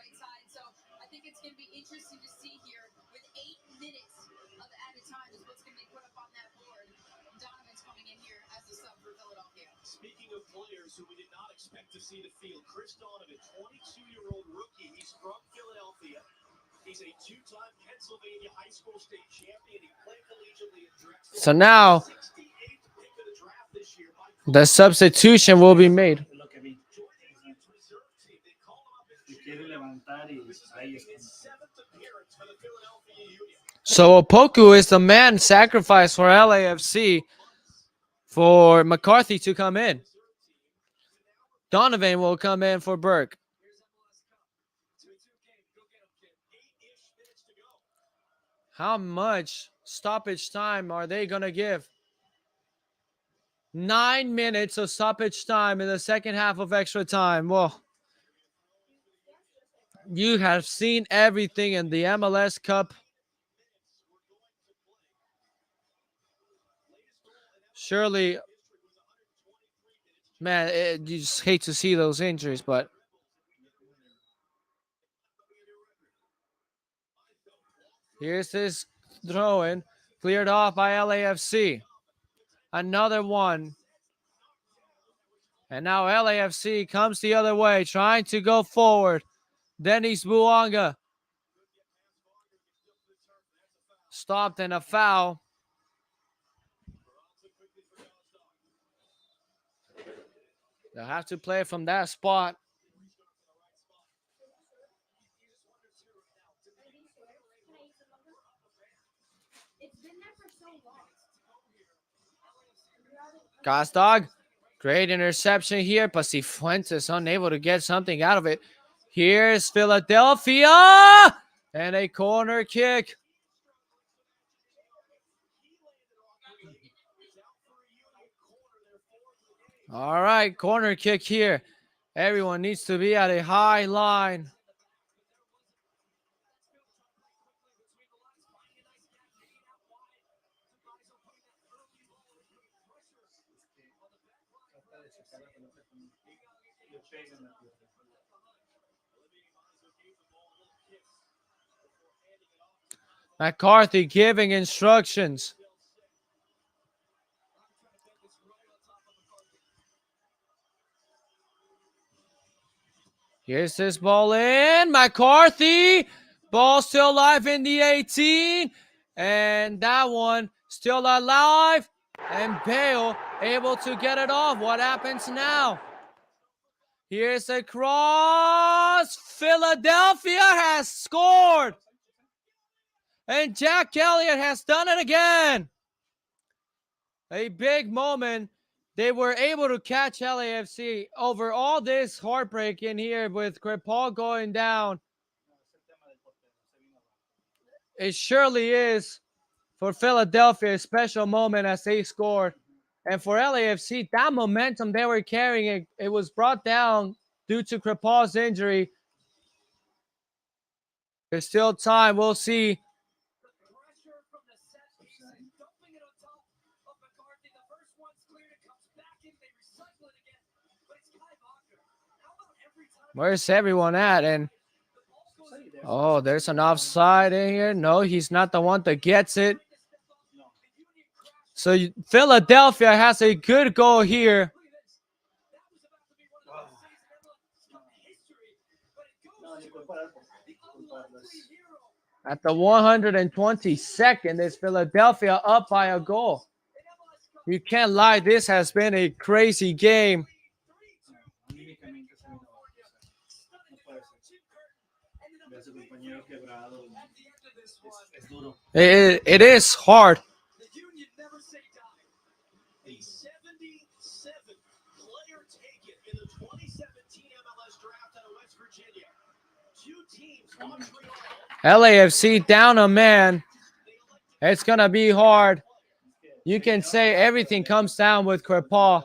Speaking of players who we did not expect to see the field, Chris Donovan, 22-year-old rookie. He's from Philadelphia. He's a two-time Pennsylvania high school state champion. He played collegiately in Drexel. So now 68th pick of the draft this year by the substitution will be made. Es lo que vi. joining his reserve team. They call him up in Y quiere levantar y ahí es his cuando- 7th appearance for the Philadelphia Union. So Opoku is the man sacrificed for LAFC for McCarthy to come in. Donovan will come in for Burke. Here's MLS Cup. 2-2 game. Go get him, kid. 8-ish minutes to go. How much stoppage time are they going to give? 9 minutes of stoppage time in the second half of extra time. Well, you have seen everything in the MLS Cup. Surely, man, you just hate to see those injuries, but here's this throw in, cleared off by LAFC. Another one. And now LAFC comes the other way, trying to go forward. Dennis Buanga. Stopped and a foul. They'll have to play from that spot. Gosdog, great interception here, but Cifuentes unable to get something out of it. Here's Philadelphia, and a corner kick. All right, corner kick here. Everyone needs to be at a high line. McCarthy giving instructions. Here's this ball in. McCarthy. Ball still alive in the 18. And that one still alive. And Bale able to get it off. What happens now? Here's a cross. Philadelphia has scored. And Jack Elliott has done it again. A big moment. They were able to catch LAFC over all this heartbreak in here with Crepal going down. It surely is for Philadelphia a special moment as they scored. And for LAFC, that momentum they were carrying, it was brought down due to Crepal's injury. There's still time. We'll see. Pressure from the set piece and dumping it on top of McCarthy. The first one's cleared. It comes back in. They recycle it again. But it's Kai Wagner. How about every time? Where's everyone at? And oh, there's an offside in here. No, he's not the one that gets it. So Philadelphia has a good goal here. At the 122nd, is Philadelphia up by a goal. You can't lie, this has been a crazy game. Anímicamente se vino abajo, o sea, no puede ser. Ve a su compañero quebrado. Es duro. It is hard. The Union never say die. The 77th player taken in the 2017 MLS draft out of West Virginia. Two teams, Montreal. LAFC down a man. It's going to be hard. You can say everything comes down with Crepal.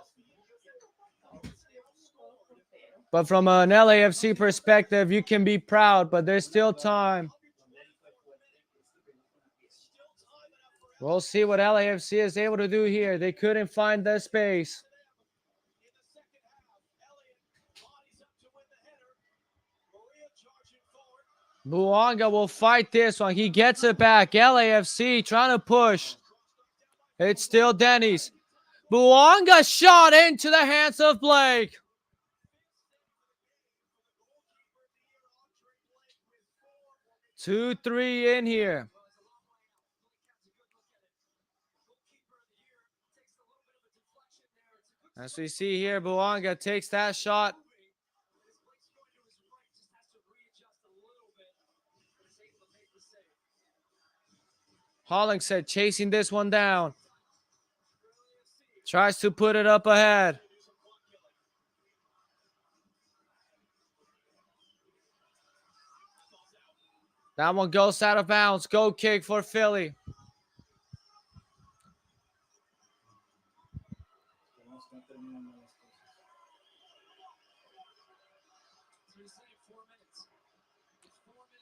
But from an LAFC perspective, you can be proud, but there's still time. We'll see what LAFC is able to do here. They couldn't find the space. Buanga will fight this one. He gets it back. LAFC trying to push. It's still Denny's. Buonga shot into the hands of Blake. Two, three in here. As we see here, Buonga takes that shot. Hollingshead chasing this one down. Tries to put it up ahead. That one goes out of bounds. Goal kick for Philly.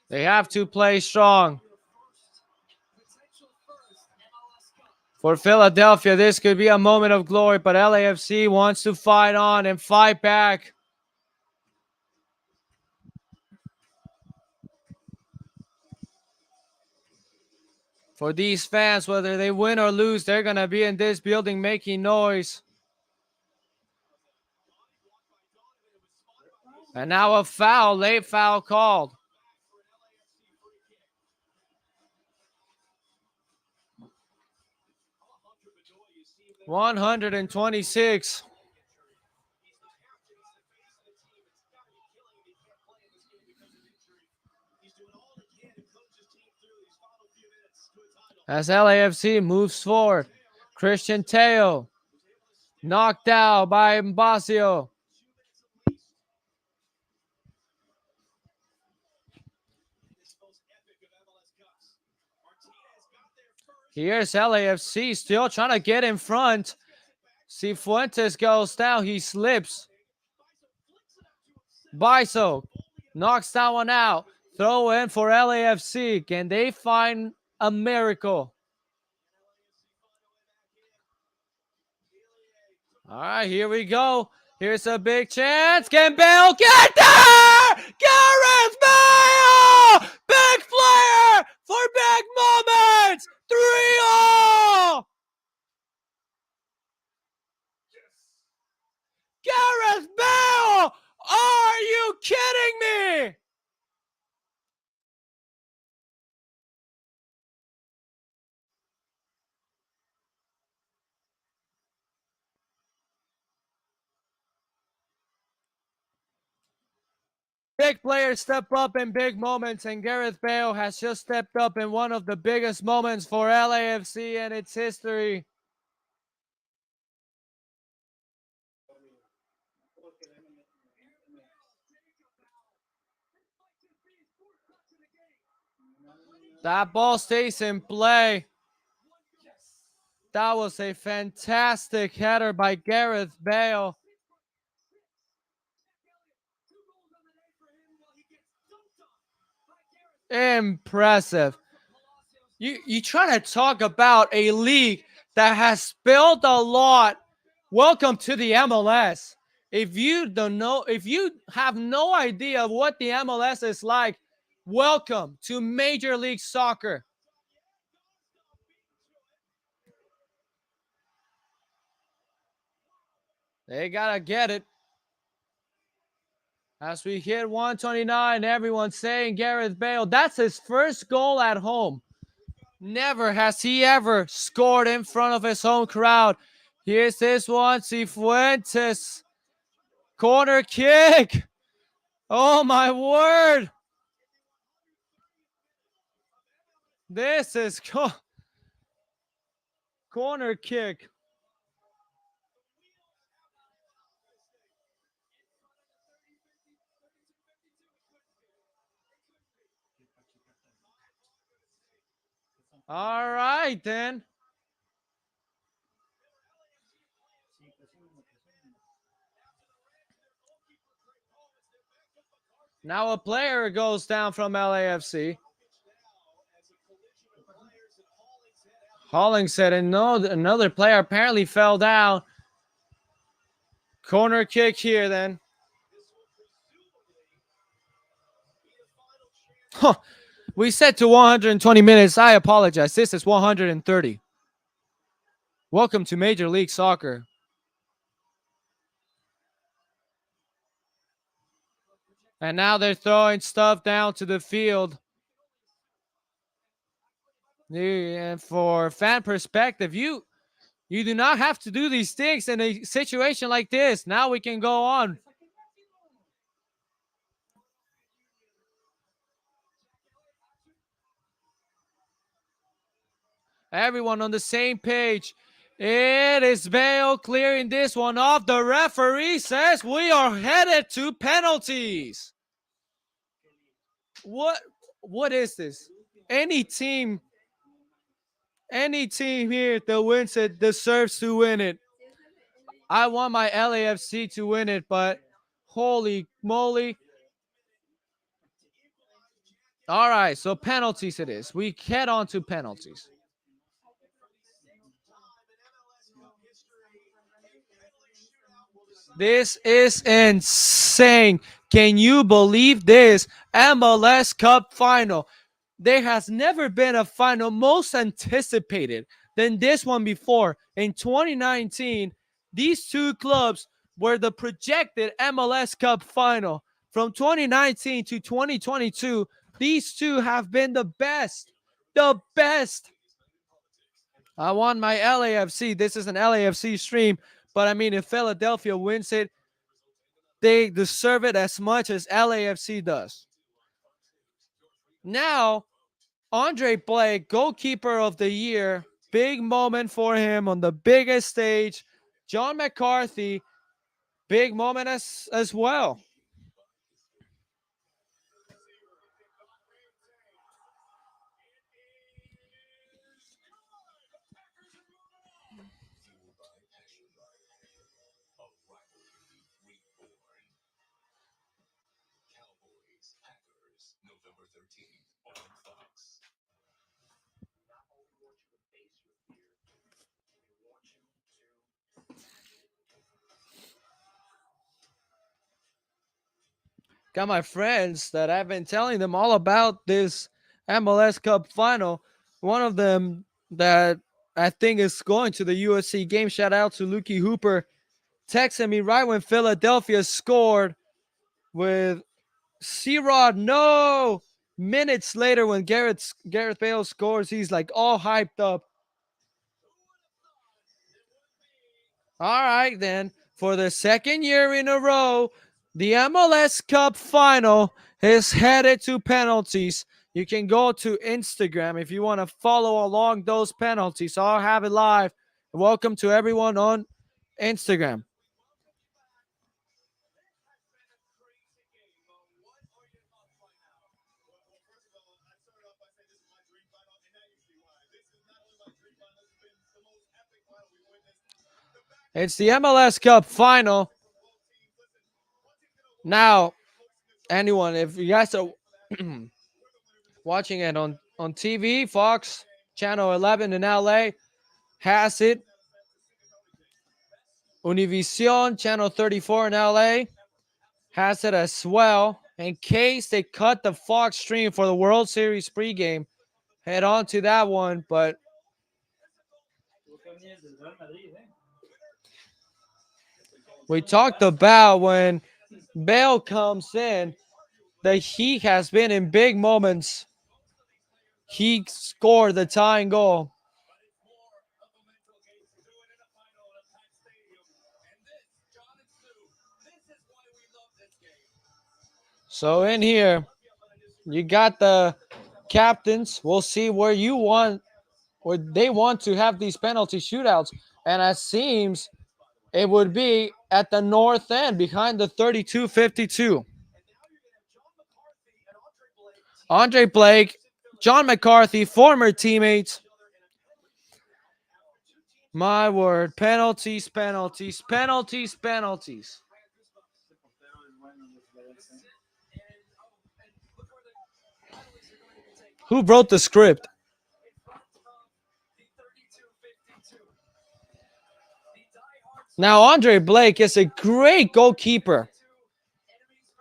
They have to play strong. For Philadelphia, this could be a moment of glory, but LAFC wants to fight on and fight back. For these fans, whether they win or lose, they're going to be in this building making noise. And now a foul, late foul called. $126. As LAFC moves forward, Christian Teo knocked out by Mbasio. Here's LAFC still trying to get in front. Cifuentes goes down. He slips. Biso knocks that one out. Throw in for LAFC. Can they find a miracle? All right, here we go. Here's a big chance. Can Bale get there? Gareth Bale! Big player for big moments. 3-0. Gareth Bale! Are you kidding me? Big players step up in big moments, and Gareth Bale has just stepped up in one of the biggest moments for LAFC and its history. That ball stays in play. That was a fantastic header by Gareth Bale. Impressive. You try to talk about a league that has built a lot. Welcome to the MLS. If you don't know, if you have no idea what the MLS is like, welcome to Major League Soccer. They gotta get it. As we hit 129, everyone's saying Gareth Bale. That's his first goal at home. Never has he ever scored in front of his home crowd. Here's this one, Cifuentes. Corner kick. Oh my word. This is corner kick. All right, then. Now a player goes down from LAFC. Hollingshead and another player apparently fell down. Corner kick here, then. Huh. We set to 120 minutes. I apologize. This is 130. Welcome to Major League Soccer. And now they're throwing stuff down to the field. And for fan perspective, you do not have to do these things in a situation like this. Now we can go on. Everyone on the same page. It is Bale clearing this one off. The referee says we are headed to penalties. What what is this? Any team any team here that wins it deserves to win it. I want my LAFC to win it, but holy moly. All right, so penalties it is. We head on to penalties. This is insane. Can you believe this? MLS Cup final. There has never been a final most anticipated than this one before. In 2019, these two clubs were the projected MLS Cup final. From 2019 to 2022, these two have been the best. The best. I want my LAFC. This is an LAFC stream, but I mean, if Philadelphia wins it, they deserve it as much as LAFC does. Now, Andre Blake, goalkeeper of the year, big moment for him on the biggest stage. John McCarthy, big moment as well. Got my friends that I've been telling them all about this MLS Cup final. One of them that I think is going to the USC game. Shout out to Lukey Hooper. Texted me right when Philadelphia scored with C-Rod. No! Minutes later, when Gareth Bale scores, he's like all hyped up. All right, then. For the second year in a row, the MLS Cup final is headed to penalties. You can go to Instagram if you want to follow along those penalties. I'll have it live. Welcome to everyone on Instagram. It's the MLS Cup final. Now, anyone, if you guys are watching it on TV, Fox Channel 11 in LA has it. Univision Channel 34 in LA has it as well. In case they cut the Fox stream for the World Series pregame, head on to that one. But we talked about when Bale comes in that he has been in big moments. He scored the tying goal. So in here, you got the captains. We'll see where you want or they want to have these penalty shootouts. And it seems it would be at the north end behind the 32-52. Andre Blake, John McCarthy, former teammates. My word, penalties, penalties, penalties, penalties. Who wrote the script? Now, Andre Blake is a great goalkeeper.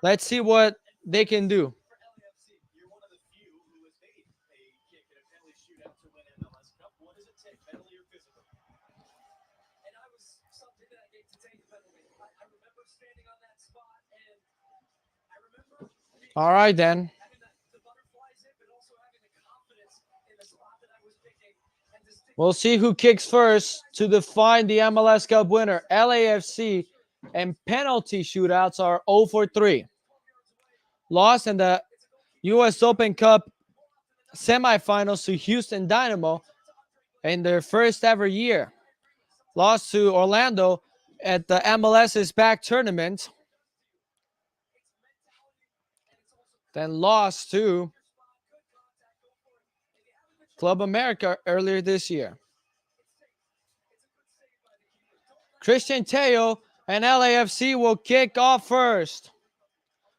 Let's see what they can do. that gate to take a penalty. I remember standing on that spot, and I remember All right, then. having the butterflies in, but also having the confidence in the spot that I was picking and to stick. We'll see who kicks first to define the MLS Cup winner. LAFC and penalty shootouts are 0 for 3. Lost in the U.S. Open Cup semifinals to Houston Dynamo in their first ever year. Lost to Orlando at the MLS's back tournament. Then lost to Club America earlier this year. Christian Teo and LAFC will kick off first.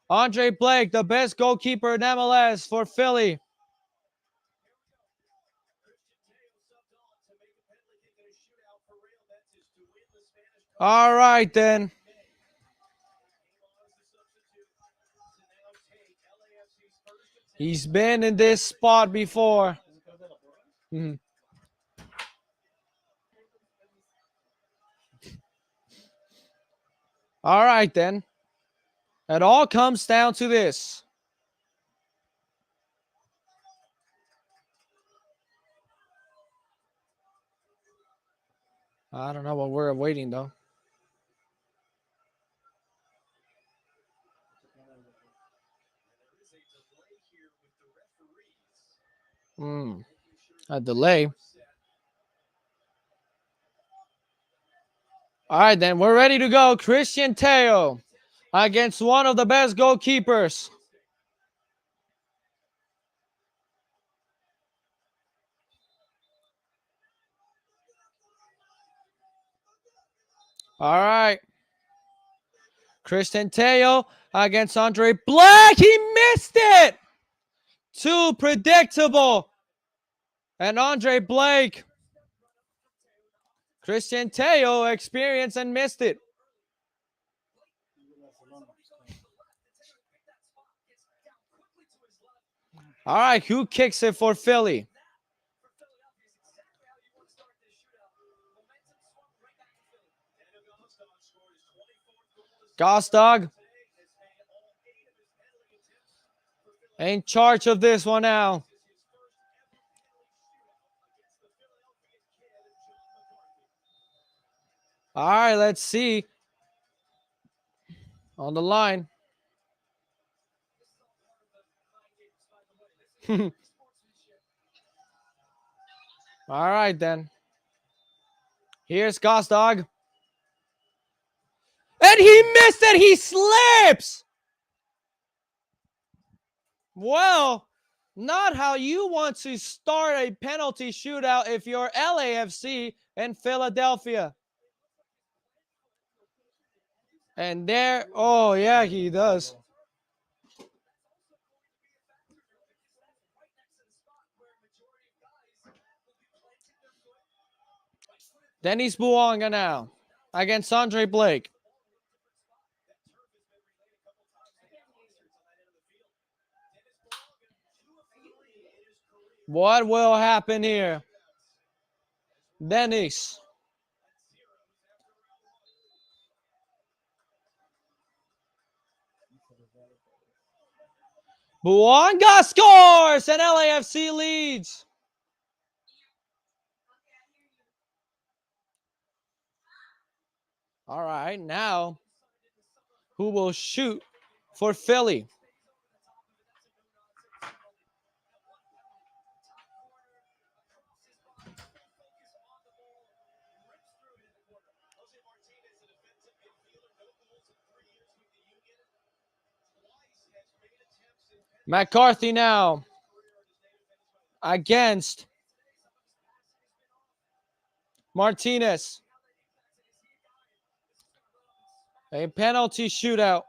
Andre Blake, the best goalkeeper in MLS for Philly. All right, then. He's been in this spot before. Mhm. All right, then. It all comes down to this. I don't know what we're waiting, though. A delay. All right, then. We're ready to go. Christian Teo against one of the best goalkeepers. All right. Christian Teo against Andre Blake. He missed it. Too predictable. And Andre Blake. Christian Teo experienced and missed it. All right, who kicks it for Philly? Gostog in charge of this one now. All right, let's see. On the line. All right, then. Here's Gostog. And he missed it. He slips. Well, not how you want to start a penalty shootout if you're LAFC in Philadelphia. And there, oh yeah, he does. Dennis Buonga now against Andre Blake. What will happen here? Dennis. Buonga scores and LAFC leads. All right, now who will shoot for Philly? McCarthy now against Martinez. A penalty shootout.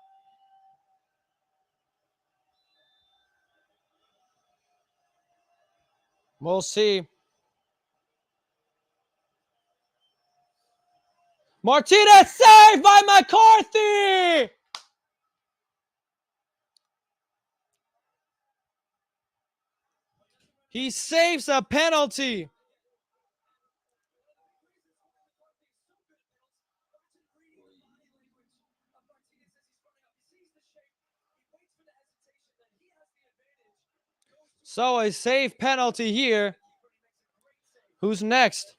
We'll see. Martinez saved by McCarthy. He saves a penalty. So a safe penalty here. Who's next?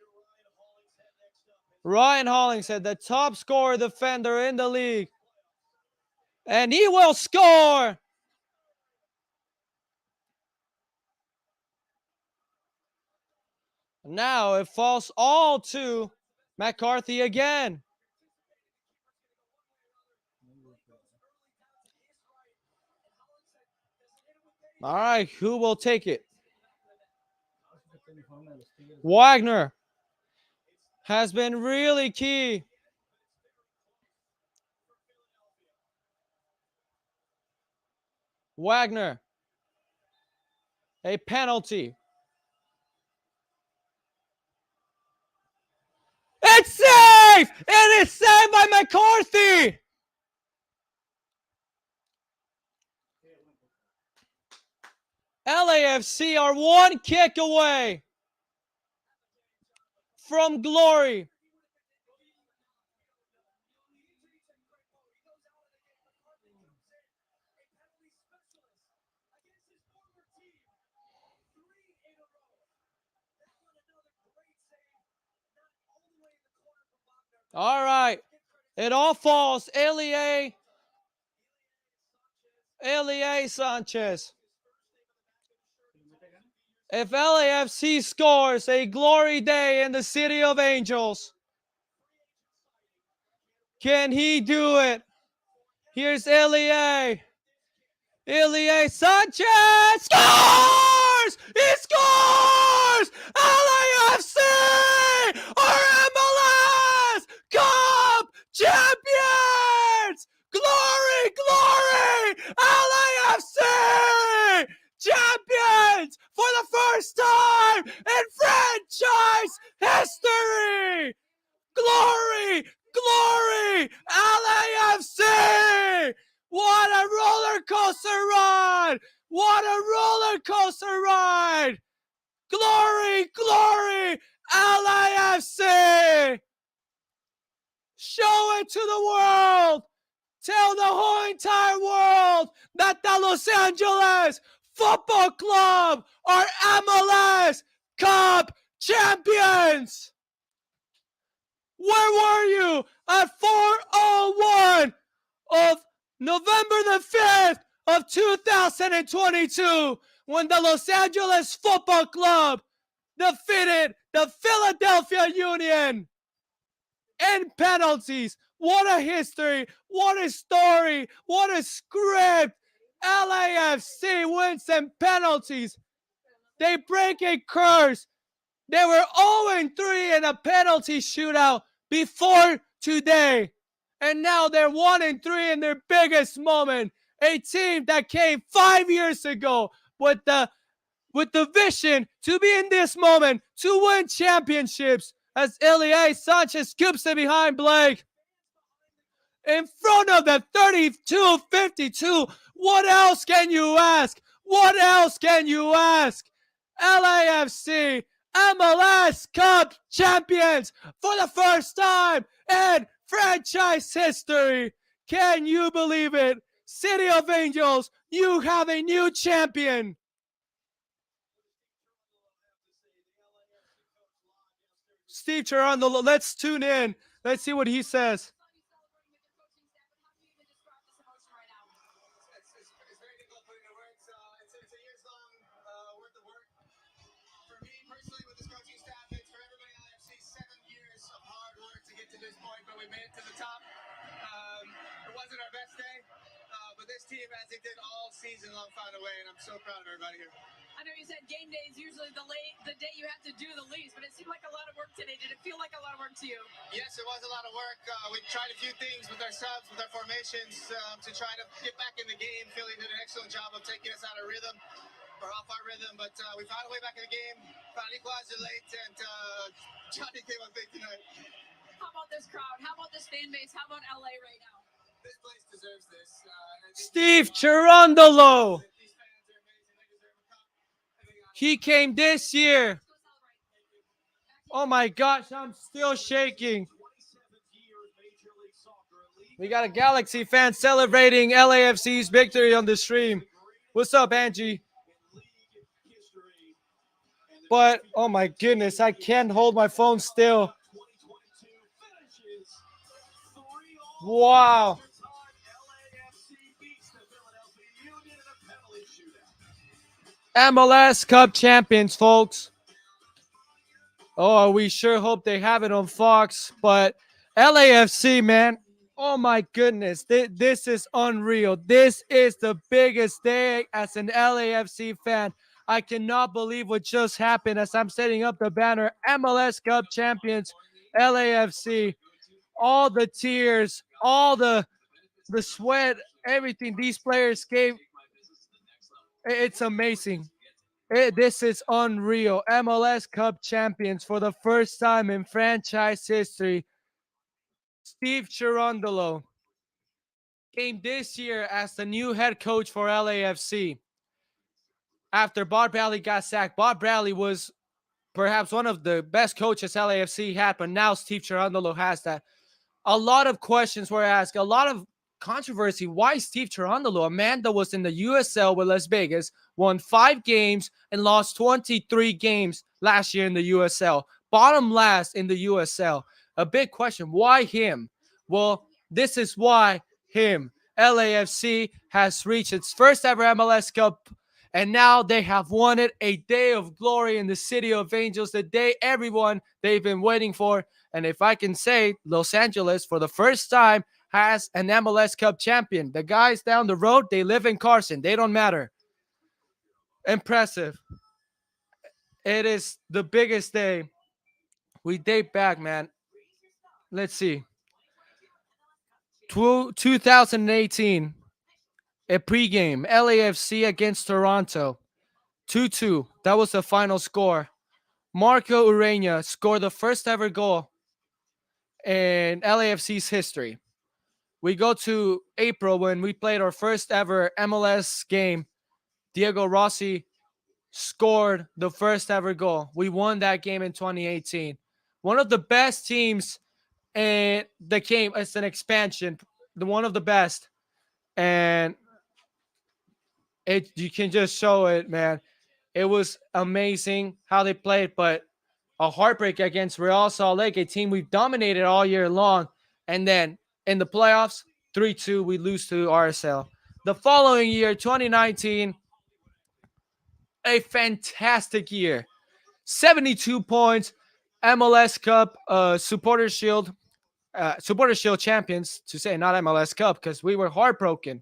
Ryan Hollingshead, the top scorer defender in the league. And he will score! Now it falls all to McCarthy again. All right, who will take it? Wagner has been really key. Wagner, a penalty. It's safe! It is saved by McCarthy! LAFC are one kick away from glory. All right. It all falls. Elie Sanchez. If LAFC scores a glory day in the City of Angels, can he do it? Here's Elie Sanchez scores! He scores! LAFC are MLS Cup champions! Glory, glory! LAFC champions for the first time in franchise history! Glory, glory! LAFC! What a roller coaster ride! What a roller coaster ride! Glory, glory, LAFC! Show it to the world! Tell the whole entire world that the Los Angeles Football Club are MLS Cup champions! Where were you at 4:01 of November the 5th of 2022 when the Los Angeles Football Club defeated the Philadelphia Union in penalties? What a history, what a story, what a script. LAFC wins in penalties. They break a curse. They were 0-3 in a penalty shootout before today. And now they're 1-3 in their biggest moment. A team that came 5 years ago with the vision to be in this moment to win championships, as Elie Sanchez scoops it behind Blake. In front of the 32-52. What else can you ask? What else can you ask? LAFC MLS Cup champions for the first time in franchise history. Can you believe it? City of Angels, you have a new champion. Steve Cherundolo, let's tune in. Let's see what he says. Wasn't our best day, but this team, as they did all season long, found a way, and I'm so proud of everybody here. I know you said game day is usually the day you have to do the least, but it seemed like a lot of work today. Did it feel like a lot of work to you? Yes, it was a lot of work. We tried a few things with our subs, with our formations, to try to get back in the game. Philly did an excellent job of taking us out of rhythm, or off our rhythm, but we found a way back in the game, found an equalizer late, and Johnny came up big tonight. How about this crowd? How about this fan base? How about LA right now? This place deserves this. Steve Cherundolo. He came this year. Oh my gosh, I'm still shaking. We got a Galaxy fan celebrating LAFC's victory on the stream. What's up, Angie? But oh my goodness, I can't hold my phone still. Wow. MLS Cup champions, folks. Oh, we sure hope they have it on Fox. But LAFC, man. Oh my goodness. This is unreal. This is the biggest day as an LAFC fan. I cannot believe what just happened as I'm setting up the banner. MLS Cup champions, LAFC. All the tears, all the sweat, everything these players gave. It's amazing. This is unreal. MLS Cup champions for the first time in franchise history. Steve Cherundolo came this year as the new head coach for LAFC. After Bob Bradley got sacked, Bob Bradley was perhaps one of the best coaches LAFC had, but now Steve Cherundolo has that. A lot of questions were asked, a lot of controversy. Why Steve Cherundolo, a man that was in the USL with Las Vegas, won 5 games and lost 23 games last year in the USL, bottom last in the USL. A big question, why him? Well, this is why him. LAFC has reached its first ever MLS Cup, and now they have won it, a day of glory in the city of Angels, the day everyone they've been waiting for. And if I can say, Los Angeles, for the first time, has an MLS Cup champion. The guys down the road, they live in Carson. They don't matter. Impressive. It is the biggest day. We date back, man. Let's see. 2018, a pregame. LAFC against Toronto. 2-2. That was the final score. Marco Urena scored the first ever goal in LAFC's history. We go to April when we played our first ever MLS game. Diego Rossi scored the first ever goal. We won that game in 2018. One of the best teams in the game. It's an expansion. The one of the best. And you can just show it, man. It was amazing how they played, but a heartbreak against Real Salt Lake, a team we've dominated all year long. And then in the playoffs, 3-2, we lose to RSL. The following year, 2019, a fantastic year. 72 points, MLS Cup, Supporter Shield champions, to say, not MLS Cup, because we were heartbroken.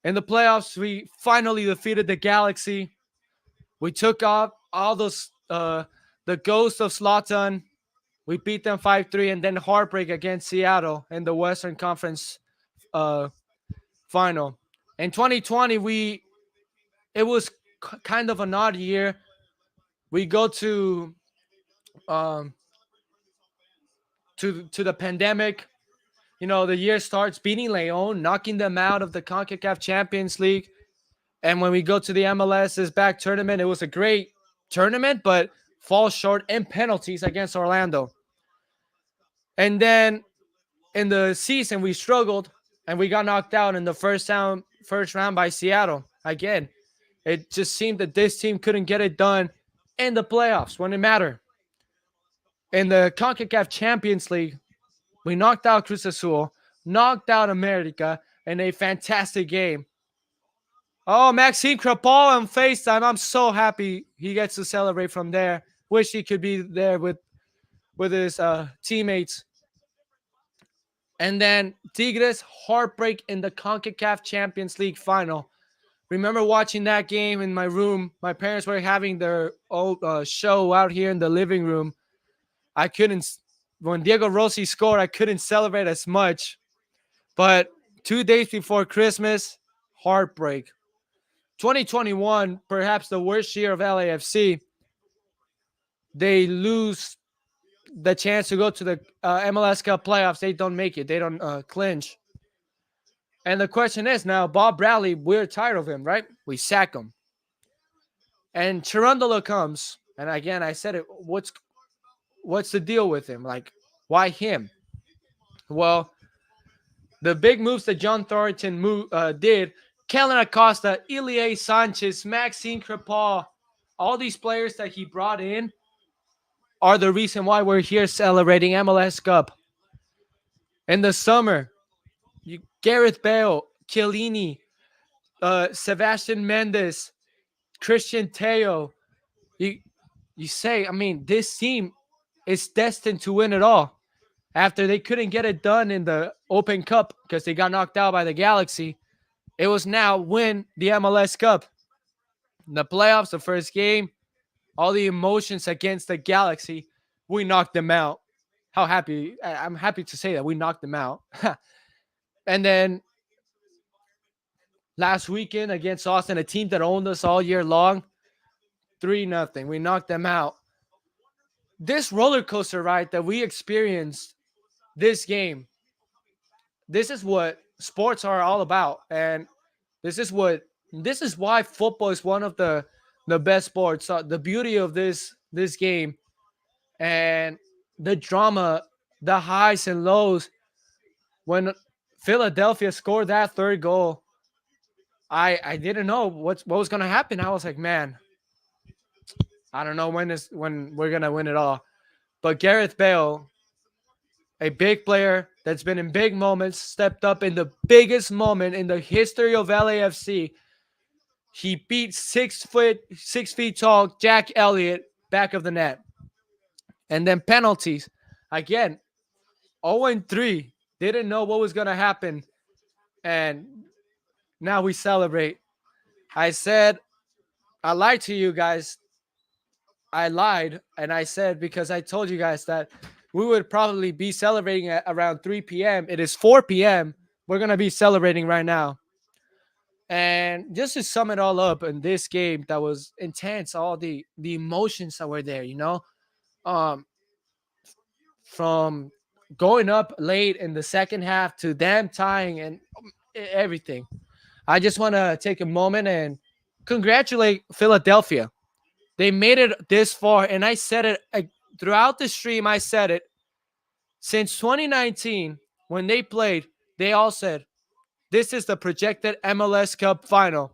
In the playoffs, we finally defeated the Galaxy. We took off all those the ghost of Zlatan. We beat them 5-3, and then heartbreak against Seattle in the Western Conference final. In 2020, it was kind of an odd year. We go um, to the pandemic. You know, the year starts beating Leon, knocking them out of the CONCACAF Champions League. And when we go to the MLS's back tournament, it was a great tournament, but falls short in penalties against Orlando. And then in the season, we struggled and we got knocked out in the first round by Seattle. Again, it just seemed that this team couldn't get it done in the playoffs when it mattered. In the CONCACAF Champions League, we knocked out Cruz Azul, knocked out America in a fantastic game. Oh, Maxime Crepeau on FaceTime. I'm so happy he gets to celebrate from there. Wish he could be there with his teammates. And then Tigres heartbreak in the CONCACAF Champions League final. Remember watching that game in my room. My parents were having their old show out here in the living room. When Diego Rossi scored, I couldn't celebrate as much. But 2 days before Christmas, heartbreak. 2021, perhaps the worst year of LAFC. They lose the chance to go to the MLS Cup playoffs. They don't make it. They don't clinch. And the question is now, Bob Bradley, we're tired of him, right? We sack him. And Cherundolo comes. And again, I said it. What's the deal with him? Like, why him? Well, the big moves that John Thornton did, Kellen Acosta, Ilie Sanchez, Maxime Crepeau, all these players that he brought in are the reason why we're here celebrating MLS Cup. In the summer, Gareth Bale, Chiellini, Sebastian Mendes, Christian Teo. You you say, I mean, this team is destined to win it all. After they couldn't get it done in the Open Cup because they got knocked out by the Galaxy, it was now win the MLS Cup. In the playoffs, the first game, all the emotions against the Galaxy, we knocked them out. How happy I'm happy to say that we knocked them out. And then last weekend against Austin, a team that owned us all year long, 3-0. We knocked them out. This roller coaster ride that we experienced this game, this is what sports are all about. And this is why football is one of the best sports. The beauty of this game and the drama, the highs and lows. When Philadelphia scored that third goal, I didn't know what was gonna happen. I was like, man, I don't know when we're gonna win it all. But Gareth Bale, a big player that's been in big moments, stepped up in the biggest moment in the history of LAFC. He beat 6 feet tall Jack Elliott back of the net. And then penalties. Again, 0-3. Didn't know what was gonna happen. And now we celebrate. I said, I lied to you guys. I lied and I said because I told you guys that we would probably be celebrating at around 3 p.m. It is 4 p.m. We're going to be celebrating right now. And just to sum it all up in this game that was intense, all the emotions that were there, um, from going up late in the second half to them tying and everything. I just want to take a moment and congratulate Philadelphia. They made it this far, and I said it throughout the stream. I said it since 2019 when they played. They all said this is the projected MLS Cup final,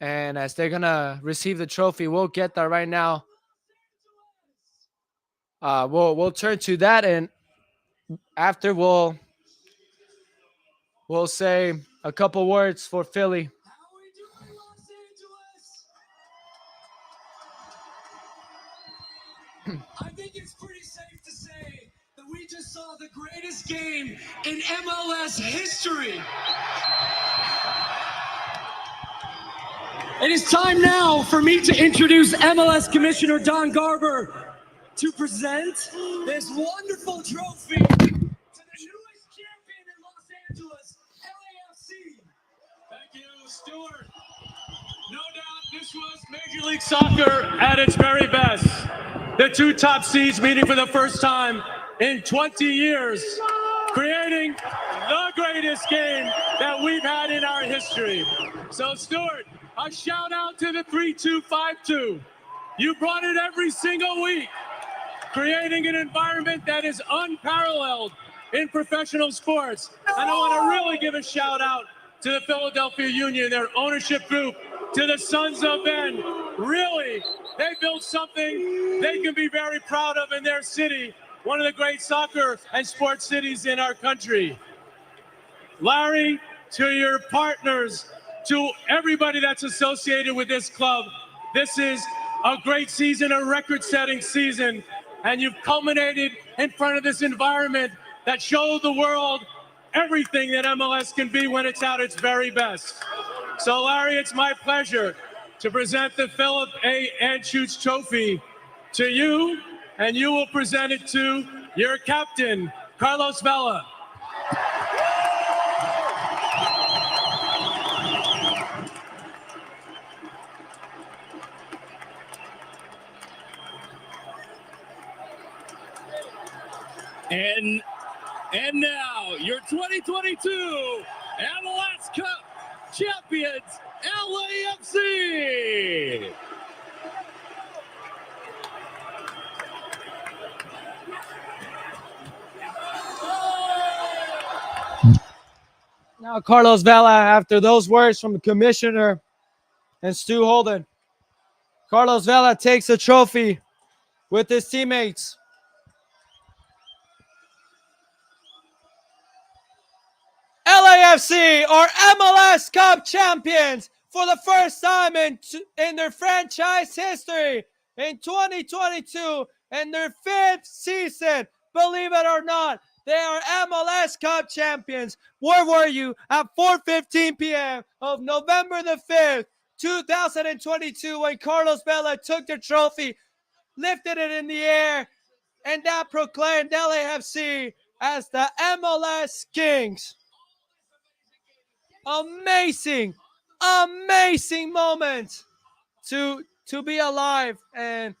and as they're gonna receive the trophy, we'll get that right now. We'll turn to that, and after we'll say a couple words for Philly. How are we doing, Los Angeles? I think it's pretty safe to say that we just saw the greatest game in MLS history. It is time now for me to introduce MLS Commissioner Don Garber to present this wonderful trophy to the newest champion in Los Angeles, LAFC. Thank you, Stuart. No doubt this was Major League Soccer at its very best. The two top seeds meeting for the first time in 20 years, creating the greatest game that we've had in our history. So, Stuart, a shout out to the 3252. You brought it every single week, creating an environment that is unparalleled in professional sports. And I want to really give a shout out to the Philadelphia Union, their ownership group, to the Sons of Ben. Really, they built something they can be very proud of in their city, one of the great soccer and sports cities in our country. Larry, to your partners, to everybody that's associated with this club, this is a great season, a record-setting season, and you've culminated in front of this environment that showed the world everything that MLS can be when it's at its very best. So, Larry, it's my pleasure to present the Philip A. Anschutz Trophy to you, and you will present it to your captain, Carlos Vela. And now, your 2022 MLS Cup champions, LAFC! Now, Carlos Vela, after those words from the commissioner and Stu Holden, Carlos Vela takes the trophy with his teammates. LAFC are MLS Cup champions for the first time in their franchise history in 2022 in their fifth season. Believe it or not, they are MLS Cup champions. Where were you at 4:15 p.m. of November the 5th, 2022 when Carlos Vela took the trophy, lifted it in the air, and that proclaimed LAFC as the MLS Kings? Amazing, amazing moment to be alive. And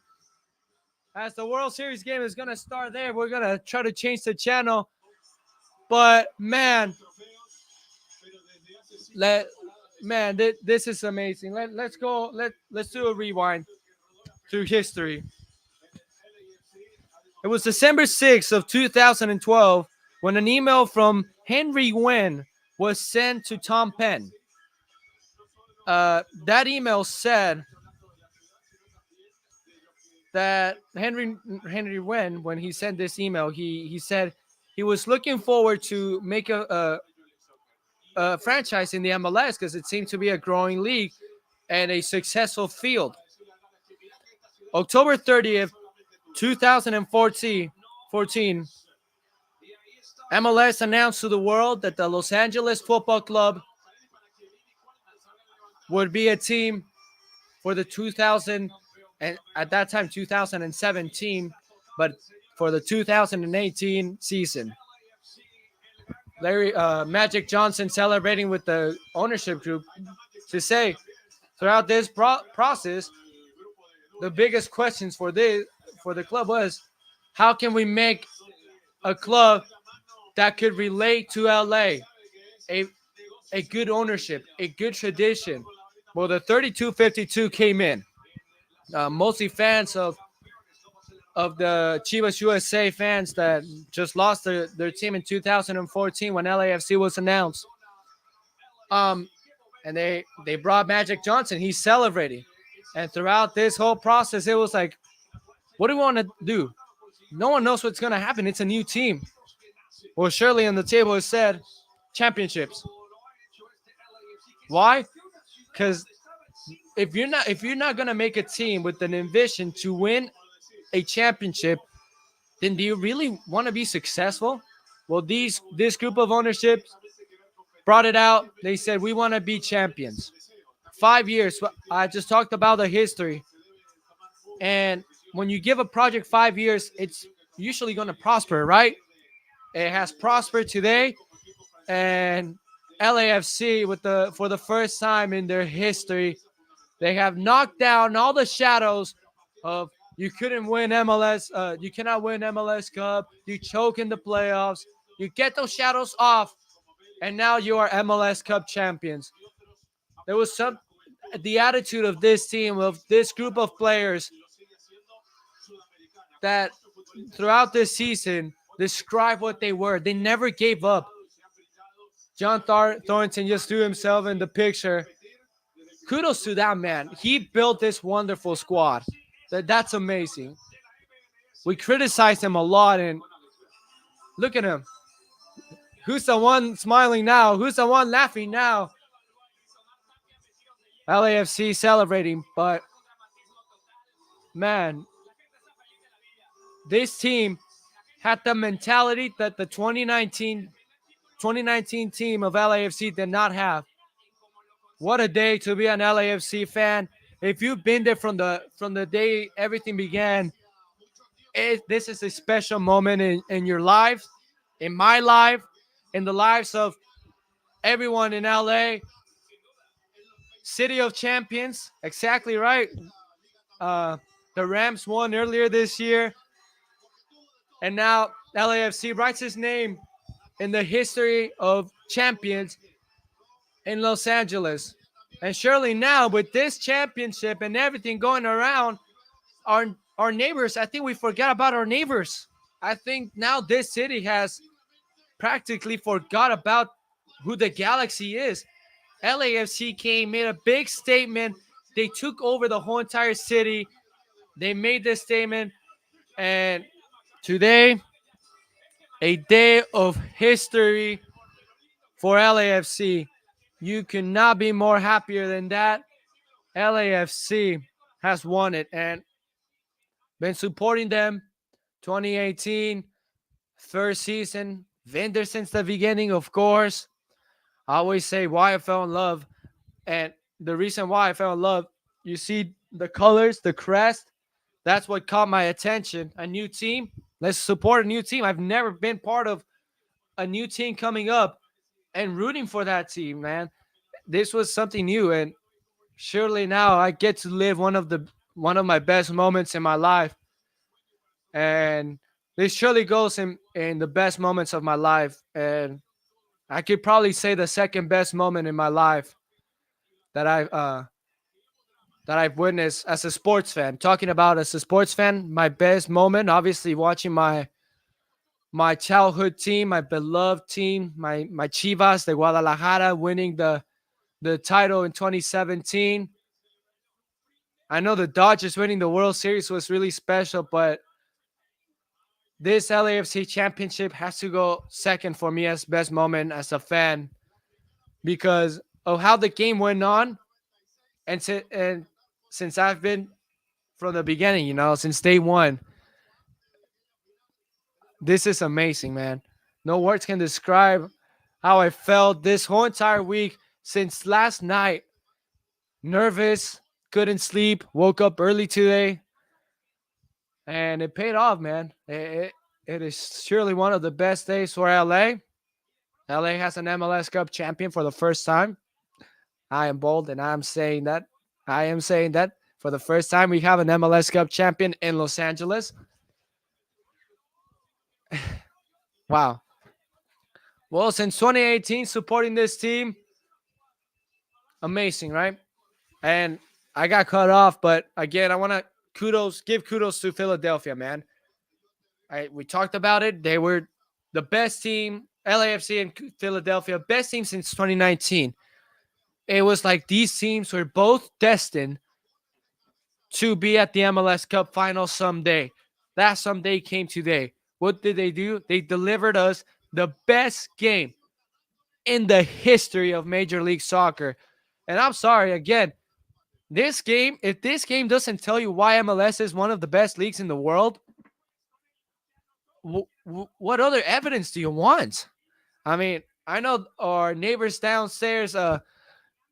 as the World Series game is gonna start there, we're gonna try to change the channel. But man, this is amazing. Let's go. Let's do a rewind through history. It was December 6th of 2012 when an email from Henry Nguyen was sent to Tom Penn. That email said that Henry Nguyen, when he sent this email, he said he was looking forward to make a franchise in the MLS because it seemed to be a growing league and a successful field. October 30th, 2014, MLS announced to the world that the Los Angeles Football Club would be a team for the 2000 and at that time 2017, but for the 2018 season. Larry Magic Johnson celebrating with the ownership group to say throughout this process, the biggest questions for the club was, how can we make a club that could relate to LA, a good ownership, a good tradition? Well, the 3252 came in, mostly fans of the Chivas USA fans that just lost their team in 2014 when LAFC was announced. And they brought Magic Johnson. He's celebrating. And throughout this whole process, it was like, what do we want to do? No one knows what's going to happen. It's a new team. Well, surely on the table it said championships. Why? Because if you're not going to make a team with an ambition to win a championship, then do you really want to be successful? Well, this group of ownership brought it out. They said, we want to be champions. 5 years. I just talked about the history. And when you give a project 5 years, it's usually going to prosper, right? It has prospered today. And LAFC, for the first time in their history, they have knocked down all the shadows of you couldn't win MLS. You cannot win MLS Cup. You choke in the playoffs. You get those shadows off, and now you are MLS Cup champions. There was the attitude of this team, of this group of players, that throughout this season describe what they were. They never gave up. John Thornton just threw himself in the picture. Kudos to that man. He built this wonderful squad. That's amazing. We criticize him a lot, and look at him. Who's the one smiling now? Who's the one laughing now? LAFC celebrating, but man, this team had the mentality that the 2019 team of LAFC did not have. What a day to be an LAFC fan. If you've been there from the day everything began, this is a special moment in your life, in my life, in the lives of everyone in LA. City of Champions, exactly right. The Rams won earlier this year, and now LAFC writes his name in the history of champions in Los Angeles. And surely now, with this championship and everything going around, our neighbors, I think we forgot about our neighbors. I think now this city has practically forgot about who the Galaxy is. LAFC made a big statement They took over the whole entire city. They made this statement, and today, a day of history for LAFC. You cannot be more happier than that. LAFC has won it and been supporting them 2018, first season. Vendor since the beginning, of course. I always say why I fell in love. And the reason why I fell in love, you see the colors, the crest, that's what caught my attention. A new team. Let's support a new team. I've never been part of a new team coming up and rooting for that team, man. This was something new, and surely now I get to live one of my best moments in my life. And this surely goes in the best moments of my life. And I could probably say the second best moment in my life that I've witnessed as a sports fan. Talking about as a sports fan, my best moment, obviously watching my childhood team, my beloved team, my Chivas de Guadalajara winning the title in 2017. I know the Dodgers winning the World Series was really special, but this LAFC championship has to go second for me as best moment as a fan because of how the game went on, and since I've been from the beginning, since day one, this is amazing, man. No words can describe how I felt this whole entire week since last night. Nervous, couldn't sleep, woke up early today, and it paid off, man. It is surely one of the best days for LA. LA has an MLS Cup champion for the first time. I am bold and I'm saying that. I am saying that for the first time we have an MLS Cup champion in Los Angeles. Wow. Well, since 2018, supporting this team, amazing, right? And I got cut off, but again, I want to give kudos to Philadelphia, man. We talked about it. They were the best team, LAFC and Philadelphia, best team since 2019. It was like these teams were both destined to be at the MLS Cup final someday. That someday came today. What did they do? They delivered us the best game in the history of Major League Soccer. And I'm sorry, again, if this game doesn't tell you why MLS is one of the best leagues in the world, what other evidence do you want? I mean, I know our neighbors downstairs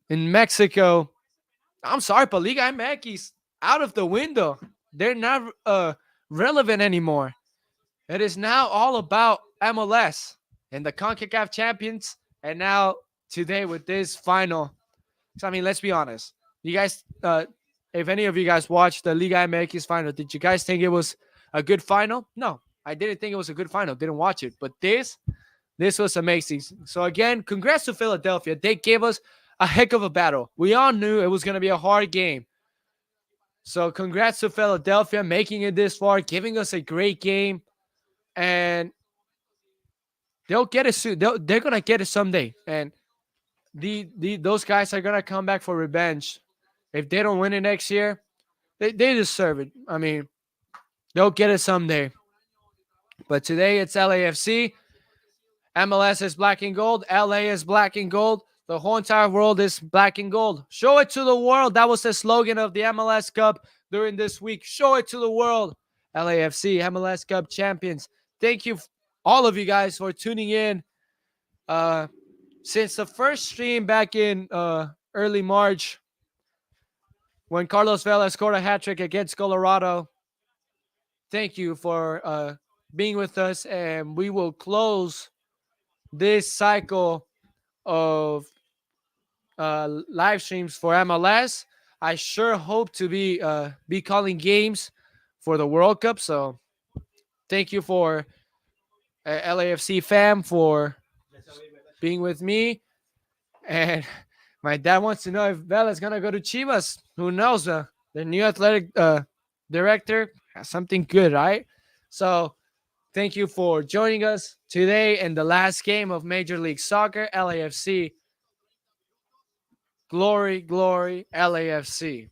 in Mexico. I'm sorry, but Liga MX out of the window. They're not relevant anymore. It is now all about MLS and the CONCACAF champions. And now today with this final. So, I mean, let's be honest. You guys, if any of you guys watched the Liga MX final, did you guys think it was a good final? No, I didn't think it was a good final. Didn't watch it. But this was amazing. So again, congrats to Philadelphia. They gave us a heck of a battle. We all knew it was going to be a hard game. So congrats to Philadelphia making it this far, giving us a great game. And they'll get it soon. They're going to get it someday. And those guys are going to come back for revenge. If they don't win it next year, they deserve it. I mean, they'll get it someday. But today it's LAFC. MLS is black and gold. LA is black and gold. The whole entire world is black and gold. Show it to the world. That was the slogan of the MLS Cup during this week. Show it to the world. LAFC, MLS Cup champions. Thank you, all of you guys, for tuning in. Since the first stream back in early March, when Carlos Vela scored a hat trick against Colorado, thank you for being with us. And we will close this cycle of live streams for MLS. I sure hope to be calling games for the World Cup. So thank you for LAFC fam for being with me. And my dad wants to know if Vela's gonna go to Chivas. Who knows? The new athletic director has something good, right? So thank you for joining us today in the last game of Major League Soccer. LAFC Glory, glory, LAFC.